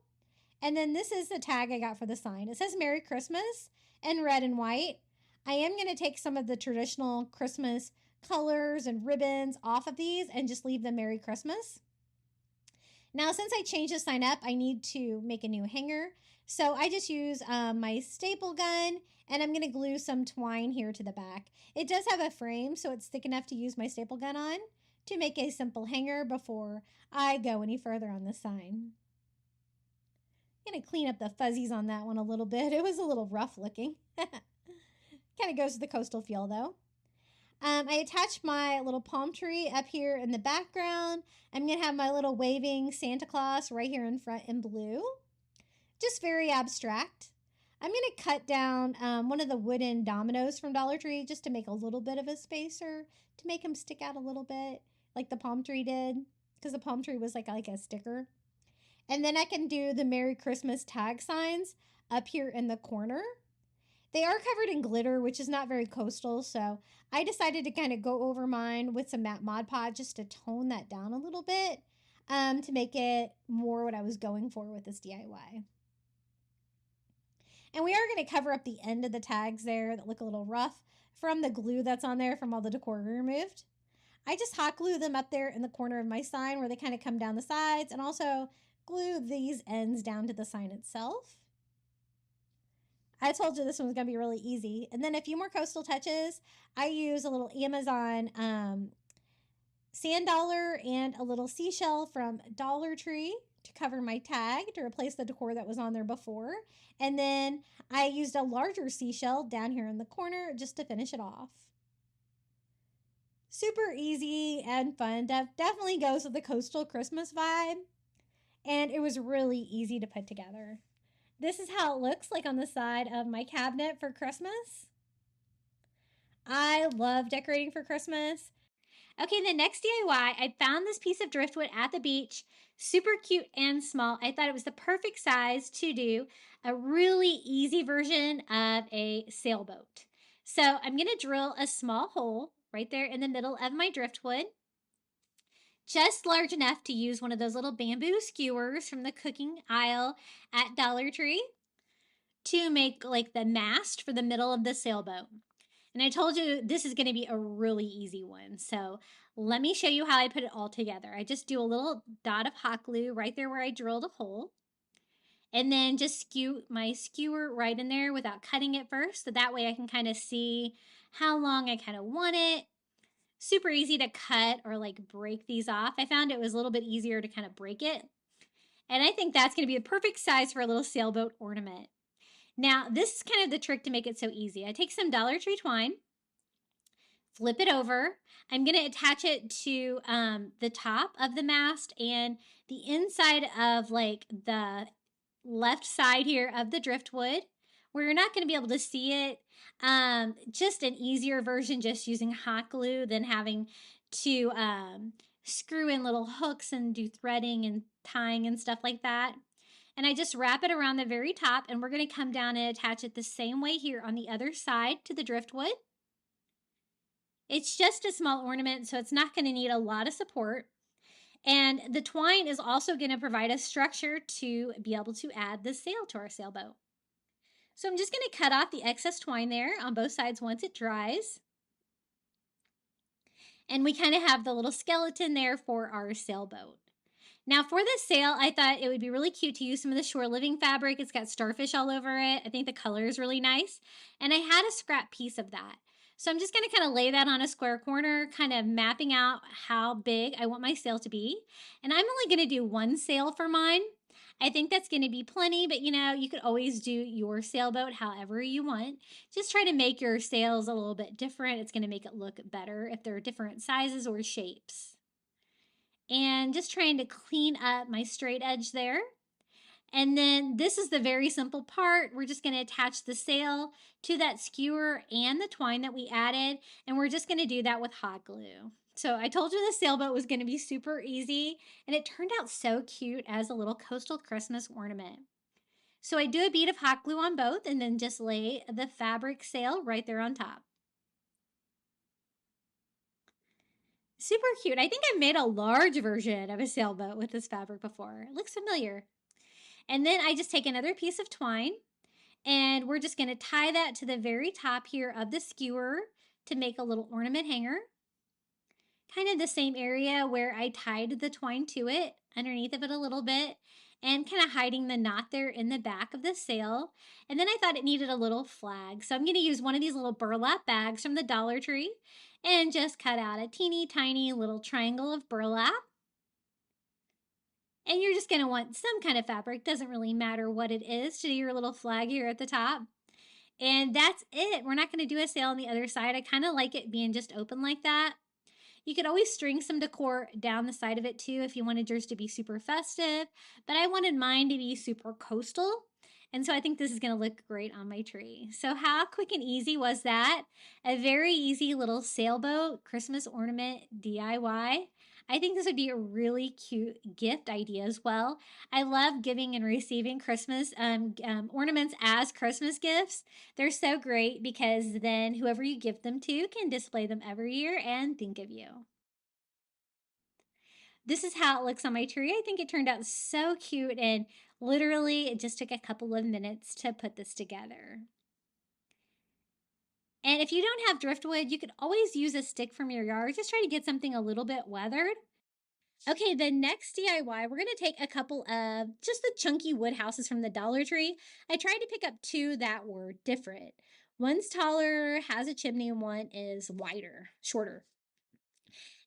And then this is the tag I got for the sign. It says Merry Christmas in red and white. I am going to take some of the traditional Christmas colors and ribbons off of these and just leave them Merry Christmas. Now, since I changed the sign up, I need to make a new hanger. So I just use my staple gun, and I'm going to glue some twine here to the back. It does have a frame, so it's thick enough to use my staple gun on to make a simple hanger before I go any further on the sign. I'm going to clean up the fuzzies on that one a little bit. It was a little rough looking. Kind of goes with the coastal feel, though. I attached my little palm tree up here in the background. I'm going to have my little waving Santa Claus right here in front in blue. Just very abstract. I'm going to cut down one of the wooden dominoes from Dollar Tree just to make a little bit of a spacer to make them stick out a little bit like the palm tree did, because the palm tree was like a sticker. And then I can do the Merry Christmas tag signs up here in the corner. They are covered in glitter, which is not very coastal, so I decided to kind of go over mine with some matte Mod Podge just to tone that down a little bit to make it more what I was going for with this DIY. And we are going to cover up the end of the tags there that look a little rough from the glue that's on there from all the decor we removed. I just hot glue them up there in the corner of my sign where they kind of come down the sides, and also glue these ends down to the sign itself. I told you this one was going to be really easy. And then a few more coastal touches. I use a little Amazon sand dollar and a little seashell from Dollar Tree to cover my tag to replace the decor that was on there before. And then I used a larger seashell down here in the corner just to finish it off. Super easy and fun. Definitely goes with the coastal Christmas vibe. And it was really easy to put together. This is how it looks like on the side of my cabinet for Christmas. I love decorating for Christmas. Okay, the next DIY, I found this piece of driftwood at the beach. Super cute and small. I thought it was the perfect size to do a really easy version of a sailboat. So I'm going to drill a small hole right there in the middle of my driftwood. Just large enough to use one of those little bamboo skewers from the cooking aisle at Dollar Tree to make like the mast for the middle of the sailboat. And I told you this is going to be a really easy one. So let me show you how I put it all together. I just do a little dot of hot glue right there where I drilled a hole. And then just skew my skewer right in there without cutting it first. So that way I can kind of see how long I kind of want it. Super easy to cut or like break these off. I found it was a little bit easier to kind of break it. And I think that's going to be the perfect size for a little sailboat ornament. Now, this is kind of the trick to make it so easy. I take some Dollar Tree twine, flip it over. I'm going to attach it to the top of the mast and the inside of like the left side here of the driftwood, where you're not going to be able to see it. Just an easier version, just using hot glue than having to screw in little hooks and do threading and tying and stuff like that. And I just wrap it around the very top, and we're going to come down and attach it the same way here on the other side to the driftwood. It's just a small ornament, so it's not going to need a lot of support. And the twine is also going to provide a structure to be able to add the sail to our sailboat. So I'm just going to cut off the excess twine there on both sides once it dries. And we kind of have the little skeleton there for our sailboat. Now for this sail, I thought it would be really cute to use some of the Shore Living fabric. It's got starfish all over it. I think the color is really nice. And I had a scrap piece of that. So I'm just going to kind of lay that on a square corner, kind of mapping out how big I want my sail to be. And I'm only going to do one sail for mine. I think that's going to be plenty, but you could always do your sailboat however you want. Just try to make your sails a little bit different. It's going to make it look better if they're different sizes or shapes. And just trying to clean up my straight edge there. And then this is the very simple part. We're just going to attach the sail to that skewer and the twine that we added, and we're just going to do that with hot glue. So I told you the sailboat was going to be super easy, and it turned out so cute as a little coastal Christmas ornament. So I do a bead of hot glue on both and then just lay the fabric sail right there on top. Super cute. I think I've made a large version of a sailboat with this fabric before. It looks familiar. And then I just take another piece of twine, and we're just going to tie that to the very top here of the skewer to make a little ornament hanger. Kind of the same area where I tied the twine to it, underneath of it a little bit, and kind of hiding the knot there in the back of the sail. And then I thought it needed a little flag. So I'm going to use one of these little burlap bags from the Dollar Tree and just cut out a teeny tiny little triangle of burlap. And you're just going to want some kind of fabric, doesn't really matter what it is, to do your little flag here at the top. And that's it. We're not going to do a sail on the other side. I kind of like it being just open like that. You could always string some decor down the side of it too if you wanted yours to be super festive, but I wanted mine to be super coastal. And so I think this is going to look great on my tree. So how quick and easy was that? A very easy little sailboat Christmas ornament DIY. I think this would be a really cute gift idea as well. I love giving and receiving Christmas ornaments as Christmas gifts. They're so great because then whoever you give them to can display them every year and think of you. This is how it looks on my tree. I think it turned out so cute, and literally it just took a couple of minutes to put this together. And if you don't have driftwood, you could always use a stick from your yard. Just try to get something a little bit weathered. Okay, the next DIY, we're going to take a couple of just the chunky wood houses from the Dollar Tree. I tried to pick up two that were different. One's taller, has a chimney, and one is wider, shorter.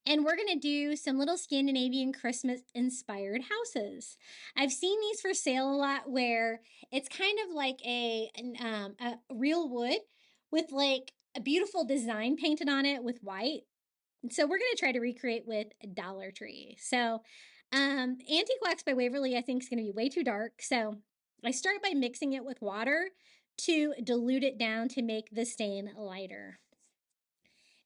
And we're going to do some little Scandinavian Christmas inspired houses. I've seen these for sale a lot where it's kind of like a real wood with like a beautiful design painted on it with white. So we're going to try to recreate with Dollar Tree. So Antique Wax by Waverly I think is going to be way too dark. So I start by mixing it with water to dilute it down to make the stain lighter.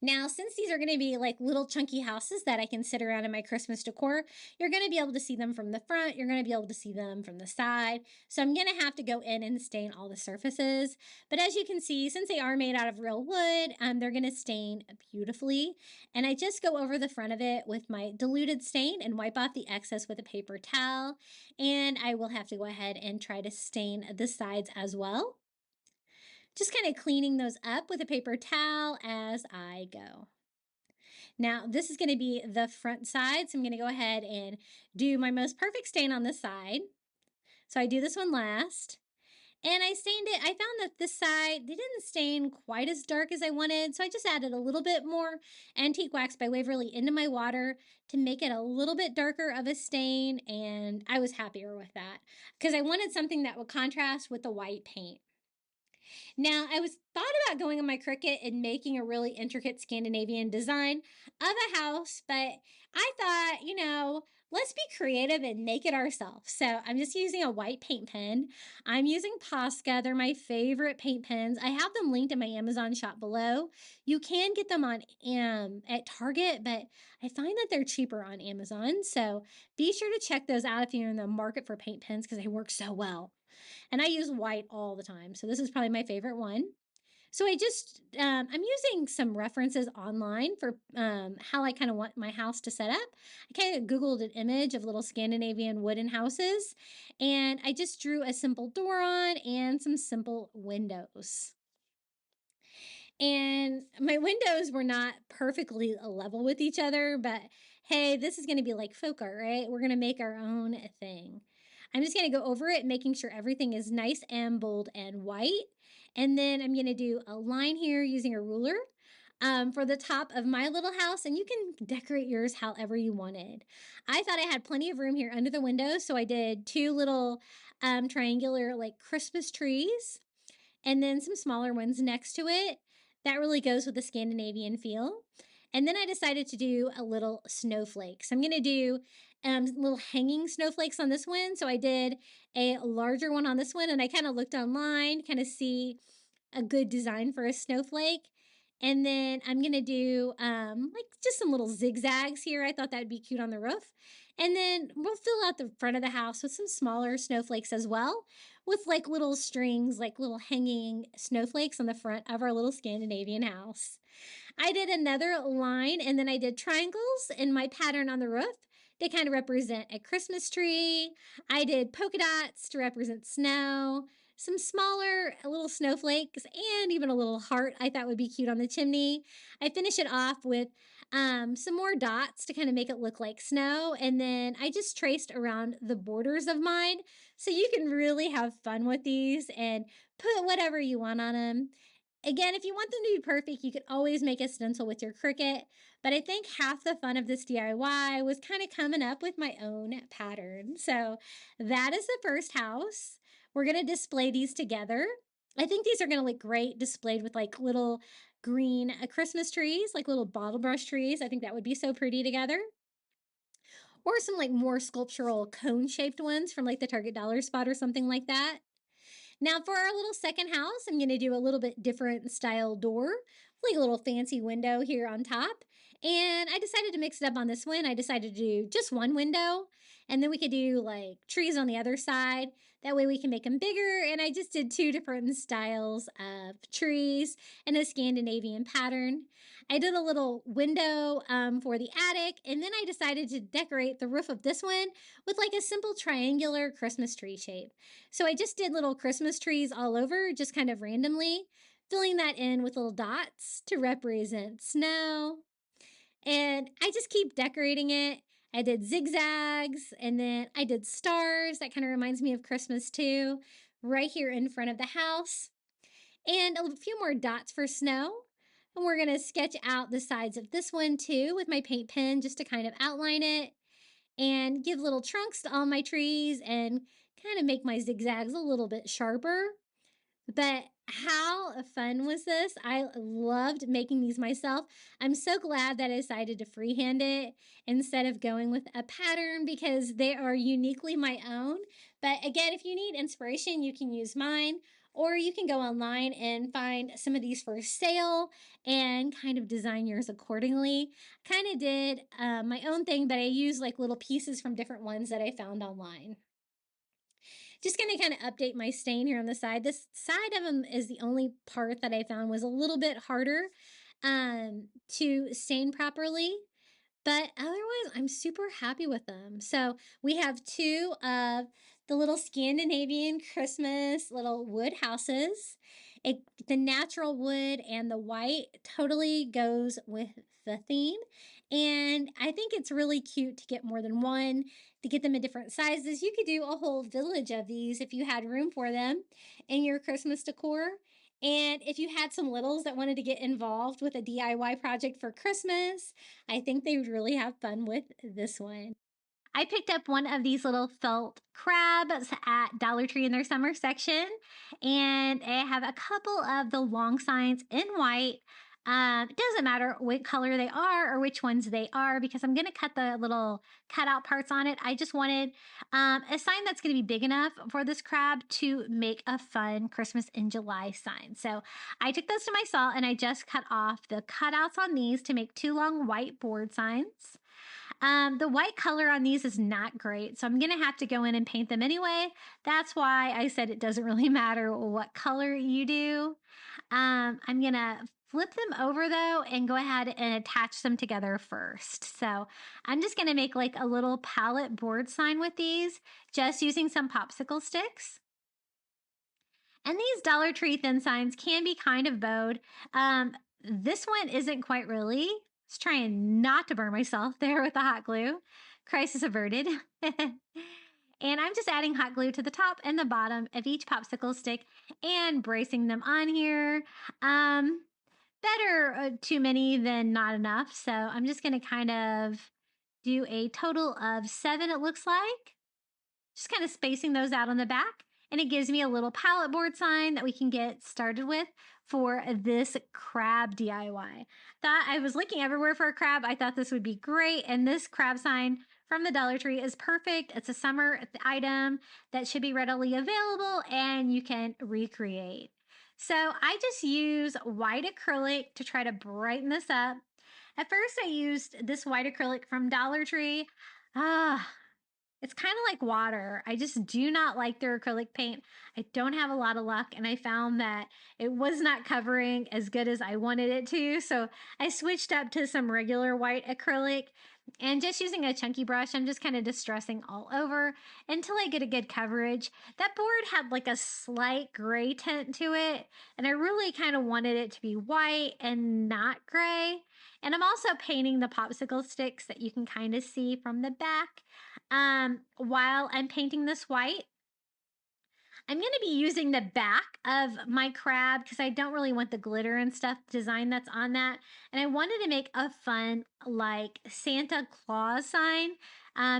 Now, since these are going to be like little chunky houses that I can sit around in my Christmas decor, you're going to be able to see them from the front. You're going to be able to see them from the side. So I'm going to have to go in and stain all the surfaces. But as you can see, since they are made out of real wood, they're going to stain beautifully. And I just go over the front of it with my diluted stain and wipe off the excess with a paper towel. And I will have to go ahead and try to stain the sides as well. Just kind of cleaning those up with a paper towel as I go. Now, this is going to be the front side, so I'm going to go ahead and do my most perfect stain on this side. So I do this one last. And I stained it. I found that this side, they didn't stain quite as dark as I wanted, so I just added a little bit more Antique Wax by Waverly into my water to make it a little bit darker of a stain, and I was happier with that because I wanted something that would contrast with the white paint. Now, I was thought about going on my Cricut and making a really intricate Scandinavian design of a house, but I thought, let's be creative and make it ourselves. So I'm just using a white paint pen. I'm using Posca. They're my favorite paint pens. I have them linked in my Amazon shop below. You can get them on at Target, but I find that they're cheaper on Amazon. So be sure to check those out if you're in the market for paint pens because they work so well. And I use white all the time. So this is probably my favorite one. So I'm using some references online for how I kind of want my house to set up. I kind of Googled an image of little Scandinavian wooden houses, and I just drew a simple door on and some simple windows. And my windows were not perfectly level with each other, but hey, this is going to be like folk art, right? We're going to make our own thing. I'm just going to go over it, making sure everything is nice and bold and white. And then I'm going to do a line here using a ruler for the top of my little house. And you can decorate yours however you wanted. I thought I had plenty of room here under the windows, so I did two little triangular like Christmas trees and then some smaller ones next to it. That really goes with the Scandinavian feel. And then I decided to do a little snowflake. So I'm going to do little hanging snowflakes on this one. So I did a larger one on this one, and I kind of looked online, kind of see a good design for a snowflake. And then I'm going to do like just some little zigzags here. I thought that would be cute on the roof. And then we'll fill out the front of the house with some smaller snowflakes as well, with like little strings, like little hanging snowflakes on the front of our little Scandinavian house. I did another line, and then I did triangles in my pattern on the roof to kind of represent a Christmas tree. I did polka dots to represent snow, some smaller little snowflakes, and even a little heart I thought would be cute on the chimney. I finish it off with some more dots to kind of make it look like snow, and then I just traced around the borders of mine so you can really have fun with these and put whatever you want on them. Again, if you want them to be perfect, you could always make a stencil with your Cricut, but I think half the fun of this DIY was kind of coming up with my own pattern. So that is the first house. We're going to display these together. I think these are going to look great displayed with like little green Christmas trees, like little bottle brush trees. I think that would be so pretty together. Or some like more sculptural cone-shaped ones from like the Target Dollar Spot or something like that. Now for our little second house, I'm going to do a little bit different style door, like a little fancy window here on top. And I decided to mix it up on this one. I decided to do just one window, and then we could do like trees on the other side. That way we can make them bigger. And I just did two different styles of trees and a Scandinavian pattern. I did a little window for the attic, and then I decided to decorate the roof of this one with like a simple triangular Christmas tree shape. So I just did little Christmas trees all over, just kind of randomly, filling that in with little dots to represent snow. And I just keep decorating it. I did zigzags, and then I did stars. That kind of reminds me of Christmas too, right here in front of the house. And a few more dots for snow. And we're going to sketch out the sides of this one too with my paint pen just to kind of outline it and give little trunks to all my trees and kind of make my zigzags a little bit sharper. But how fun was this? I loved making these myself. I'm so glad that I decided to freehand it instead of going with a pattern because they are uniquely my own. But again, if you need inspiration, you can use mine, or you can go online and find some of these for sale and kind of design yours accordingly. Kind of did my own thing, but I used like little pieces from different ones that I found online. Just going to kind of update my stain here on the side. This side of them is the only part that I found was a little bit harder to stain properly. But otherwise, I'm super happy with them. So we have two of the little Scandinavian Christmas little wood houses. The natural wood and the white totally goes with the theme. And I think it's really cute to get more than one, to get them in different sizes. You could do a whole village of these if you had room for them in your Christmas decor. And if you had some littles that wanted to get involved with a DIY project for Christmas, I think they would really have fun with this one. I picked up one of these little felt crabs at Dollar Tree in their summer section, and I have a couple of the long signs in white. It doesn't matter what color they are or which ones they are because I'm going to cut the little cutout parts on it. I just wanted a sign that's going to be big enough for this crab to make a fun Christmas in July sign. So I took those to my saw and I just cut off the cutouts on these to make 2 long white board signs. The white color on these is not great, so I'm going to have to go in and paint them anyway. That's why I said it doesn't really matter what color you do. I'm going to flip them over though and go ahead and attach them together first. So I'm just going to make like a little palette board sign with these, just using some popsicle sticks. And these Dollar Tree thin signs can be kind of bowed. This one isn't quite really. I was trying not to burn myself there with the hot glue. Crisis averted. And I'm just adding hot glue to the top and the bottom of each popsicle stick and bracing them on here. Better too many than not enough. So I'm just going to kind of do a total of 7, it looks like. Just kind of spacing those out on the back. And it gives me a little palette board sign that we can get started with for this crab DIY. Thought I was looking everywhere for a crab. I thought this would be great. And this crab sign from the Dollar Tree is perfect. It's a summer item that should be readily available and you can recreate. So I just use white acrylic to try to brighten this up. At first I used this white acrylic from Dollar Tree. It's kind of like water. I just do not like their acrylic paint. I don't have a lot of luck, and I found that it was not covering as good as I wanted it to. So I switched up to some regular white acrylic, and just using a chunky brush, I'm just kind of distressing all over until I get a good coverage. That board had like a slight gray tint to it, and I really kind of wanted it to be white and not gray. And I'm also painting the popsicle sticks that you can kind of see from the back. While I'm painting this white, I'm going to be using the back of my crab because I don't really want the glitter and stuff design that's on that. And I wanted to make a fun like Santa Claus sign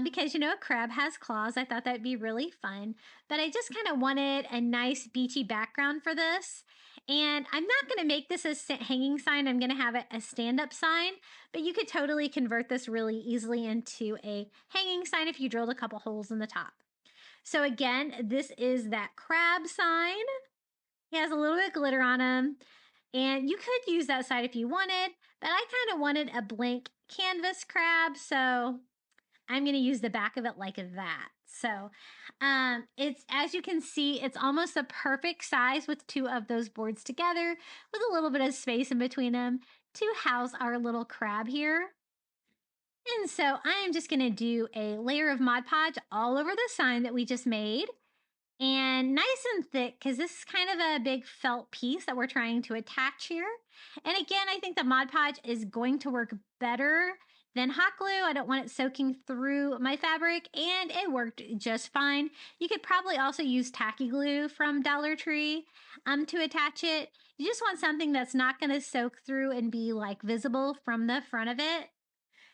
because, you know, a crab has claws. I thought that'd be really fun. But I just kind of wanted a nice beachy background for this. And I'm not going to make this a hanging sign. I'm going to have it a stand-up sign. But you could totally convert this really easily into a hanging sign if you drilled a couple holes in the top. So again, this is that crab sign. He has a little bit of glitter on him. And you could use that side if you wanted, but I kind of wanted a blank canvas crab, so I'm going to use the back of it like that. So it's, as you can see, it's almost a perfect size with 2 of those boards together with a little bit of space in between them to house our little crab here. And so I am just going to do a layer of Mod Podge all over the sign that we just made. And nice and thick because this is kind of a big felt piece that we're trying to attach here. And again, I think the Mod Podge is going to work better than hot glue. I don't want it soaking through my fabric, and it worked just fine. You could probably also use tacky glue from Dollar Tree to attach it. You just want something that's not going to soak through and be like visible from the front of it.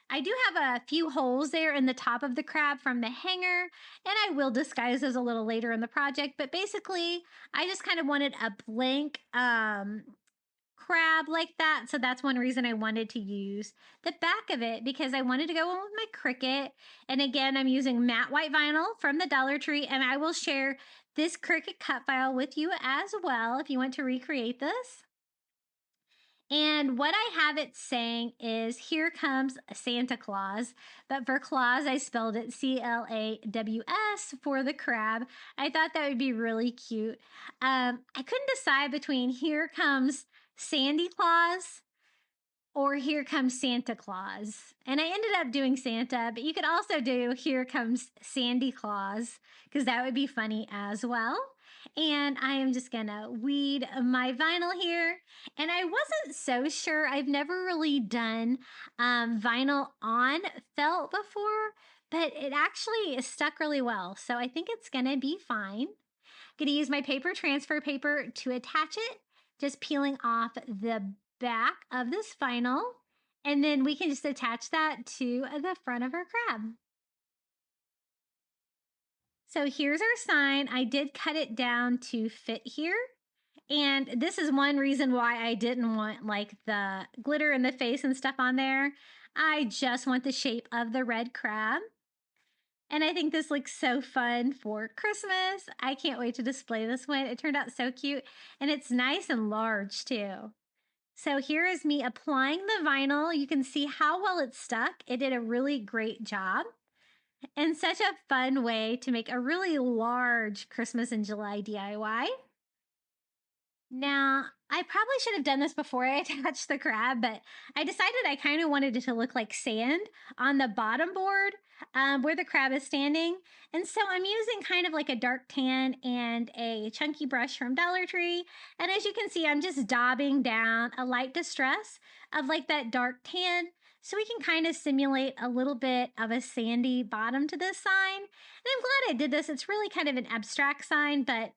I do have a few holes there in the top of the crab from the hanger, and I will disguise those a little later in the project. But basically, I just kind of wanted a blank crab like that. So that's one reason I wanted to use the back of it, because I wanted to go in with my Cricut. And again, I'm using matte white vinyl from the Dollar Tree, and I will share this Cricut cut file with you as well if you want to recreate this. And what I have it saying is, here comes Santa Claus. But for Claus, I spelled it C-L-A-W-S for the crab. I thought that would be really cute. I couldn't decide between here comes Sandy Claus or here comes Santa Claus. And I ended up doing Santa, but you could also do here comes Sandy Claus, because that would be funny as well. And I am just gonna weed my vinyl here. And I wasn't so sure. I've never really done vinyl on felt before, but it actually stuck really well. So I think it's gonna be fine. Gonna use my paper transfer paper to attach it, just peeling off the back of this vinyl. And then we can just attach that to the front of our crab. So here's our sign. I did cut it down to fit here. And this is one reason why I didn't want like the glitter in the face and stuff on there. I just want the shape of the red crab. And I think this looks so fun for Christmas. I can't wait to display this one. It turned out so cute, and it's nice and large too. So here is me applying the vinyl. You can see how well it's stuck. It did a really great job, and such a fun way to make a really large Christmas in July DIY. Now, I probably should have done this before I attached the crab, but I decided I kind of wanted it to look like sand on the bottom board where the crab is standing. And so I'm using kind of like a dark tan and a chunky brush from Dollar Tree. And as you can see, I'm just daubing down a light distress of like that dark tan, so we can kind of simulate a little bit of a sandy bottom to this sign. And I'm glad I did this. It's really kind of an abstract sign, but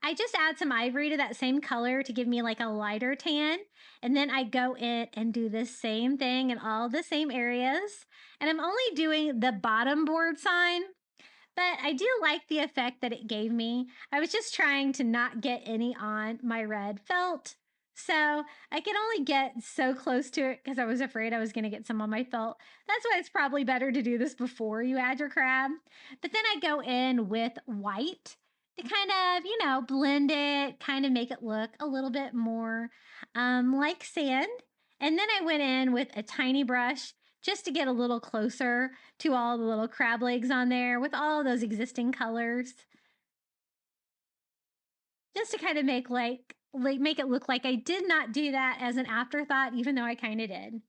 I just add some ivory to that same color to give me like a lighter tan. And then I go in and do the same thing in all the same areas. And I'm only doing the bottom board sign, but I do like the effect that it gave me. I was just trying to not get any on my red felt. So I could only get so close to it because I was afraid I was going to get some on my felt. That's why it's probably better to do this before you add your crab. But then I go in with white to kind of, blend it, kind of make it look a little bit more like sand. And then I went in with a tiny brush just to get a little closer to all the little crab legs on there with all those existing colors. Just to kind of make make it look like I did not do that as an afterthought, even though I kind of did.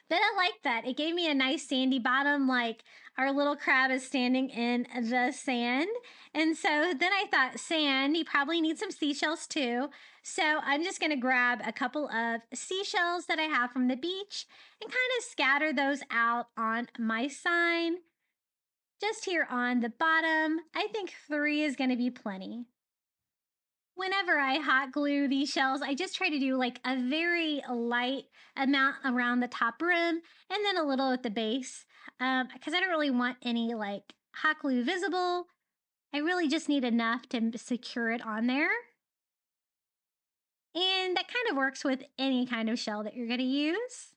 But I like that. It gave me a nice sandy bottom, like our little crab is standing in the sand. And so then I thought, sand, you probably need some seashells too. So I'm just going to grab a couple of seashells that I have from the beach and kind of scatter those out on my sign. Just here on the bottom, I think 3 is going to be plenty. Whenever I hot glue these shells, I just try to do like a very light amount around the top rim and then a little at the base because I don't really want any like hot glue visible. I really just need enough to secure it on there. And that kind of works with any kind of shell that you're going to use.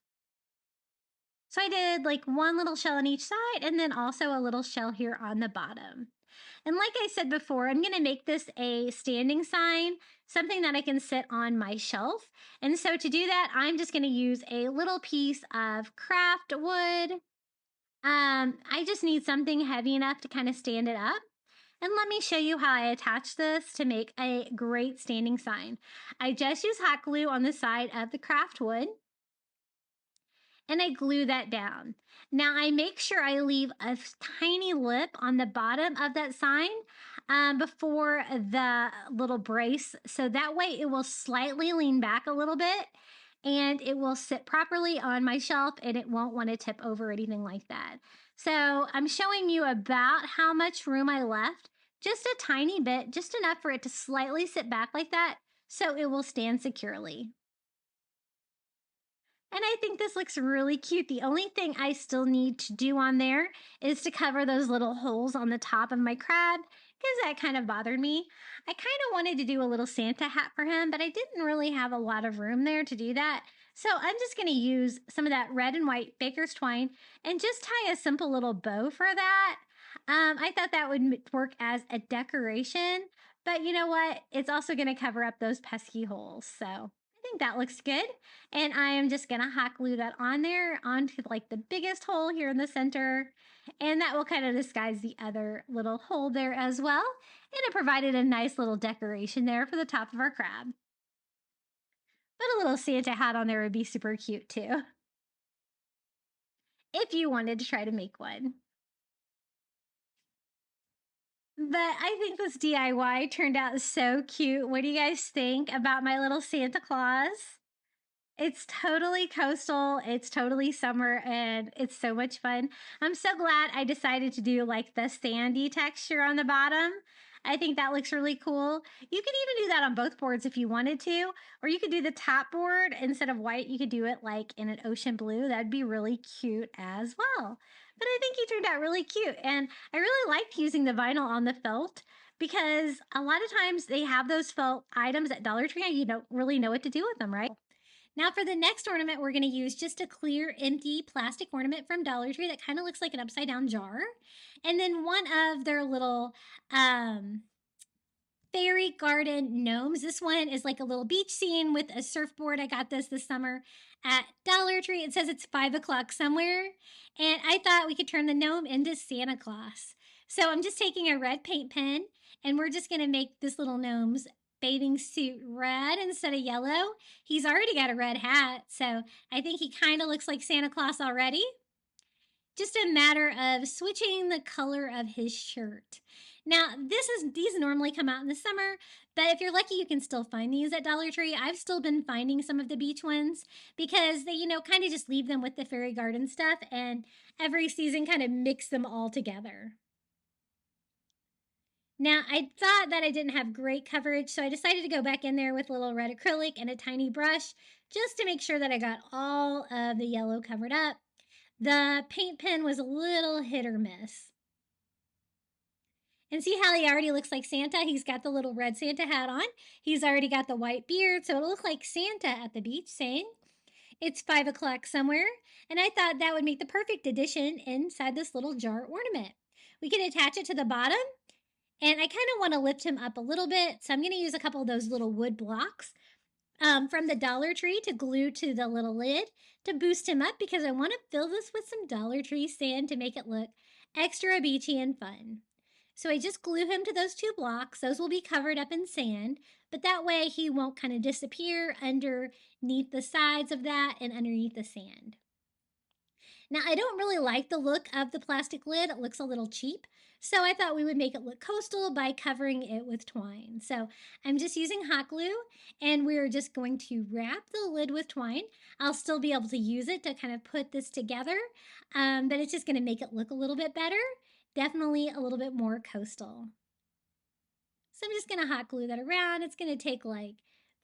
So I did like one little shell on each side and then also a little shell here on the bottom. And like I said before, I'm going to make this a standing sign, something that I can sit on my shelf. And so to do that, I'm just going to use a little piece of craft wood. I just need something heavy enough to kind of stand it up. And let me show you how I attach this to make a great standing sign. I just use hot glue on the side of the craft wood, and I glue that down. Now I make sure I leave a tiny lip on the bottom of that sign before the little brace, so that way it will slightly lean back a little bit and it will sit properly on my shelf and it won't want to tip over or anything like that. So I'm showing you about how much room I left, just a tiny bit, just enough for it to slightly sit back like that so it will stand securely. And I think this looks really cute. The only thing I still need to do on there is to cover those little holes on the top of my crab because that kind of bothered me. I kind of wanted to do a little Santa hat for him, but I didn't really have a lot of room there to do that. So I'm just going to use some of that red and white baker's twine and just tie a simple little bow for that. I thought that would work as a decoration, but you know what? It's also going to cover up those pesky holes. So I think that looks good. And I am just going to hot glue that on there onto like the biggest hole here in the center. And that will kind of disguise the other little hole there as well. And it provided a nice little decoration there for the top of our crab. But a little Santa hat on there would be super cute too, if you wanted to try to make one. But I think this DIY turned out so cute. What do you guys think about my little Santa Claus? It's totally coastal, it's totally summer, and it's so much fun. I'm so glad I decided to do like the sandy texture on the bottom. I think that looks really cool. You could even do that on both boards if you wanted to, or you could do the top board instead of white, you could do it like in an ocean blue. That'd be really cute as well. But I think he turned out really cute, and I really liked using the vinyl on the felt because a lot of times they have those felt items at Dollar Tree and you don't really know what to do with them, right? Now for the next ornament, we're going to use just a clear, empty plastic ornament from Dollar Tree that kind of looks like an upside down jar. And then one of their little fairy garden gnomes. This one is like a little beach scene with a surfboard. I got this summer at Dollar Tree. It says it's 5 o'clock somewhere. And I thought we could turn the gnome into Santa Claus. So I'm just taking a red paint pen and we're just going to make this little gnome's bathing suit red instead of yellow. He's already got a red hat, so I think he kind of looks like Santa Claus already. Just a matter of switching the color of his shirt. Now, these normally come out in the summer, but if you're lucky, you can still find these at Dollar Tree. I've still been finding some of the beach ones because they, kind of just leave them with the fairy garden stuff and every season kind of mix them all together. Now, I thought that I didn't have great coverage, so I decided to go back in there with a little red acrylic and a tiny brush just to make sure that I got all of the yellow covered up. The paint pen was a little hit or miss. And see how he already looks like Santa? He's got the little red Santa hat on. He's already got the white beard, so it'll look like Santa at the beach saying, "It's 5 o'clock somewhere." And I thought that would make the perfect addition inside this little jar ornament. We can attach it to the bottom, and I kind of want to lift him up a little bit, so I'm going to use a couple of those little wood blocks from the Dollar Tree to glue to the little lid to boost him up because I want to fill this with some Dollar Tree sand to make it look extra beachy and fun. So I just glue him to those two blocks. Those will be covered up in sand, but that way he won't kind of disappear underneath the sides of that and underneath the sand. Now, I don't really like the look of the plastic lid. It looks a little cheap. So I thought we would make it look coastal by covering it with twine. So I'm just using hot glue and we're just going to wrap the lid with twine. I'll still be able to use it to kind of put this together, but it's just going to make it look a little bit better. Definitely a little bit more coastal. So I'm just going to hot glue that around. It's going to take like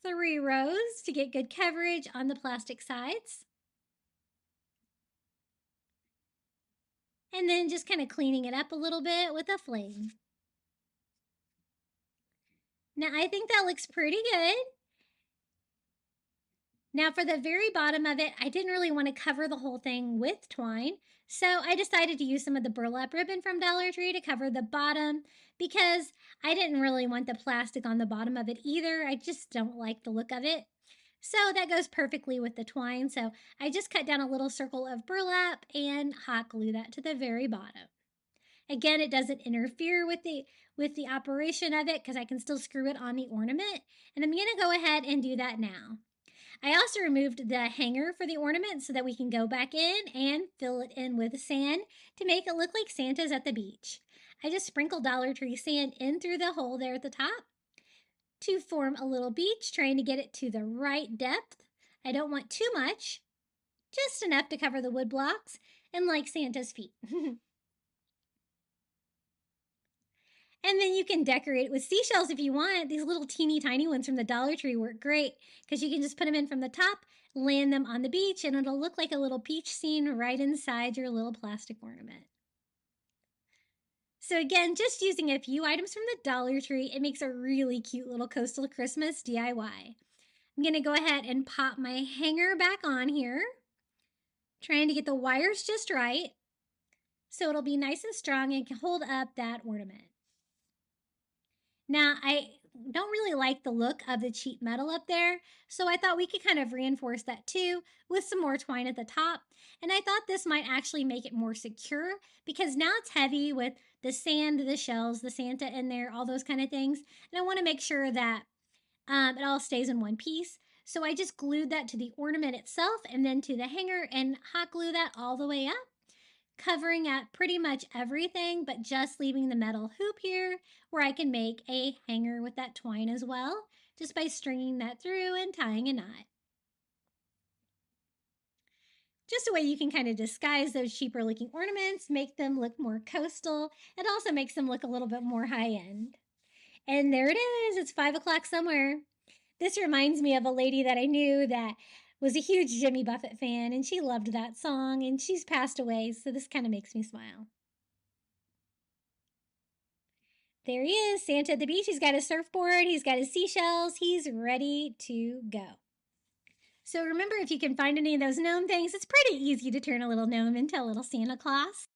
3 rows to get good coverage on the plastic sides. And then just kind of cleaning it up a little bit with a flame. Now I think that looks pretty good. Now for the very bottom of it, I didn't really want to cover the whole thing with twine, so I decided to use some of the burlap ribbon from Dollar Tree to cover the bottom because I didn't really want the plastic on the bottom of it either. I just don't like the look of it. So that goes perfectly with the twine. So I just cut down a little circle of burlap and hot glue that to the very bottom. Again, it doesn't interfere with the operation of it because I can still screw it on the ornament. And I'm going to go ahead and do that now. I also removed the hanger for the ornament so that we can go back in and fill it in with sand to make it look like Santa's at the beach. I just sprinkled Dollar Tree sand in through the hole there at the top to form a little beach, trying to get it to the right depth. I don't want too much, just enough to cover the wood blocks and like Santa's feet. And then you can decorate it with seashells if you want. These little teeny tiny ones from the Dollar Tree work great because you can just put them in from the top, land them on the beach, and it'll look like a little beach scene right inside your little plastic ornament. So again, just using a few items from the Dollar Tree, it makes a really cute little coastal Christmas DIY. I'm going to go ahead and pop my hanger back on here, trying to get the wires just right so it'll be nice and strong and can hold up that ornament. Now, I don't really like the look of the cheap metal up there, so I thought we could kind of reinforce that too with some more twine at the top. And I thought this might actually make it more secure because now it's heavy with the sand, the shells, the Santa in there, all those kind of things. And I want to make sure that it all stays in one piece. So I just glued that to the ornament itself and then to the hanger and hot glue that all the way up, covering up pretty much everything, but just leaving the metal hoop here where I can make a hanger with that twine as well, just by stringing that through and tying a knot. Just a way you can kind of disguise those cheaper looking ornaments, make them look more coastal. It also makes them look a little bit more high end. And there it is. It's 5 o'clock somewhere. This reminds me of a lady that I knew that was a huge Jimmy Buffett fan, and she loved that song, and she's passed away, so this kind of makes me smile. There he is, Santa at the beach. He's got his surfboard, he's got his seashells, he's ready to go. So remember, if you can find any of those gnome things, it's pretty easy to turn a little gnome into a little Santa Claus.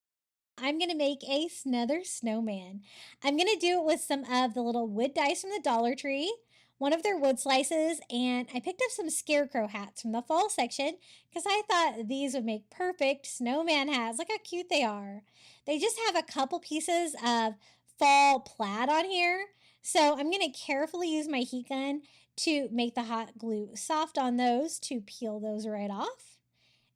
I'm going to make another snowman. I'm going to do it with some of the little wood dice from the Dollar Tree, one of their wood slices, and I picked up some scarecrow hats from the fall section because I thought these would make perfect snowman hats. Look how cute they are. They just have a couple pieces of fall plaid on here, so I'm going to carefully use my heat gun to make the hot glue soft on those to peel those right off.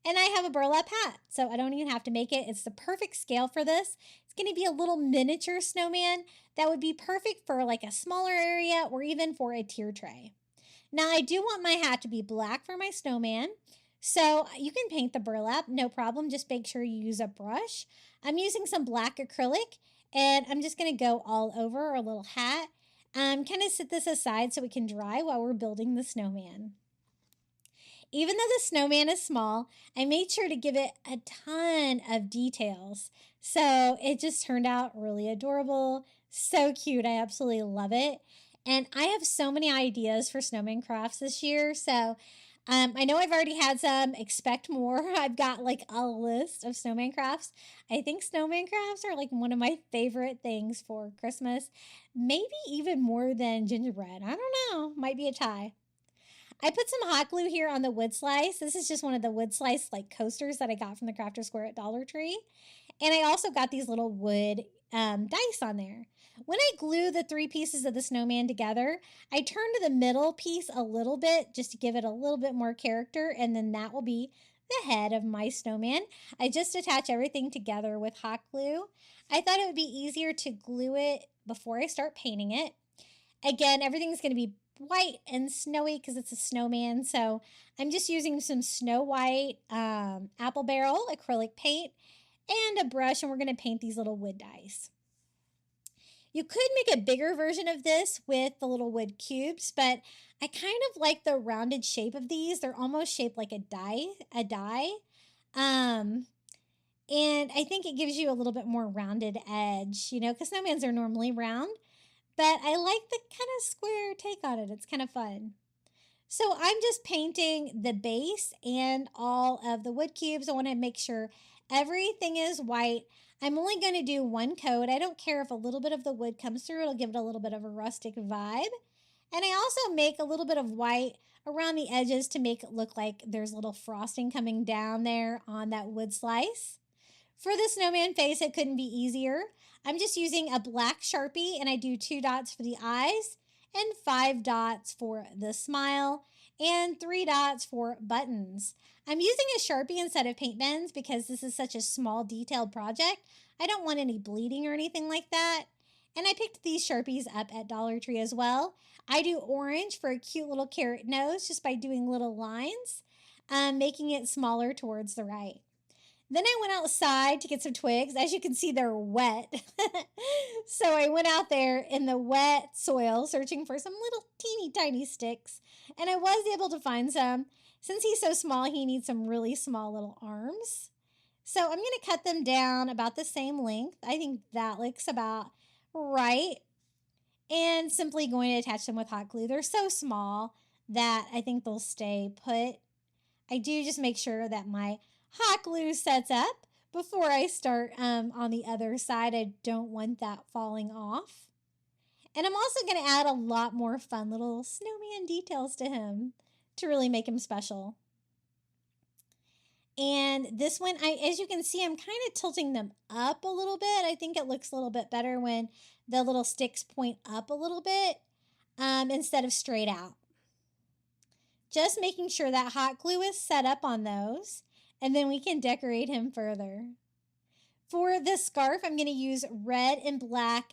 And I have a burlap hat, so I don't even have to make it. It's the perfect scale for this. It's going to be a little miniature snowman that would be perfect for like a smaller area or even for a tier tray. Now, I do want my hat to be black for my snowman, so you can paint the burlap, no problem. Just make sure you use a brush. I'm using some black acrylic, and I'm just going to go all over our little hat. Kind of set this aside so it can dry while we're building the snowman. Even though the snowman is small, I made sure to give it a ton of details. So it just turned out really adorable. So cute. I absolutely love it. And I have so many ideas for snowman crafts this year. So I know I've already had some. Expect more. I've got like a list of snowman crafts. I think snowman crafts are like one of my favorite things for Christmas. Maybe even more than gingerbread. I don't know. Might be a tie. I put some hot glue here on the wood slice. This is just one of the wood slice like coasters that I got from the Crafter Square at Dollar Tree. And I also got these little wood dice on there. When I glue the three pieces of the snowman together, I turn to the middle piece a little bit just to give it a little bit more character, and then that will be the head of my snowman. I just attach everything together with hot glue. I thought it would be easier to glue it before I start painting it. Again, everything's going to be white and snowy because it's a snowman, so I'm just using some Snow White apple barrel acrylic paint and a brush, and we're going to paint these little wood dice. You could make a bigger version of this with the little wood cubes, but I kind of like the rounded shape of these. They're almost shaped like a die. And I think it gives you a little bit more rounded edge, you know, because snowmans are normally round. But I like the kind of square take on it. It's kind of fun. So I'm just painting the base and all of the wood cubes. I want to make sure everything is white. I'm only going to do one coat. I don't care if a little bit of the wood comes through. It'll give it a little bit of a rustic vibe. And I also make a little bit of white around the edges to make it look like there's a little frosting coming down there on that wood slice. For the snowman face, it couldn't be easier. I'm just using a black Sharpie, and I do 2 dots for the eyes and 5 dots for the smile and 3 dots for buttons. I'm using a Sharpie instead of paint pens because this is such a small detailed project. I don't want any bleeding or anything like that. And I picked these Sharpies up at Dollar Tree as well. I do orange for a cute little carrot nose just by doing little lines, making it smaller towards the right. Then I went outside to get some twigs. As you can see, they're wet. So I went out there in the wet soil searching for some little teeny tiny sticks. And I was able to find some. Since he's so small, he needs some really small little arms. So I'm going to cut them down about the same length. I think that looks about right. And simply going to attach them with hot glue. They're so small that I think they'll stay put. I do just make sure that my hot glue sets up before I start on the other side. I don't want that falling off. And I'm also going to add a lot more fun little snowman details to him to really make him special. And this one, as you can see, I'm kind of tilting them up a little bit. I think it looks a little bit better when the little sticks point up a little bit instead of straight out. Just making sure that hot glue is set up on those, and then we can decorate him further. For this scarf, I'm going to use red and black,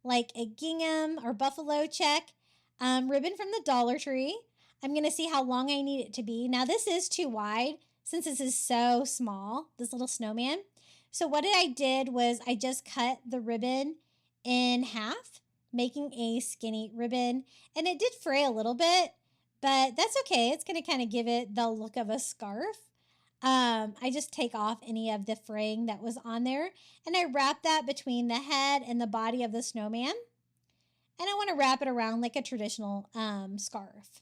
like a gingham or buffalo check ribbon from the Dollar Tree. I'm going to see how long I need it to be. Now, this is too wide since this is so small, this little snowman. So what I did was I just cut the ribbon in half, making a skinny ribbon. And it did fray a little bit, but that's okay. It's going to kind of give it the look of a scarf. I just take off any of the fraying that was on there, and I wrap that between the head and the body of the snowman. And I want to wrap it around like a traditional scarf.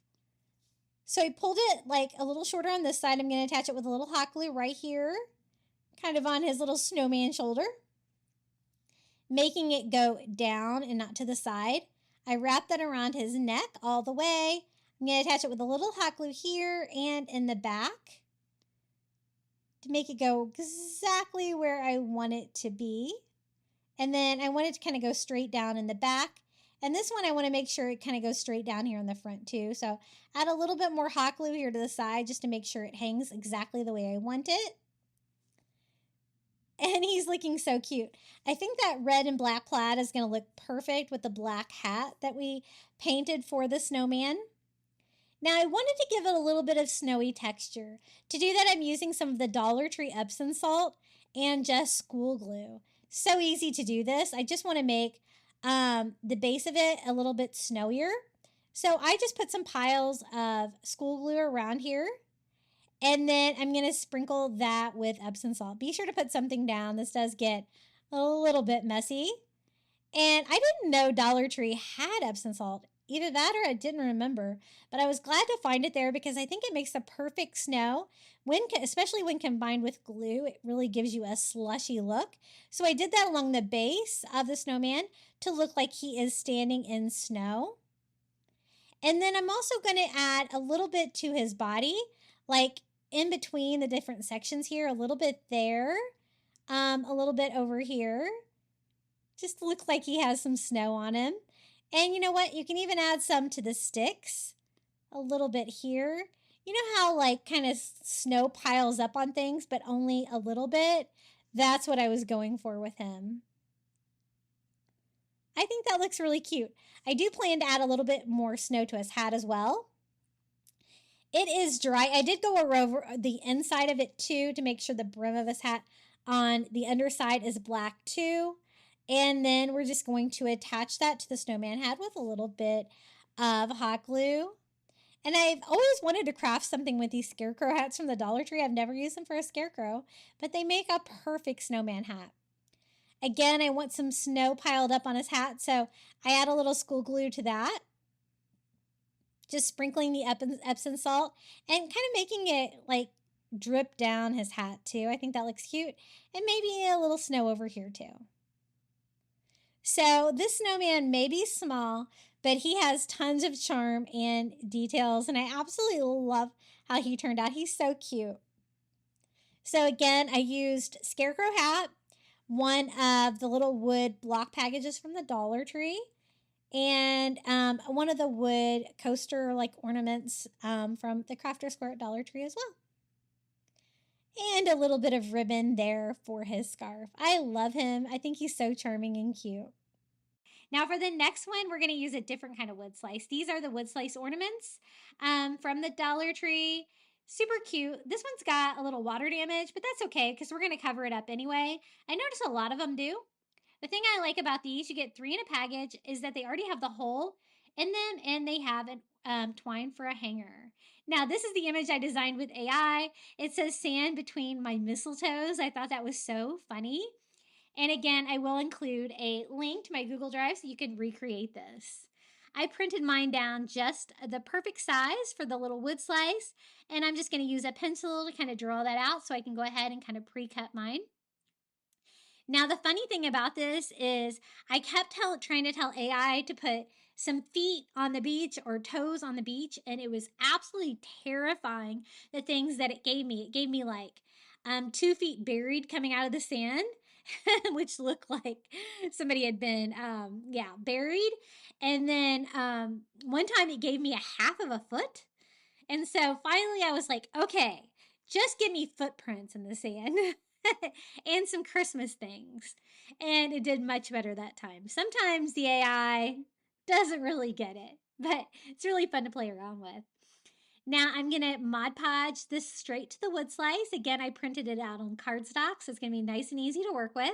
So I pulled it like a little shorter on this side. I'm going to attach it with a little hot glue right here, kind of on his little snowman shoulder, making it go down and not to the side. I wrap that around his neck all the way. I'm going to attach it with a little hot glue here and in the back to make it go exactly where I want it to be. And then I want it to kind of go straight down in the back. And this one I want to make sure it kind of goes straight down here in the front too. So add a little bit more hot glue here to the side just to make sure it hangs exactly the way I want it. And he's looking so cute. I think that red and black plaid is going to look perfect with the black hat that we painted for the snowman. Now I wanted to give it a little bit of snowy texture. To do that, I'm using some of the Dollar Tree Epsom salt and just school glue. So easy to do this. I just want to make the base of it a little bit snowier. So I just put some piles of school glue around here. And then I'm going to sprinkle that with Epsom salt. Be sure to put something down. This does get a little bit messy. And I didn't know Dollar Tree had Epsom salt. Either that or I didn't remember. But I was glad to find it there because I think it makes the perfect snow. Especially when combined with glue, it really gives you a slushy look. So I did that along the base of the snowman to look like he is standing in snow. And then I'm also going to add a little bit to his body, like in between the different sections here, a little bit there, a little bit over here, just to look like he has some snow on him. And you know what? You can even add some to the sticks, a little bit here. You know how like kind of snow piles up on things, but only a little bit? That's what I was going for with him. I think that looks really cute. I do plan to add a little bit more snow to his hat as well. It is dry. I did go over the inside of it too to make sure the brim of his hat on the underside is black too. And then we're just going to attach that to the snowman hat with a little bit of hot glue. And I've always wanted to craft something with these scarecrow hats from the Dollar Tree. I've never used them for a scarecrow, but they make a perfect snowman hat. Again, I want some snow piled up on his hat, so I add a little school glue to that. Just sprinkling the Epsom salt and kind of making it like drip down his hat too. I think that looks cute. And maybe a little snow over here too. So this snowman may be small, but he has tons of charm and details. And I absolutely love how he turned out. He's so cute. So again, I used scarecrow hat, one of the little wood block packages from the Dollar Tree, and one of the wood coaster like ornaments from the Crafter Square at Dollar Tree as well. And a little bit of ribbon there for his scarf. I love him. I think he's so charming and cute. Now for the next one, we're going to use a different kind of wood slice. These are the wood slice ornaments from the Dollar Tree. Super cute. This one's got a little water damage, but that's okay because we're going to cover it up anyway. I notice a lot of them do. The thing I like about these, you get 3 in a package, is that they already have the hole in them and they have twine for a hanger. Now, this is the image I designed with AI. It says sand between my mistletoes. I thought that was so funny. And again, I will include a link to my Google Drive so you can recreate this. I printed mine down just the perfect size for the little wood slice, and I'm just going to use a pencil to kind of draw that out so I can go ahead and kind of pre-cut mine. Now, the funny thing about this is I kept trying to tell AI to put some feet on the beach or toes on the beach, and it was absolutely terrifying, the things that it gave me. It gave me like 2 feet buried coming out of the sand, which looked like somebody had been, buried. And then one time it gave me a half of a foot. And so finally I was like, okay, just give me footprints in the sand. And some Christmas things. And it did much better that time. Sometimes the AI doesn't really get it, but it's really fun to play around with. Now I'm going to Mod Podge this straight to the wood slice. Again, I printed it out on cardstock, so it's going to be nice and easy to work with.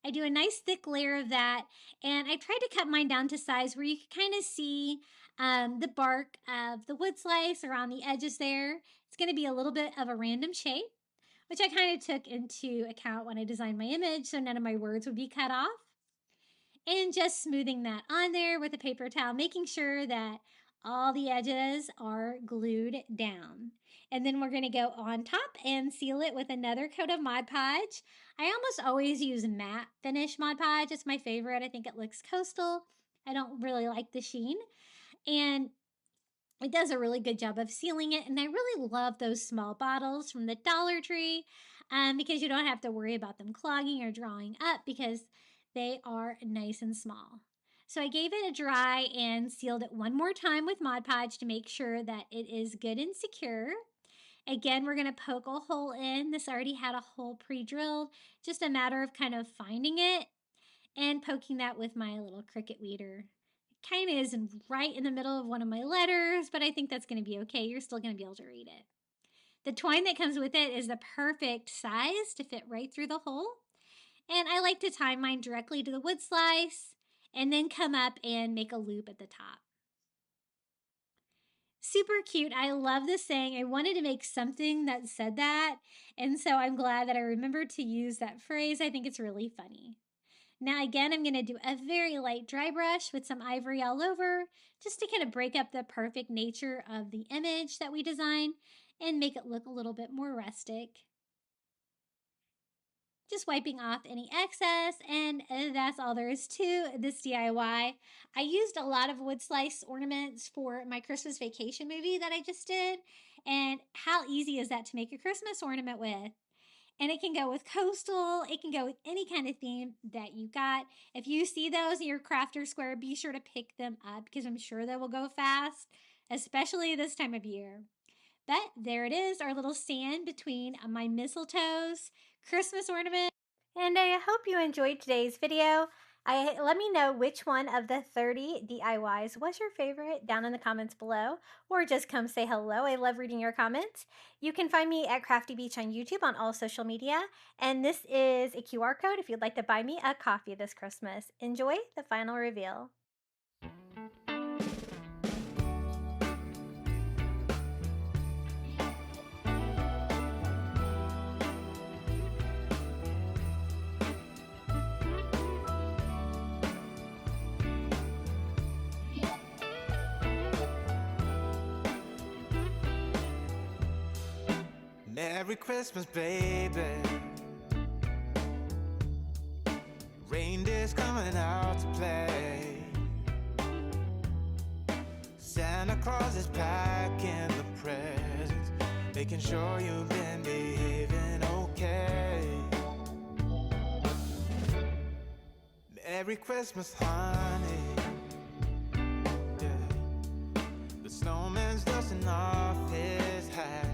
I do a nice thick layer of that, and I tried to cut mine down to size where you can kind of see the bark of the wood slice around the edges there. It's going to be a little bit of a random shape, which I kind of took into account when I designed my image so none of my words would be cut off. And just smoothing that on there with a paper towel, making sure that all the edges are glued down. And then we're going to go on top and seal it with another coat of Mod Podge. I almost always use matte finish Mod Podge. It's my favorite. I think it looks coastal. I don't really like the sheen. And it does a really good job of sealing it. And I really love those small bottles from the Dollar Tree because you don't have to worry about them clogging or drawing up because they are nice and small. So I gave it a dry and sealed it one more time with Mod Podge to make sure that it is good and secure. Again, we're going to poke a hole in. This already had a hole pre-drilled. Just a matter of kind of finding it and poking that with my little Cricut weeder. It kind of is right in the middle of one of my letters, but I think that's going to be okay. You're still going to be able to read it. The twine that comes with it is the perfect size to fit right through the hole. And I like to tie mine directly to the wood slice and then come up and make a loop at the top. Super cute. I love this saying. I wanted to make something that said that, and so I'm glad that I remembered to use that phrase. I think it's really funny. Now again, I'm going to do a very light dry brush with some ivory all over just to kind of break up the perfect nature of the image that we designed and make it look a little bit more rustic. Just wiping off any excess, and that's all there is to this DIY. I used a lot of wood slice ornaments for my Christmas vacation movie that I just did, and how easy is that to make a Christmas ornament with? And it can go with coastal, it can go with any kind of theme that you got. If you see those in your crafter square, be sure to pick them up because I'm sure they will go fast, especially this time of year. But there it is, our little stand between my mistletoes, Christmas ornament. And I hope you enjoyed today's video. Let me know which one of the 30 DIYs was your favorite down in the comments below, or just come say hello. I love reading your comments. You can find me at Crafty Beach on YouTube on all social media, and this is a QR code if you'd like to buy me a coffee this Christmas. Enjoy the final reveal. Merry Christmas, baby. Reindeer's coming out to play. Santa Claus is packing the presents, making sure you've been behaving okay. Merry Christmas, honey. Yeah. The snowman's dusting off his hat,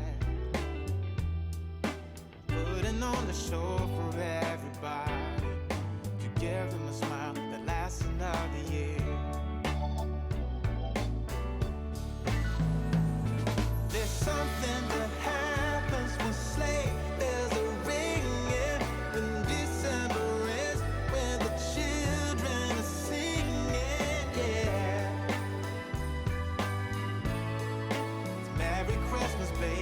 putting on the show for everybody, to give them a smile that lasts another year. There's something that happens when sleigh bells are ringing, when December ends, when the children are singing, yeah. It's Merry Christmas, baby.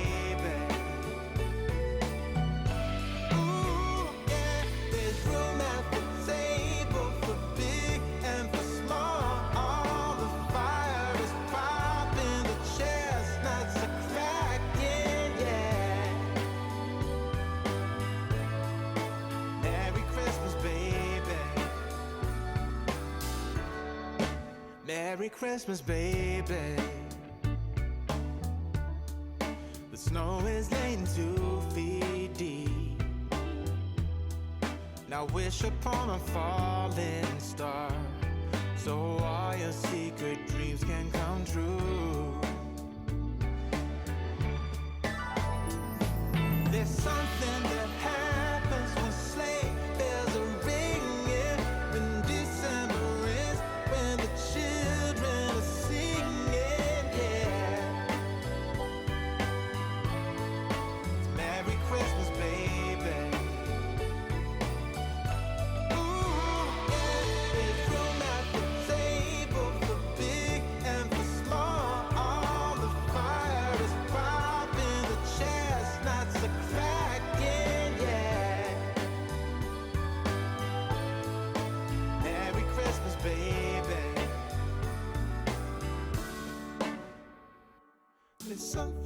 Ooh, yeah, there's room at the table for big and for small. All the fire is popping, the chestnuts are cracking, yeah. Merry Christmas, baby. Merry Christmas, baby. The snow is laying 2 feet deep. Now wish upon a falling star, so all your secret dreams can come true. There's something that happens when sleigh bells are ringing, when December ends, when the children are singing, yeah. It's Merry Christmas, baby. Ooh,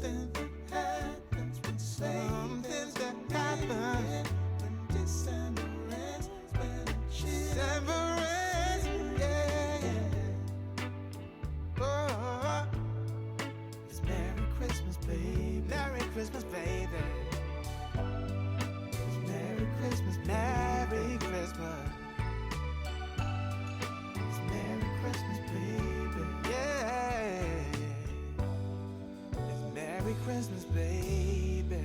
something that happens when something that happens when December ends, when December ends, yeah, yeah. Oh, it's Merry Christmas, baby. Merry Christmas, baby. It's Merry Christmas, Merry Christmas. It's Merry Christmas, baby. Yeah. It's Merry Christmas, baby.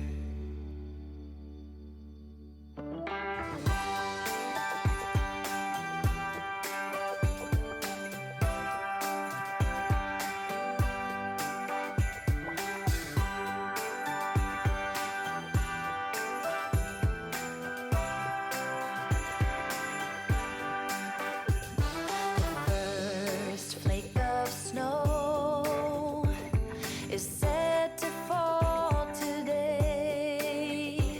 First flake of snow is set to fall today.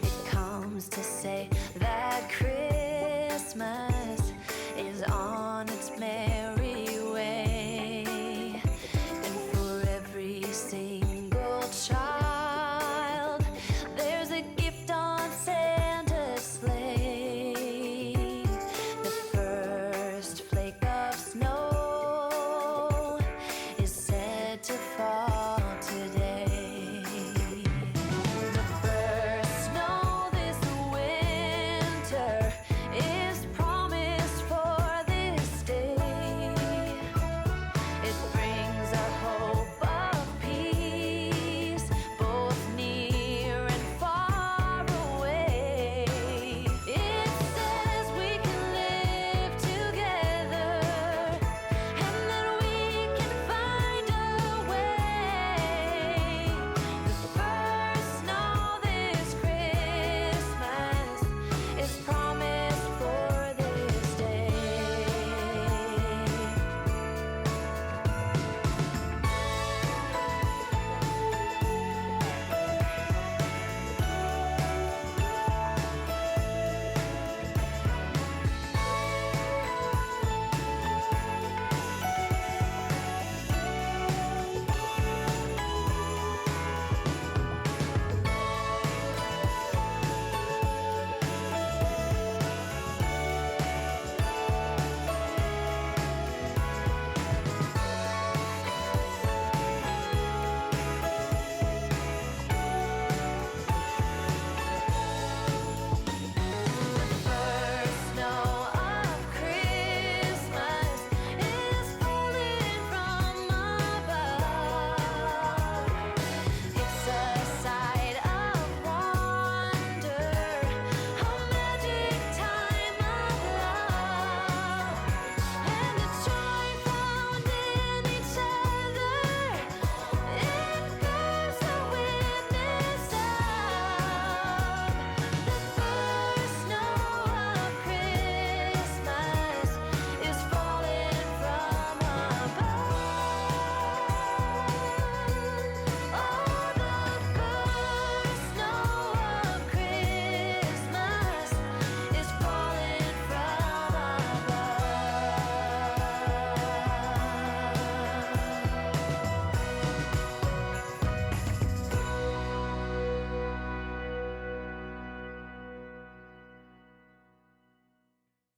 It comes to say that Christmas is on its merry way. And for every single child, there's a gift on Santa's sleigh. The first flake of snow is said to fall today. The first snow this winter is promised for this day. It brings a hope of peace, both near and far away. It says we can live together and that we can find a way. The first snow this Christmas is promised for this day. First snow of Christmas is falling from above. It's a sight of wonder, a magic time of love, and the joy found in each other. It bears a witness of the first snow of Christmas is falling from above. Oh, the first snow of Christmas is falling from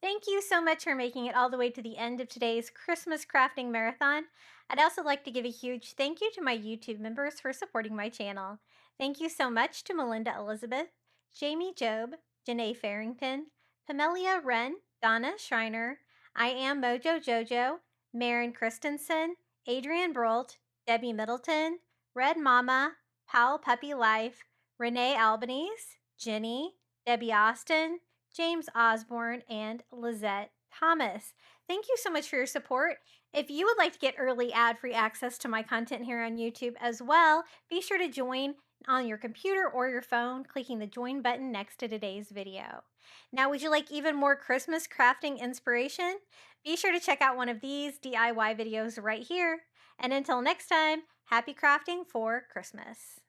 Thank you so much for making it all the way to the end of today's Christmas crafting marathon. I'd also like to give a huge thank you to my YouTube members for supporting my channel. Thank you so much to Melinda Elizabeth, Jamie Job, Janae Farrington, Pamelia Wren, Donna Schreiner, I Am Mojo Jojo, Marin Christensen, Adrian Brolt, Debbie Middleton, Red Mama, Powell Puppy Life, Renee Albanese, Jenny, Debbie Austin, James Osborne, and Lizette Thomas. Thank you so much for your support. If you would like to get early ad-free access to my content here on YouTube as well, be sure to join on your computer or your phone, clicking the join button next to today's video. Now, would you like even more Christmas crafting inspiration? Be sure to check out one of these DIY videos right here. And until next time, happy crafting for Christmas.